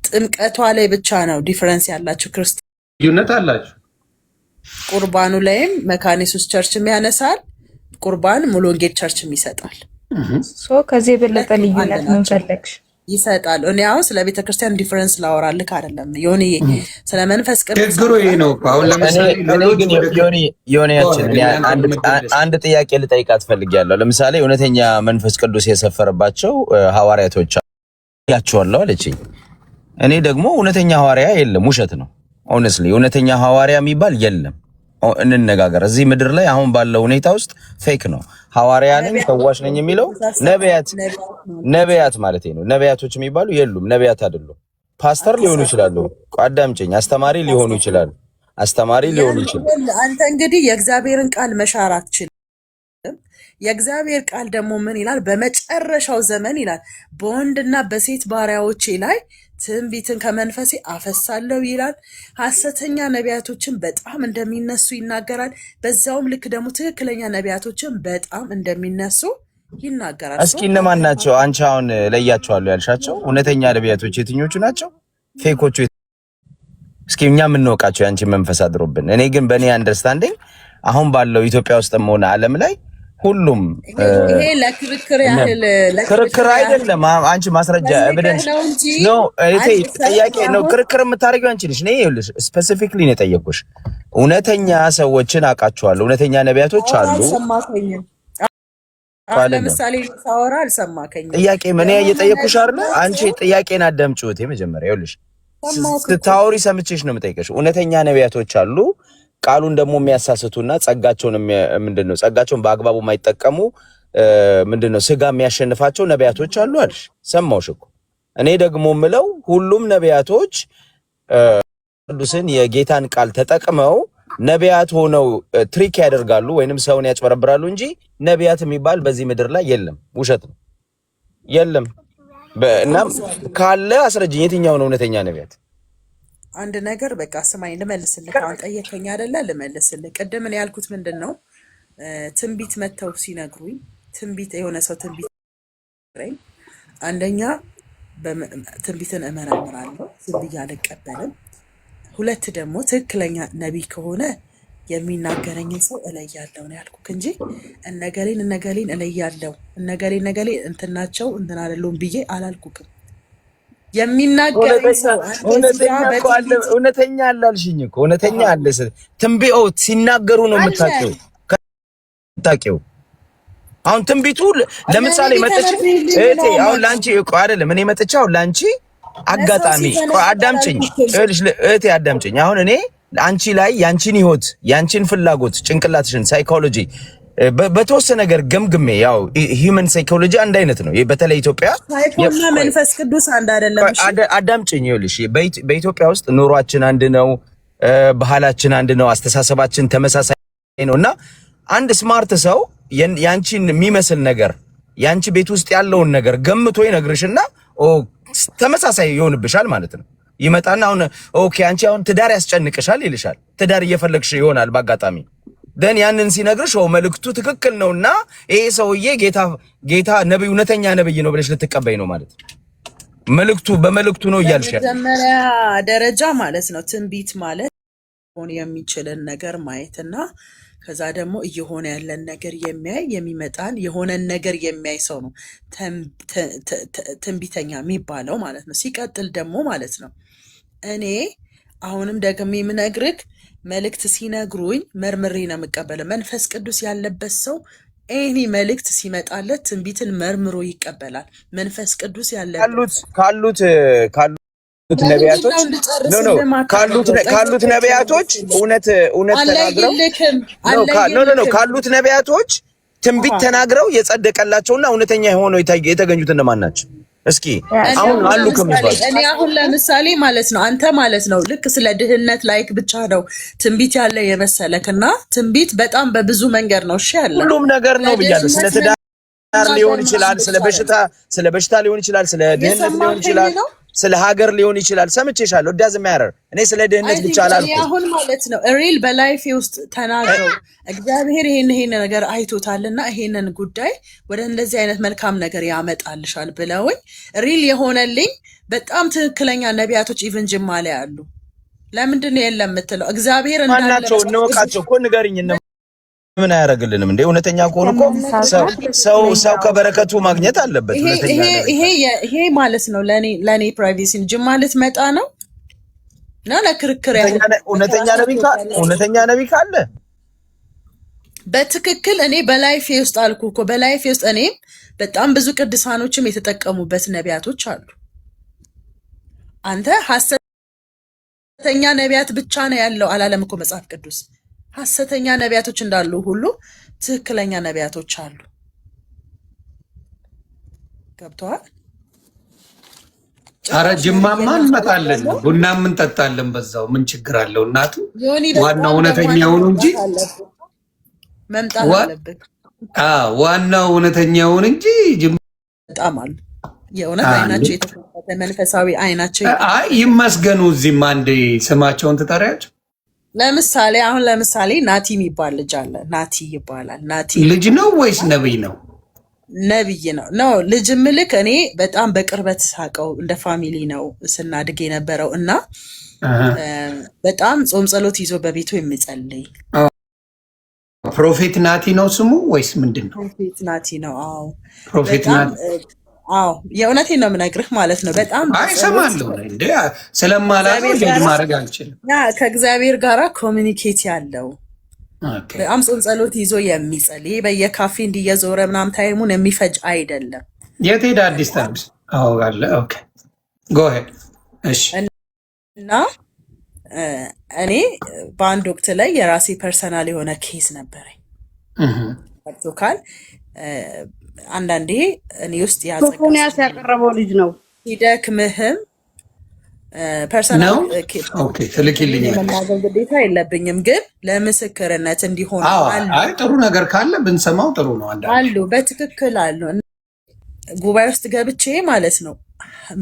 ጥምቀቷ ላይ ብቻ ነው ዲፈረንስ ያላቸው። ክርስቲያን ልዩነት አላቸው። ቁርባኑ ላይም መካነ ኢየሱስ ቸርችም ያነሳል፣ ቁርባን ሙሉ ወንጌል ቸርችም ይሰጣል። ከዚህ የበለጠ ልዩነት ምን ፈለግሽ? ይሰጣል። እኔ አሁን ስለ ቤተ ክርስቲያን ዲፈረንስ ላወራልክ አይደለም ዮኒ፣ ስለ መንፈስ ቅዱስ ችግሩ ይሄ ነው። አሁን ለምሳሌ ዮኒያችን አንድ ጥያቄ ልጠይቃት ፈልጊያለሁ። ለምሳሌ እውነተኛ መንፈስ ቅዱስ የሰፈረባቸው ሐዋርያቶች ያቸዋለሁ አለችኝ። እኔ ደግሞ እውነተኛ ሐዋርያ የለም፣ ውሸት ነው። ኦነስትሊ እውነተኛ ሐዋርያ የሚባል የለም። እንነጋገር። እዚህ ምድር ላይ አሁን ባለው ሁኔታ ውስጥ ፌክ ነው። ሐዋርያ ነኝ ፈዋሽ ነኝ የሚለው ነቢያት ማለት ነው። ነቢያቶች የሚባሉ የሉም፣ ነቢያት አይደሉም። ፓስተር ሊሆኑ ይችላሉ፣ አዳምጪኝ፣ አስተማሪ ሊሆኑ ይችላሉ፣ አንተ እንግዲህ የእግዚአብሔርን ቃል መሻር አትችልም። የእግዚአብሔር ቃል ደግሞ ምን ይላል? በመጨረሻው ዘመን ይላል በወንድና በሴት ባሪያዎቼ ላይ ትንቢትን ከመንፈሴ አፈሳለሁ ይላል። ሐሰተኛ ነቢያቶችን በጣም እንደሚነሱ ይናገራል። በዛውም ልክ ደግሞ ትክክለኛ ነቢያቶችን በጣም እንደሚነሱ ይናገራል። እስኪ እነማን ናቸው አንቺ አሁን ለያቸዋለሁ ያልሻቸው እውነተኛ ነቢያቶች የትኞቹ ናቸው? ፌኮቹ እስኪ እኛ የምንወቃቸው ያንቺ መንፈስ አድሮብን። እኔ ግን በእኔ አንደርስታንዲንግ አሁን ባለው ኢትዮጵያ ውስጥም ሆነ ዓለም ላይ ሁሉም ይሄ ለክርክር ያህል ክርክር አይደለም። አንቺ ማስረጃ ኤቪደንስ ነው ጥያቄ ነው። ክርክር የምታደርጊው አንቺ ነሽ። እኔ ይኸውልሽ ስፔሲፊክሊ ነው የጠየኩሽ። እውነተኛ ሰዎችን አውቃቸዋለሁ፣ እውነተኛ ነቢያቶች አሉ። ለምሳሌ ሳወራ አልሰማከኝም። ጥያቄ ምን እየጠየኩሽ አይደል? አንቺ ጥያቄን አዳምጪው። መጀመሪያ ይኸውልሽ ስታወሪ ሰምቼሽ ነው የምጠይቀሽ። እውነተኛ ነቢያቶች አሉ፣ ቃሉን ደግሞ የሚያሳስቱና ጸጋቸውን ምንድነው ጸጋቸውን በአግባቡ የማይጠቀሙ ምንድነው ስጋ የሚያሸንፋቸው ነቢያቶች አሉ አልሽ። ሰማሁሽ እኮ። እኔ ደግሞ ምለው ሁሉም ነቢያቶች ቅዱስን የጌታን ቃል ተጠቅመው ነቢያት ሆነው ትሪክ ያደርጋሉ ወይንም ሰውን ያጭበረብራሉ እንጂ ነቢያት የሚባል በዚህ ምድር ላይ የለም። ውሸት ነው፣ የለም። እና ካለ አስረጅኝ፣ የትኛው ነው እውነተኛ ነቢያት? አንድ ነገር በቃ ስማኝ ልመልስልህ። አሁን ጠየቀኝ አይደለ? ልመልስልህ። ቅድም እኔ ያልኩት ምንድን ነው ትንቢት መተው ሲነግሩኝ ትንቢት የሆነ ሰው ትንቢት ነግረኝ፣ አንደኛ ትንቢትን እመረምራለሁ፣ ዝም ብዬ አልቀበልም። ሁለት ደግሞ ትክክለኛ ነቢይ ከሆነ የሚናገረኝን ሰው እለያለሁ ነው ያልኩት እንጂ እነገሌን እለያለሁ እነገሌ እንትናቸው እንትን አይደሉም ብዬ አላልኩክም። የሚናገረኝ ሰው እውነተኛ አለ አልሽኝ እኮ። እውነተኛ አለ ትንቢኦ ሲናገሩ ነው የምታውቂው። አሁን ትንቢቱ ለምሳሌ መጥቼ እቴ አሁን ላንቺ እኮ አይደለም እኔ መጥቼ አሁን ላንቺ አጋጣሚ አዳምጪኝ እቴ አዳምጪኝ። አሁን እኔ አንቺ ላይ ያንቺን ህይወት ያንቺን ፍላጎት ጭንቅላትሽን ሳይኮሎጂ በተወሰነ ነገር ገምግሜ ያው ሂውመን ሳይኮሎጂ አንድ አይነት ነው። በተለይ ኢትዮጵያ ሳይኮና መንፈስ ቅዱስ አንድ አይደለም። እሺ አዳምጪኝ። ይኸውልሽ በኢትዮጵያ ውስጥ ኑሯችን አንድ ነው፣ ባህላችን አንድ ነው፣ አስተሳሰባችን ተመሳሳይ ነውና አንድ ስማርት ሰው ያንቺን የሚመስል ነገር ያንቺ ቤት ውስጥ ያለውን ነገር ገምቶ ይነግርሽና ተመሳሳይ ይሆንብሻል ማለት ነው። ይመጣና አሁን ኦኬ አንቺ አሁን ትዳር ያስጨንቅሻል ይልሻል። ትዳር እየፈለግሽ ይሆናል በአጋጣሚ ደን ያንን ሲነግርሽ መልእክቱ ትክክል ነውና ይሄ ሰውዬ ጌታ ነብይ እውነተኛ ነብይ ነው ብለሽ ልትቀበይ ነው ማለት ነው። በመልእክቱ ነው እያልሽ መጀመሪያ ደረጃ ማለት ነው። ትንቢት ማለት ሆነ የሚችልን ነገር ማየትና ከዛ ደግሞ እየሆነ ያለን ነገር የሚያይ የሚመጣን የሆነን ነገር የሚያይ ሰው ነው ትንቢተኛ የሚባለው ማለት ነው። ሲቀጥል ደግሞ ማለት ነው እኔ አሁንም ደግሞ የምነግርህ መልእክት ሲነግሩኝ መርምሬ ነው የምቀበለው። መንፈስ ቅዱስ ያለበት ሰው ኤኒ መልእክት ሲመጣለት ትንቢትን መርምሮ ይቀበላል። መንፈስ ቅዱስ ያለበት ካሉት ነቢያቶች ካሉት ነቢያቶች እውነት ተናግረው ካሉት ነቢያቶች ትንቢት ተናግረው የጸደቀላቸውና እውነተኛ የሆነው የተገኙት እነማን ናቸው? እስኪ አሁን አሉ ከመባል እኔ አሁን ለምሳሌ ማለት ነው አንተ ማለት ነው ልክ ስለ ድህነት ላይክ ብቻ ነው ትንቢት ያለ የመሰለክና ትንቢት በጣም በብዙ መንገድ ነው። እሺ ያለ ሁሉም ነገር ነው ብያለሁ። ስለ ትዳር ሊሆን ይችላል፣ ስለ በሽታ ሊሆን ይችላል፣ ስለ ድህነት ሊሆን ይችላል፣ ስለ ሀገር ሊሆን ይችላል። ሰምቼሻለሁ። ዳዝ ማተር እኔ ስለ ድህነት ብቻ አላልኩም። አሁን ማለት ነው ሪል በላይፍ ውስጥ ተናግረው እግዚአብሔር ይሄን ነገር አይቶታልና ይሄንን ጉዳይ ወደ እንደዚህ አይነት መልካም ነገር ያመጣልሻል ብለውኝ ሪል የሆነልኝ በጣም ትክክለኛ ነቢያቶች ኢቭን ጅማ ላይ አሉ። ለምንድን ነው የለም የምትለው? እግዚአብሔር እንዳላቸው እንወቃቸው እኮ ንገሪኝ። ምን አያደርግልንም እንዴ? እውነተኛ ከሆነ እኮ ሰው ከበረከቱ ማግኘት አለበት። ይሄ ማለት ነው ለኔ ፕራይቬሲ ጅማ ልትመጣ ነው እና ለክርክር እውነተኛ ነቢይ ካለ በትክክል እኔ በላይፌ ውስጥ አልኩ እኮ በላይፌ ውስጥ እኔ በጣም ብዙ ቅዱሳኖችም የተጠቀሙበት ነቢያቶች አሉ። አንተ ሐሰተኛ ነቢያት ብቻ ነው ያለው አላለም እኮ መጽሐፍ ቅዱስ። ሐሰተኛ ነቢያቶች እንዳሉ ሁሉ ትክክለኛ ነቢያቶች አሉ። ገብቶሃል? ኧረ ጅማማ እንመጣለን፣ ቡናም እንጠጣለን በዛው። ምን ችግር አለው? እናቱ ዋናው እውነተኛው ነው እንጂ መምጣት አለበት። ዋናው እውነተኛው ነው እንጂ በጣም አሉ የእውነት አይናቸው የተከፈተ መንፈሳዊ አይናቸው ይመስገኑ። እዚህም አንዴ ስማቸውን ትጠሪያቸው። ለምሳሌ ናቲ የሚባል ልጅ አለ። ናቲ ይባላል። ናቲ ልጅ ነው ወይስ ነብይ ነው? ነብይ ነው ልጅ ምልክ እኔ በጣም በቅርበት ሳቀው እንደ ፋሚሊ ነው ስናድግ የነበረው እና በጣም ጾም ጸሎት ይዞ በቤቱ የሚጸልይ ፕሮፌት ናቲ ነው ስሙ ወይስ ምንድን ነው? ፕሮፌት ናቲ ነው። አዎ ፕሮፌት ናቲ። አዎ የእውነቴን ነው የምነግርህ ማለት ነው። በጣም አይሰማለሁ እንዴ ስለማላውቅ ጀጅ ማድረግ አልችልም። ከእግዚአብሔር ጋራ ኮሚኒኬት ያለው በጣም ጾም ጸሎት ይዞ የሚጸልይ በየካፌ እንዲየዞረ ምናምን ታይሙን የሚፈጅ አይደለም። የት ሄደ? አዲስ ታይምስ። አዎ አለ። ኦኬ ጎ ሄድ። እሺ እና እኔ በአንድ ወቅት ላይ የራሴ ፐርሰናል የሆነ ኬስ ነበረኝ። ካል አንዳንዴ እኔ ውስጥ ሶፎንያስ ያቀረበው ልጅ ነው። ሲደክምህም ፐርሰናል ትልኪልኝ የመናገር ግዴታ የለብኝም፣ ግን ለምስክርነት እንዲሆን አይ ጥሩ ነገር ካለ ብንሰማው ጥሩ ነው። አሉ በትክክል አሉ። ጉባኤ ውስጥ ገብቼ ማለት ነው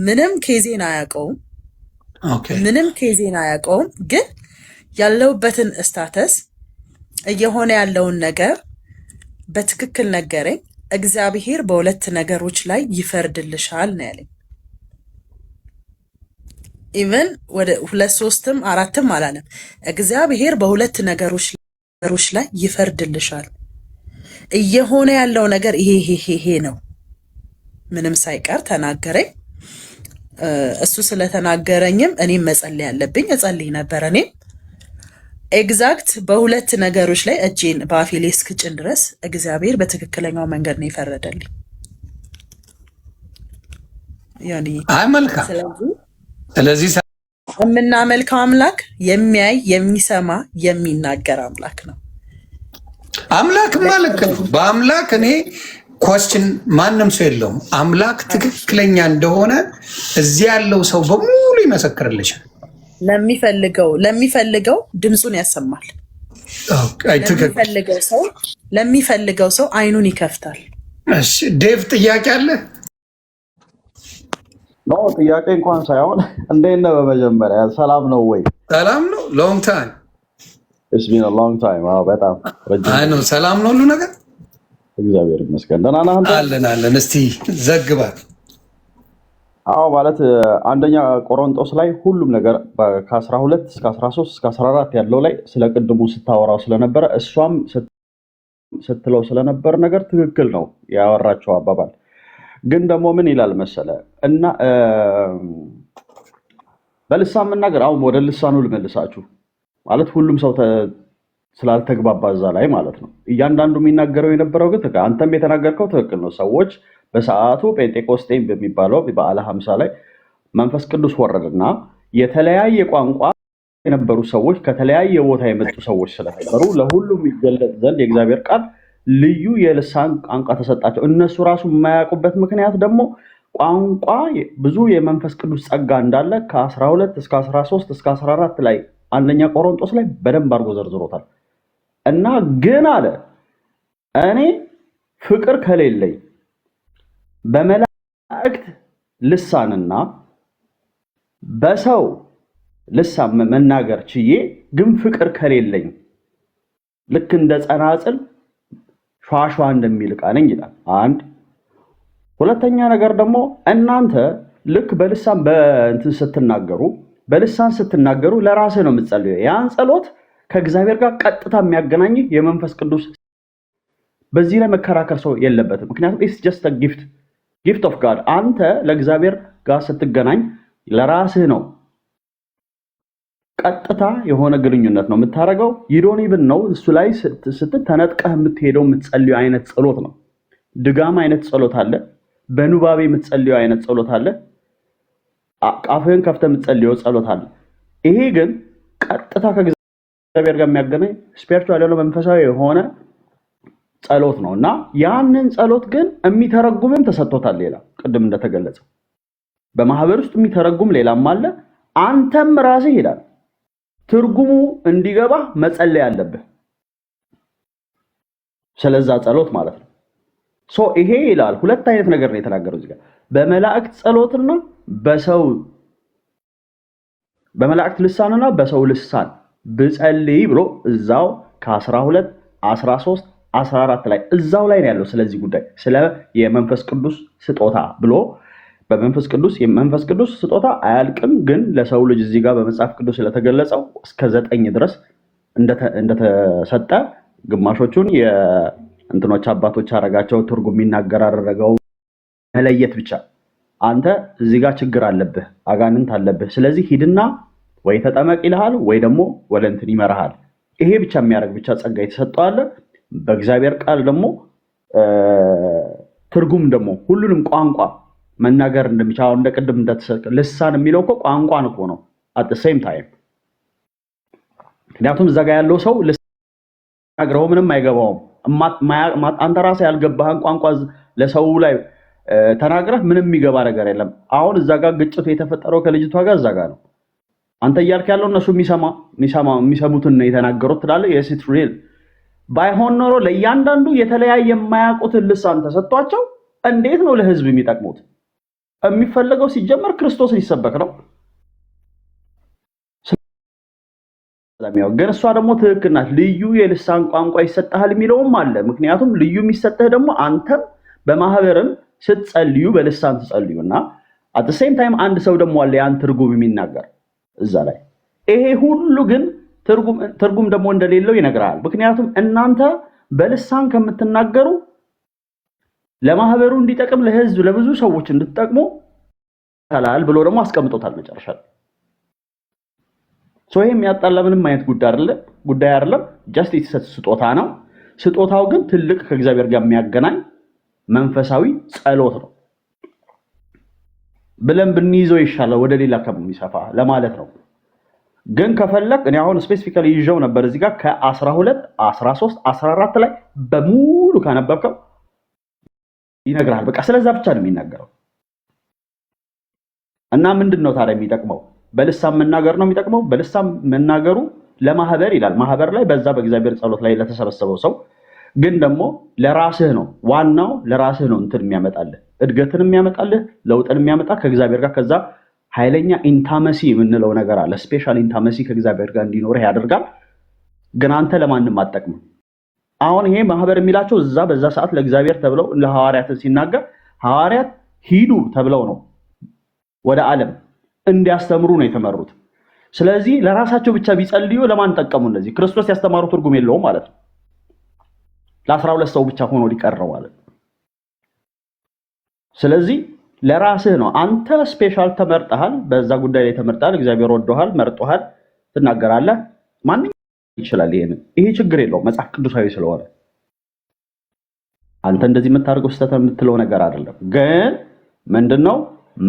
ምንም ኬዜን አያውቀውም፣ ምንም ኬዜን አያውቀውም፣ ግን ያለውበትን ስታተስ እየሆነ ያለውን ነገር በትክክል ነገረኝ። እግዚአብሔር በሁለት ነገሮች ላይ ይፈርድልሻል ነው ያለኝ። ኢቨን ወደ 2 3 4 አላለም። እግዚአብሔር በሁለት ነገሮች ላይ ይፈርድልሻል። እየሆነ ያለው ነገር ይሄ ነው፣ ምንም ሳይቀር ተናገረኝ። እሱ ስለተናገረኝም እኔም መጸለይ ያለብኝ እጸልይ ነበር። እኔም ኤግዛክት በሁለት ነገሮች ላይ እጄን በአፌ ላይ እስክጭን ድረስ እግዚአብሔር በትክክለኛው መንገድ ነው የፈረደልኝ። ያኒ መልካም። ስለዚህ የምናመልከው አምላክ የሚያይ የሚሰማ የሚናገር አምላክ ነው። አምላክ ማለት ነው። በአምላክ እኔ ኳስችን ማንም ሰው የለውም። አምላክ ትክክለኛ እንደሆነ እዚህ ያለው ሰው በሙሉ ይመሰክርልሻል። ለሚፈልገው ድምፁን ያሰማል። ለሚፈልገው ሰው አይኑን ይከፍታል። እሺ ዴቭ ጥያቄ አለ? ኖ ጥያቄ እንኳን ሳይሆን እንዴት ነው? በመጀመሪያ ሰላም ነው ወይ? ሰላም ነው። ሎንግ ታይም It's been a long time. በጣም አይ ነው። ሰላም ነው ሁሉ ነገር እግዚአብሔር ይመስገን። ደህና ነህ አንተ? አለን። እስቲ ዘግባት። አዎ ማለት አንደኛ ቆሮንቶስ ላይ ሁሉም ነገር ከ12 እስከ 13 እስከ 14 ያለው ላይ ስለ ቅድሙ ስታወራው ስለነበረ እሷም ስትለው ስለነበር ነገር ትክክል ነው ያወራቸው አባባል። ግን ደግሞ ምን ይላል መሰለ እና በልሳን መናገር አሁን ወደ ልሳኑ ልመልሳችሁ ማለት ሁሉም ሰው ስላልተግባባ እዛ ላይ ማለት ነው። እያንዳንዱ የሚናገረው የነበረው ግን አንተም የተናገርከው ትክክል ነው። ሰዎች በሰዓቱ ጴንጤቆስጤ በሚባለው በዓለ 50 ላይ መንፈስ ቅዱስ ወረደና የተለያየ ቋንቋ የነበሩ ሰዎች ከተለያየ ቦታ የመጡ ሰዎች ስለነበሩ ለሁሉም ይገለጥ ዘንድ የእግዚአብሔር ቃል ልዩ የልሳን ቋንቋ ተሰጣቸው። እነሱ ራሱ የማያውቁበት ምክንያት ደግሞ ቋንቋ ብዙ የመንፈስ ቅዱስ ጸጋ እንዳለ ከ12 እስከ 13 እስከ 14 ላይ አንደኛ ቆሮንቶስ ላይ በደንብ አድርጎ ዘርዝሮታል። እና ግን አለ እኔ ፍቅር ከሌለኝ በመላእክት ልሳንና በሰው ልሳን መናገር ችዬ ግን ፍቅር ከሌለኝ ልክ እንደ ጸናጽል ሿሿ እንደሚል ዕቃ ነኝ ይላል። አንድ ሁለተኛ ነገር ደግሞ እናንተ ልክ በልሳን በእንትን ስትናገሩ ለራስህ ነው የምትጸልየው። ያን ጸሎት ከእግዚአብሔር ጋር ቀጥታ የሚያገናኝ የመንፈስ ቅዱስ በዚህ ላይ መከራከር ሰው የለበትም። ምክንያቱም ኢትስ ጀስት አ ጊፍት ኦፍ ጋድ። አንተ ለእግዚአብሔር ጋር ስትገናኝ ለራስህ ነው ቀጥታ የሆነ ግንኙነት ነው የምታደርገው። ይዶን ኢቭን ነው እሱ ላይ ስትተነጥቀህ የምትሄደው የምትጸልየው አይነት ጸሎት ነው። ድጋም አይነት ጸሎት አለ፣ በኑባቤ የምትጸልየው አይነት ጸሎት አለ፣ አፍህን ከፍተህ የምትጸልየው ጸሎት አለ። ይሄ ግን ቀጥታ ከእግዚአብሔር ጋር የሚያገናኝ ስፒሪቹዋል የሆነ መንፈሳዊ የሆነ ጸሎት ነው እና ያንን ጸሎት ግን የሚተረጉምም ተሰጥቶታል። ሌላ ቅድም እንደተገለጸው በማህበር ውስጥ የሚተረጉም ሌላም አለ። አንተም ራስህ ይላል ትርጉሙ እንዲገባ መጸለይ አለብህ ስለዛ ጸሎት ማለት ነው። ይሄ ይላል ሁለት አይነት ነገር ነው የተናገረው እዚህ ጋር በመላእክት ጸሎትና በመላእክት ልሳንና በሰው ልሳን ብጸልይ ብሎ እዛው ከ12 13 14 ላይ እዛው ላይ ነው ያለው። ስለዚህ ጉዳይ ስለ የመንፈስ ቅዱስ ስጦታ ብሎ በመንፈስ ቅዱስ የመንፈስ ቅዱስ ስጦታ አያልቅም፣ ግን ለሰው ልጅ እዚህ ጋር በመጽሐፍ ቅዱስ ስለተገለጸው እስከ 9 ድረስ እንደተሰጠ ግማሾቹን የእንትኖች አባቶች አረጋቸው ትርጉም የሚናገር አደረገው መለየት ብቻ። አንተ እዚህ ጋር ችግር አለብህ፣ አጋንንት አለብህ፣ ስለዚህ ሂድና ወይ ተጠመቅ ይልሃል ወይ ደግሞ ወደ እንትን ይመራሃል። ይሄ ብቻ የሚያደርግ ብቻ ጸጋ የተሰጠው አለ። በእግዚአብሔር ቃል ደግሞ ትርጉም ደግሞ ሁሉንም ቋንቋ መናገር እንደሚቻል እንደ ቅድም እንደተሰጠ ልሳን የሚለው እኮ ቋንቋን እኮ ነው። at the same time ምክንያቱም እዛ ጋር ያለው ሰው ልናግረው ምንም አይገባውም። አንተ ራስህ ያልገባህን ቋንቋ ለሰው ላይ ተናግረህ ምንም የሚገባ ነገር የለም። አሁን እዛ ጋር ግጭቱ የተፈጠረው ከልጅቷ ጋር እዛ ጋር ነው። አንተ እያልክ ያለው እነሱ የሚሰሙትን ነው የተናገሩት ትላለህ። yes it's real ባይሆን ኖሮ ለእያንዳንዱ የተለያየ የማያውቁትን ልሳን ተሰጥቷቸው እንዴት ነው ለህዝብ የሚጠቅሙት? የሚፈልገው ሲጀመር ክርስቶስ ሊሰበክ ነው። ግን እሷ ደግሞ ትክክል ናት። ልዩ የልሳን ቋንቋ ይሰጣል የሚለውም አለ። ምክንያቱም ልዩ የሚሰጥህ ደግሞ አንተም በማህበርም ስትጸልዩ በልሳን ትጸልዩና at the same time አንድ ሰው ደግሞ አለ ያን ትርጉም የሚናገር እዛ ላይ። ይሄ ሁሉ ግን ትርጉም ደግሞ እንደሌለው ይነግራል። ምክንያቱም እናንተ በልሳን ከምትናገሩ ለማህበሩ እንዲጠቅም ለህዝብ ለብዙ ሰዎች እንድትጠቅሙ ታላል ብሎ ደግሞ አስቀምጦታል መጨረሻ ላይ። ይሄ የሚያጣላ ምንም አይነት ጉዳይ አይደለም። ጀስት የተሰጠ ስጦታ ነው። ስጦታው ግን ትልቅ ከእግዚአብሔር ጋር የሚያገናኝ መንፈሳዊ ጸሎት ነው ብለን ብንይዘው ይሻላል ወደ ሌላ ከሚሰፋ ለማለት ነው። ግን ከፈለክ እኔ አሁን ስፔሲፊካሊ ይዤው ነበር እዚህ ጋር ከ12 13 14 ላይ በሙሉ ካነበብከው ይነግራል። በቃ ስለዛ ብቻ ነው የሚናገረው። እና ምንድነው ታዲያ የሚጠቅመው? በልሳን መናገር ነው የሚጠቅመው። በልሳን መናገሩ ለማህበር ይላል። ማህበር ላይ በዛ በእግዚአብሔር ጸሎት ላይ ለተሰበሰበው ሰው ግን ደግሞ ለራስህ ነው ዋናው። ለራስህ ነው እንትን የሚያመጣልህ እድገትን የሚያመጣልህ ለውጥን የሚያመጣ ከእግዚአብሔር ጋር ከዛ ኃይለኛ ኢንታመሲ የምንለው ነገር አለ። ስፔሻል ኢንታመሲ ከእግዚአብሔር ጋር እንዲኖርህ ያደርጋል። ግን አንተ ለማንም አትጠቅምም። አሁን ይሄ ማህበር የሚላቸው እዛ በዛ ሰዓት ለእግዚአብሔር ተብለው ለሐዋርያትን ሲናገር ሐዋርያት ሂዱ ተብለው ነው ወደ ዓለም እንዲያስተምሩ ነው የተመሩት። ስለዚህ ለራሳቸው ብቻ ቢጸልዩ ለማን ጠቀሙ? እነዚህ ክርስቶስ ያስተማሩ ትርጉም የለውም ማለት ነው። ለ12 ሰው ብቻ ሆኖ ሊቀረው ማለት ነው። ስለዚህ ለራስህ ነው። አንተ ስፔሻል ተመርጠሃል፣ በዛ ጉዳይ ላይ ተመርጠሃል። እግዚአብሔር ወዶሃል፣ መርጦሃል፣ ትናገራለህ። ማንኛውም ይችላል። ይሄ ችግር የለውም መጽሐፍ ቅዱሳዊ ስለሆነ አንተ እንደዚህ የምታደርገው ስህተት የምትለው ነገር አይደለም። ግን ምንድነው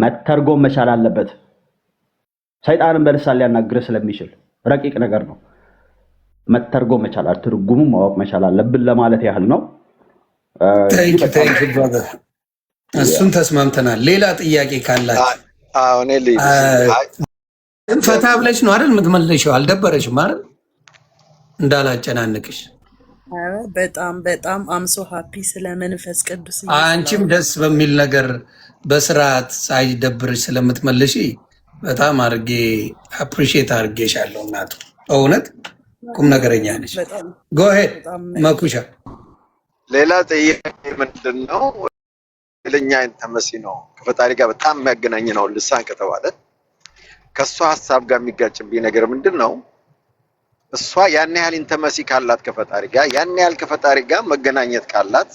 መተርጎም መቻል አለበት። ሰይጣንን በልሳን ሊያናግርህ ስለሚችል ረቂቅ ነገር ነው። መተርጎም መቻል ትርጉሙ ማወቅ መቻል አለብን ለማለት ያህል ነው። እሱን ተስማምተናል። ሌላ ጥያቄ ካላችሁ ፈታ ብለሽ ነው አይደል የምትመለሽው? አልደበረሽም አይደል? እንዳላጨናንቅሽ። በጣም በጣም አምሶ ሃፒ ስለ መንፈስ ቅዱስ አንቺም ደስ በሚል ነገር በስርዓት ሳይደብርሽ ስለምትመለሽ በጣም አድርጌ አፕሪሺየት አድርጌሻለሁ። እናቱ እውነት ቁም ነገረኛ ነሽ። ጎሄድ መኩሻ። ሌላ ጥያቄ ምንድን ነው? ለኛ ኢንተመሲ ነው ከፈጣሪ ጋር በጣም የሚያገናኝ ነው ልሳን ከተባለ ከሷ ሐሳብ ጋር የሚጋጭብኝ ነገር ምንድን ነው? እሷ ያን ያህል ኢንተመሲ ካላት ከፈጣሪ ጋር ያን ያህል ከፈጣሪ ጋር መገናኘት ካላት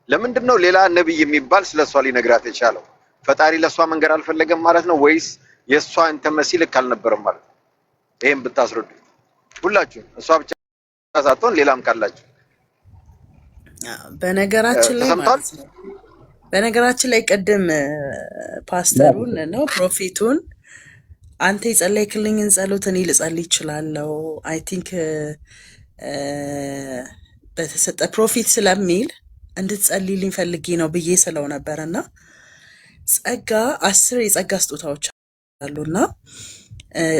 ለምንድን ነው ሌላ ነብይ የሚባል ስለሷ ሊነግራት የቻለው? ፈጣሪ ለሷ መንገር አልፈለገም ማለት ነው ወይስ የሷ ኢንተመሲ ልክ አልነበረም ማለት ነው? ይሄን ብታስረዱ ሁላችሁ። እሷ ብቻ ሳትሆን ሌላም ካላችሁ። በነገራችን ላይ ቅድም ፓስተሩን ነው ፕሮፌቱን አንተ የጸለይክልኝን ጸሎት እኔ ልጸልይ እችላለሁ አይ ቲንክ በተሰጠ ፕሮፊት ስለሚል እንድትጸልይልኝ ፈልጌ ነው ብዬ ስለው ነበርና ጸጋ 10 የጸጋ ስጦታዎች አሉና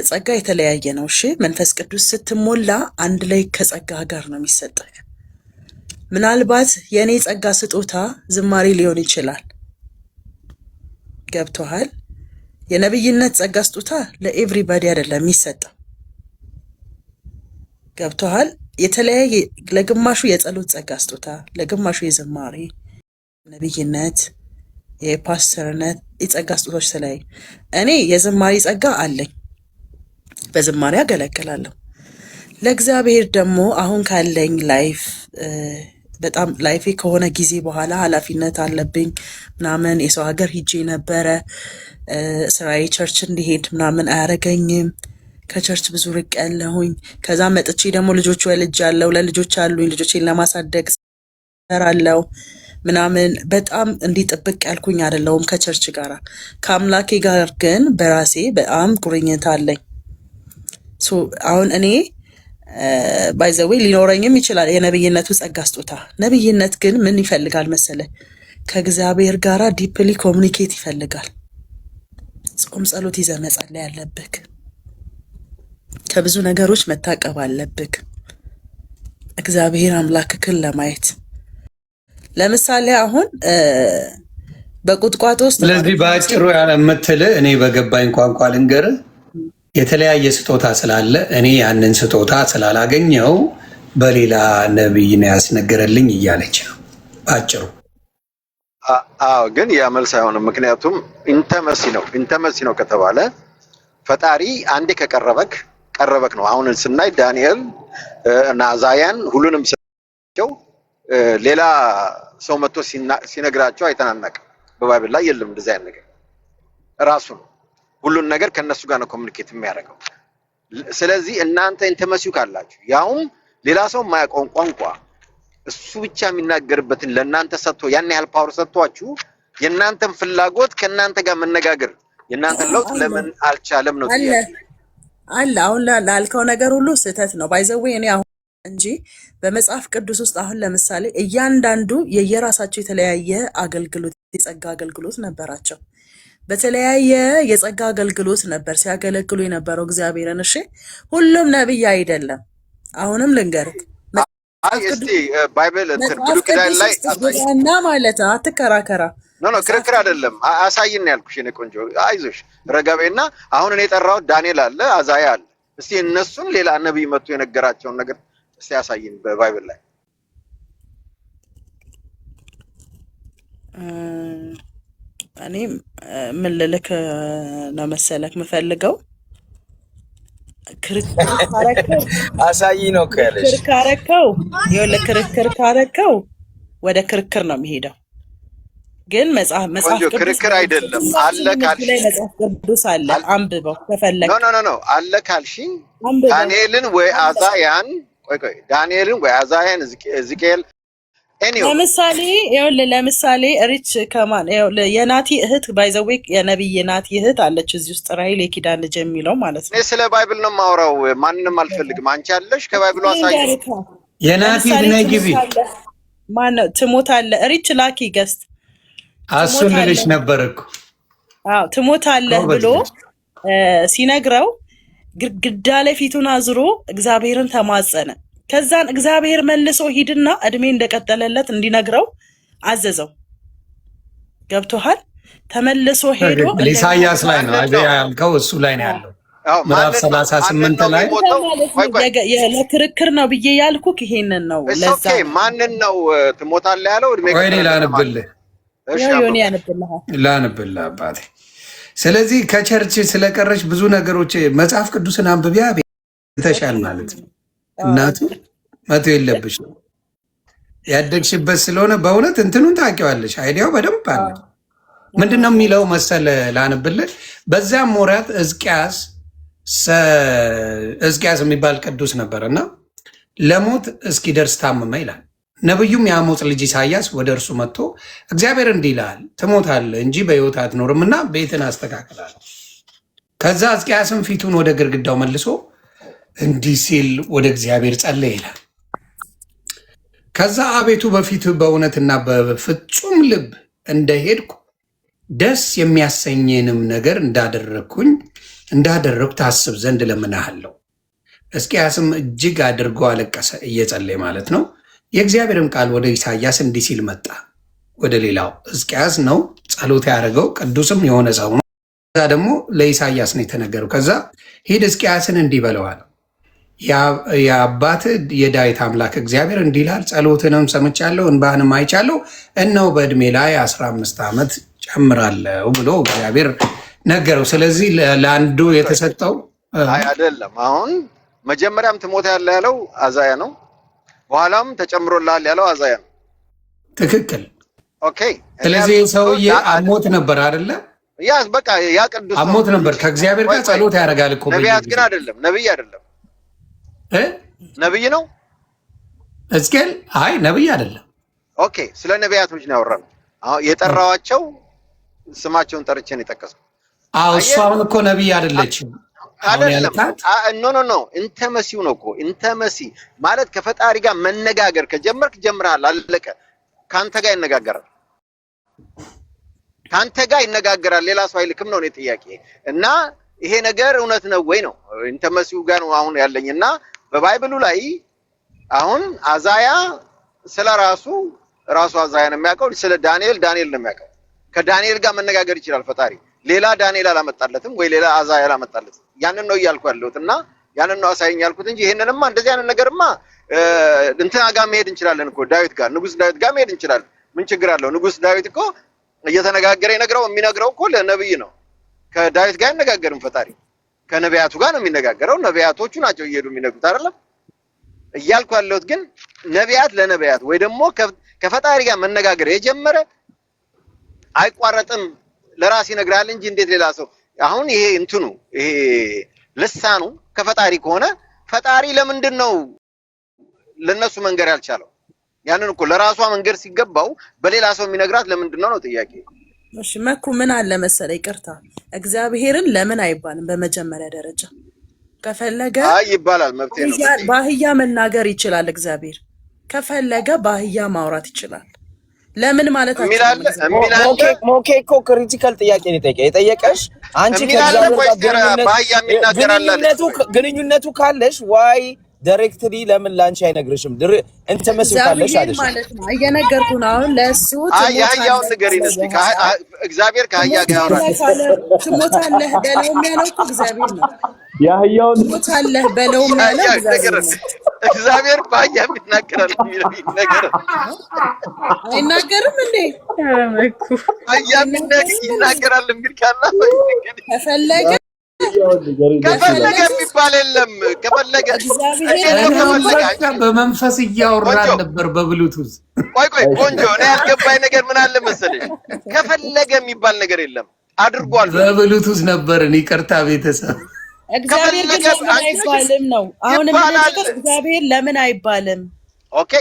ጸጋ የተለያየ ነው። እሺ መንፈስ ቅዱስ ስትሞላ አንድ ላይ ከጸጋ ጋር ነው የሚሰጠው። ምናልባት የኔ ጸጋ ስጦታ ዝማሬ ሊሆን ይችላል። ገብቶሃል? የነብይነት ጸጋ ስጦታ ለኤቭሪባዲ አይደለም የሚሰጠው። ገብቶሃል? የተለያየ ለግማሹ የጸሎት ጸጋ ስጦታ፣ ለግማሹ የዝማሬ ነብይነት፣ የፓስተርነት የጸጋ ስጦታዎች ተለያዩ። እኔ የዝማሬ ጸጋ አለኝ፣ በዝማሬ አገለግላለሁ። ለእግዚአብሔር ደግሞ አሁን ካለኝ ላይፍ በጣም ላይፌ ከሆነ ጊዜ በኋላ ኃላፊነት አለብኝ ምናምን። የሰው ሀገር ሂጄ ነበረ። ስራዬ ቸርች እንዲሄድ ምናምን አያረገኝም። ከቸርች ብዙ ርቅ ያለሁኝ። ከዛ መጥቼ ደግሞ ልጆች ወልጃለሁ፣ ለልጆች አሉኝ። ልጆቼን ለማሳደግ ሰራለሁ ምናምን። በጣም እንዲጥብቅ ያልኩኝ አይደለሁም ከቸርች ጋር። ከአምላኬ ጋር ግን በራሴ በጣም ቁርኝት አለኝ። አሁን እኔ ባይዘዌ ሊኖረኝም ይችላል የነብይነቱ ጸጋ ስጦታ። ነብይነት ግን ምን ይፈልጋል መሰለ? ከእግዚአብሔር ጋራ ዲፕሊ ኮሚኒኬት ይፈልጋል። ጾም ጸሎት ይዘህ መጸለይ አለብህ። ከብዙ ነገሮች መታቀብ አለብህ እግዚአብሔር አምላክህን ለማየት። ለምሳሌ አሁን በቁጥቋጦ ውስጥ ስለዚህ በአጭሩ የምትል እኔ በገባኝ ቋንቋ ልንገርህ፣ የተለያየ ስጦታ ስላለ እኔ ያንን ስጦታ ስላላገኘው በሌላ ነብይ ነው ያስነገረልኝ እያለች ነው በአጭሩ። አዎ ግን ያ መልስ አይሆንም። ምክንያቱም ኢንተመሲ ነው ከተባለ ፈጣሪ አንዴ ቀረበክ ነው። አሁን ስናይ ዳንኤል እና አዛያን ሁሉንም ሰው ሌላ ሰው መጥቶ ሲነግራቸው አይተናነቅም። በባይብል ላይ የለም እንደዚህ አይነት ነገር። ራሱ ነው ሁሉን ነገር ከነሱ ጋር ነው ኮሚኒኬት የሚያደርገው። ስለዚህ እናንተ ኢንተመሲው ካላችሁ ያውም ሌላ ሰው የማያውቀውን ቋንቋ እሱ ብቻ የሚናገርበትን ለእናንተ ሰጥቶ ያን ያህል ፓወር ሰጥቷችሁ የእናንተን ፍላጎት ከእናንተ ጋር መነጋገር የእናንተን ለውጥ ለምን አልቻለም ነው ጥያቄ አለ። አሁን ላልከው ነገር ሁሉ ስህተት ነው ባይዘዌ እኔ አሁን እንጂ በመጽሐፍ ቅዱስ ውስጥ አሁን ለምሳሌ እያንዳንዱ የየራሳቸው የተለያየ አገልግሎት የጸጋ አገልግሎት ነበራቸው። በተለያየ የጸጋ አገልግሎት ነበር ሲያገለግሉ የነበረው እግዚአብሔርን። እሺ ሁሉም ነብይ አይደለም። አሁንም ልንገርህ እስቲ ባይብል ብሉይ ኪዳን ላይ እና ማለት አትከራከራ። ኖ ክርክር አይደለም አሳይን ያልኩሽ የኔ ቆንጆ። አይዞሽ ረጋቤና አሁን እኔ የጠራሁት ዳንኤል አለ አዛያ አለ። እስቲ እነሱን ሌላ ነብይ መጥቶ የነገራቸውን ነገር እስቲ አሳይን በባይብል ላይ። እኔ ምን ልልክ ነው መሰለክ የምፈልገው ክርክር አሳይ ነው ካለሽ ክርክር ካረከው ወደ ክርክር ነው የሚሄደው። ግን መጽሐፍ ቅዱስ ክርክር አይደለም አለ ካልሽ መጽሐፍ ቅዱስ አለ አንብበው ከፈለክ። ኖ አለ ካልሽኝ ዳንኤልን ወይ አዛያን ዳንኤልን ወይ አዛያን ሕዝቅኤል ለምሳሌ ሪች ከማን የናቲ እህት ባይዘዌ የነብይ ናቲ እህት አለች እዚህ ውስጥ ራይል የኪዳን ልጅ የሚለው ማለት ነው። እኔ ስለ ባይብል ነው የማወራው። ማንንም አልፈልግም። አንቺ አለሽ ከባይብሉ አሳይ። የናቲ ነግቢ ማን ነው ትሞታለህ? ሪች ላኪ ገስት አሱን ልልሽ ነበርኩ። አዎ ትሞታለህ ብሎ ሲነግረው ግድግዳ ላይ ፊቱን አዝሮ እግዚአብሔርን ተማጸነ። ከዛን እግዚአብሔር መልሶ ሂድና እድሜ እንደቀጠለለት እንዲነግረው አዘዘው። ገብቶሃል? ተመልሶ ሄዶ ኢሳያስ ላይ ነው አይደል ያልከው? እሱ ላይ ነው ያለው ምዕራፍ 38 ላይ ለክርክር ነው ብዬ ያልኩህ ይሄንን ነው። ለዛ ማንን ነው ትሞታለህ ያለው? እድሜ ወይ ላንብልህ ላንብልህ አባቴ። ስለዚህ ከቸርች ስለቀረች ብዙ ነገሮች መጽሐፍ ቅዱስን አንብቢያ ተሻል ማለት ነው። እናቱ መቶ የለብሽ ነው ያደግሽበት ስለሆነ በእውነት እንትኑን ታውቂዋለሽ። አይዲያው በደንብ አለ። ምንድነው የሚለው መሰለ ላንብልህ። በዚያም ወራት ሕዝቅያስ የሚባል ቅዱስ ነበር እና ለሞት እስኪደርስ ታመመ ይላል። ነብዩም የአሞጽ ልጅ ኢሳያስ ወደ እርሱ መጥቶ እግዚአብሔር እንዲህ ይልሃል ትሞታለህ እንጂ በሕይወት አትኖርም እና ቤትን አስተካክላለሁ። ከዛ ሕዝቅያስም ፊቱን ወደ ግድግዳው መልሶ እንዲህ ሲል ወደ እግዚአብሔር ጸለየ ይላል። ከዛ አቤቱ በፊት በእውነትና በፍጹም ልብ እንደሄድኩ ደስ የሚያሰኝንም ነገር እንዳደረግኩ ታስብ ዘንድ እለምንሃለሁ። ሕዝቅያስም እጅግ አድርጎ አለቀሰ፣ እየጸለየ ማለት ነው። የእግዚአብሔርም ቃል ወደ ኢሳያስ እንዲህ ሲል መጣ። ወደ ሌላው ሕዝቅያስ ነው ጸሎት ያደረገው፣ ቅዱስም የሆነ ሰው ነው። ከዛ ደግሞ ለኢሳያስ ነው የተነገረው። ከዛ ሂድ ሕዝቅያስን እንዲህ በለዋል፣ የአባት የዳዊት አምላክ እግዚአብሔር እንዲህ ይላል፣ ጸሎትንም ሰምቻለሁ፣ እንባህንም አይቻለሁ፣ እነሆ በዕድሜ ላይ 15 ዓመት ጨምራለሁ ብሎ እግዚአብሔር ነገረው። ስለዚህ ለአንዱ የተሰጠው አይደለም። አሁን መጀመሪያም ትሞታለህ ያለው አዛያ ነው፣ በኋላም ተጨምሮልሃል ያለው አዛያ ነው። ትክክል። ኦኬ። ስለዚህ ሰውዬ አሞት ነበር አይደለ? ያ በቃ ያ ቅዱስ አሞት ነበር። ከእግዚአብሔር ጋር ጸሎት ያደርጋል እኮ። ነቢያት ግን አይደለም፣ ነብይ አይደለም። ነብይ ነው ሕዝቅኤል? አይ ነብይ አይደለም። ኦኬ። ስለ ነቢያቶች ነው ያወራነው። አሁን የጠራዋቸው ስማቸውን ጠርቼ ነው የጠቀስኩት። አዎ እሷ አሁን እኮ ነብይ አይደለችም። አይደለም ኖ ኢንተመሲው ነው እኮ ኢንተመሲ ማለት ከፈጣሪ ጋር መነጋገር ከጀመርክ ጀምራል አለቀ ካንተ ጋር ይነጋገራል ሌላ ሰው አይልክም ነው እኔ ጥያቄ እና ይሄ ነገር እውነት ነው ወይ ነው ኢንተመሲው ጋር ነው አሁን ያለኝና በባይብሉ ላይ አሁን አዛያ ስለራሱ አዛያ ነው የሚያውቀው ስለ ዳንኤል ነው የሚያውቀው ከዳንኤል ጋር መነጋገር ይችላል ፈጣሪ ሌላ ዳንኤል አላመጣለትም ወይ ሌላ አዛያ አላመጣለትም ያንን ነው ይያልኩ ያለሁትና ያንን ነው አሳየኝ ያልኩት እንጂ ይሄንንማ እንደዚህ አይነት ነገርማ እንትና ጋር መሄድ እንችላለን እኮ ዳዊት ጋር ንጉስ ዳዊት ጋር መሄድ እንችላለን ምን ችግር አለው ንጉስ ዳዊት እኮ እየተነጋገረ የሚነግረው እኮ ለነብይ ነው ከዳዊት ጋር ይነጋገርም ፈጣሪ ከነቢያቱ ጋር ነው የሚነጋገረው ነቢያቶቹ ናቸው እየሄዱ የሚነግሩት አይደለም እያልኩ ያለሁት ግን ነቢያት ለነቢያት ወይ ደግሞ ከፈጣሪ ጋር መነጋገር የጀመረ አይቋረጥም ለራስ ይነግራል እንጂ እንዴት ሌላ ሰው አሁን ይሄ እንትኑ ይሄ ልሳኑ ከፈጣሪ ከሆነ ፈጣሪ ለምንድን ነው ለነሱ መንገር ያልቻለው ያንን እኮ ለራሷ መንገር ሲገባው በሌላ ሰው የሚነግራት ለምንድን ነው ጥያቄ እሺ መኩ ምን አለ መሰለ ይቅርታ እግዚአብሔርን ለምን አይባልም በመጀመሪያ ደረጃ ከፈለገ ይባላል መብቴ ነው ባህያ መናገር ይችላል እግዚአብሔር ከፈለገ ባህያ ማውራት ይችላል ለምን ማለት ሞኬ እኮ ክሪቲካል ጥያቄ ነው የጠየቀሽ አንቺ ከእግዚአብሔር ጋር ግንኙነቱ ካለሽ ዋይ ዳይሬክትሊ ለምን ላንቺ አይነግርሽም እንተ መስል ካለሽ አይደል ማለት ነው እየነገርኩ ነው አሁን ለሱ ያያውን ነገር ይነስቲ እግዚአብሔር ከአያ ጋር ያወራል ትሞታለህ በለው ያለው እኮ እግዚአብሔር ነው ያያውን ትሞታለህ በለው ያለው እግዚአብሔር ባያ ይናገራል የሚለው አይናገርም እንዴ እኮ አያ ይናገራል የሚል ካላ ከፈለገ የሚባል የለም ከፈለገ በመንፈስ እያወራን ነበር በብሉቱዝ ቆይ ቆንጆ ነው ያልገባኝ ነገር ምን አለ መሰለኝ ከፈለገ የሚባል ነገር የለም አድርጓል በብሉቱዝ ነበርን ይቅርታ ቤተሰብ እግዚአብሔር ለምን አይባልም ነው አሁን እግዚአብሔር ለምን አይባልም ኦኬ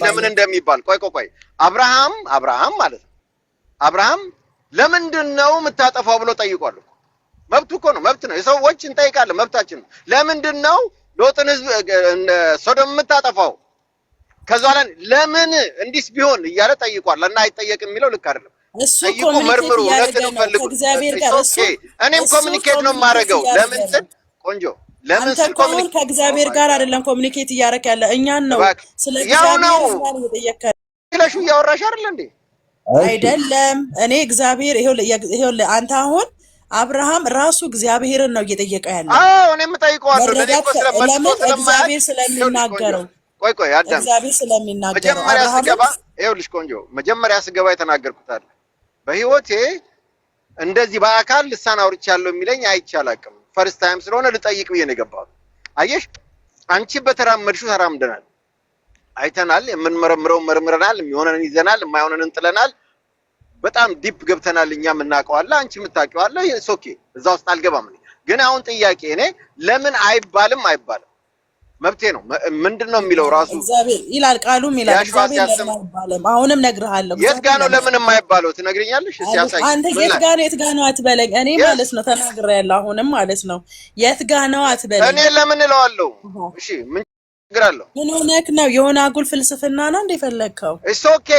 ለምን እንደሚባል ቆይ አብርሃም ማለት ነው አብርሃም ለምንድነው የምታጠፋው ብሎ ጠይቋል መብቱ እኮ ነው መብት ነው የሰዎች እንጠይቃለን መብታችን ነው ለምንድነው ሎጥን ህዝብ ሶዶም የምታጠፋው ከዛላ ለምን እንዲስ ቢሆን እያለ ጠይቋል እና አይጠየቅም የሚለው ልክ አይደለም ጠይቁ መርምሩ ለተነው ፈልጉ እግዚአብሔር ጋር እኔም ኮሙኒኬት ነው ማረገው ለምን ቆንጆ ለምን ኮሙኒኬት ከእግዚአብሔር ጋር አይደለም ኮሙኒኬት ያረክ ያለ እኛን ነው ስለ እግዚአብሔር ጋር እየጠየቀ ለሹ ያወራሽ አይደል እንዴ አይደለም እኔ እግዚአብሔር ይሄው አንተ አሁን አብርሃም ራሱ እግዚአብሔርን ነው እየጠየቀ ያለው እኔም ጠይቀዋለሁ ለኔኮ እግዚአብሔር ስለሚናገረው ቆይ አዳም እግዚአብሔር ስለሚናገረው መጀመሪያ ስገባ ይኸውልሽ ቆንጆ መጀመሪያ ስገባ የተናገርኩት አለ በህይወቴ እንደዚህ በአካል ልሳን አውርቻለሁ የሚለኝ አይቻላቅም ፈርስት ታይም ስለሆነ ልጠይቅ ብዬ ነው የገባሁት አየሽ አንቺ በተራመድሽው ተራምደናል አይተናል የምንመረምረው መርምረናል የሚሆነን ይዘናል የማይሆነን እንጥለናል በጣም ዲፕ ገብተናል እኛም እናቀዋለን አንቺ የምታውቂዋለህ ኦኬ እዛ ውስጥ አልገባም ግን አሁን ጥያቄ እኔ ለምን አይባልም መብቴ ነው ምንድነው የሚለው ራሱ እግዚአብሔር ይላል ቃሉም ይላል እግዚአብሔር ለምን አይባልም አሁንም ነግርሃለሁ የት ጋር ነው ለምን የማይባለው ትነግሪኛለሽ እስኪ ያሳይ አንተ የት ጋር ነው አትበለኝ እኔ ማለት ነው ተናግሬያለሁ አሁንም ማለት ነው የት ጋር ነው አትበለኝ እኔ ለምን እለዋለሁ እሺ ምን ችግር አለው ምን ሆነክ ነው የሆነ አጉል ፍልስፍና ነው እንደፈለግከው ኦኬ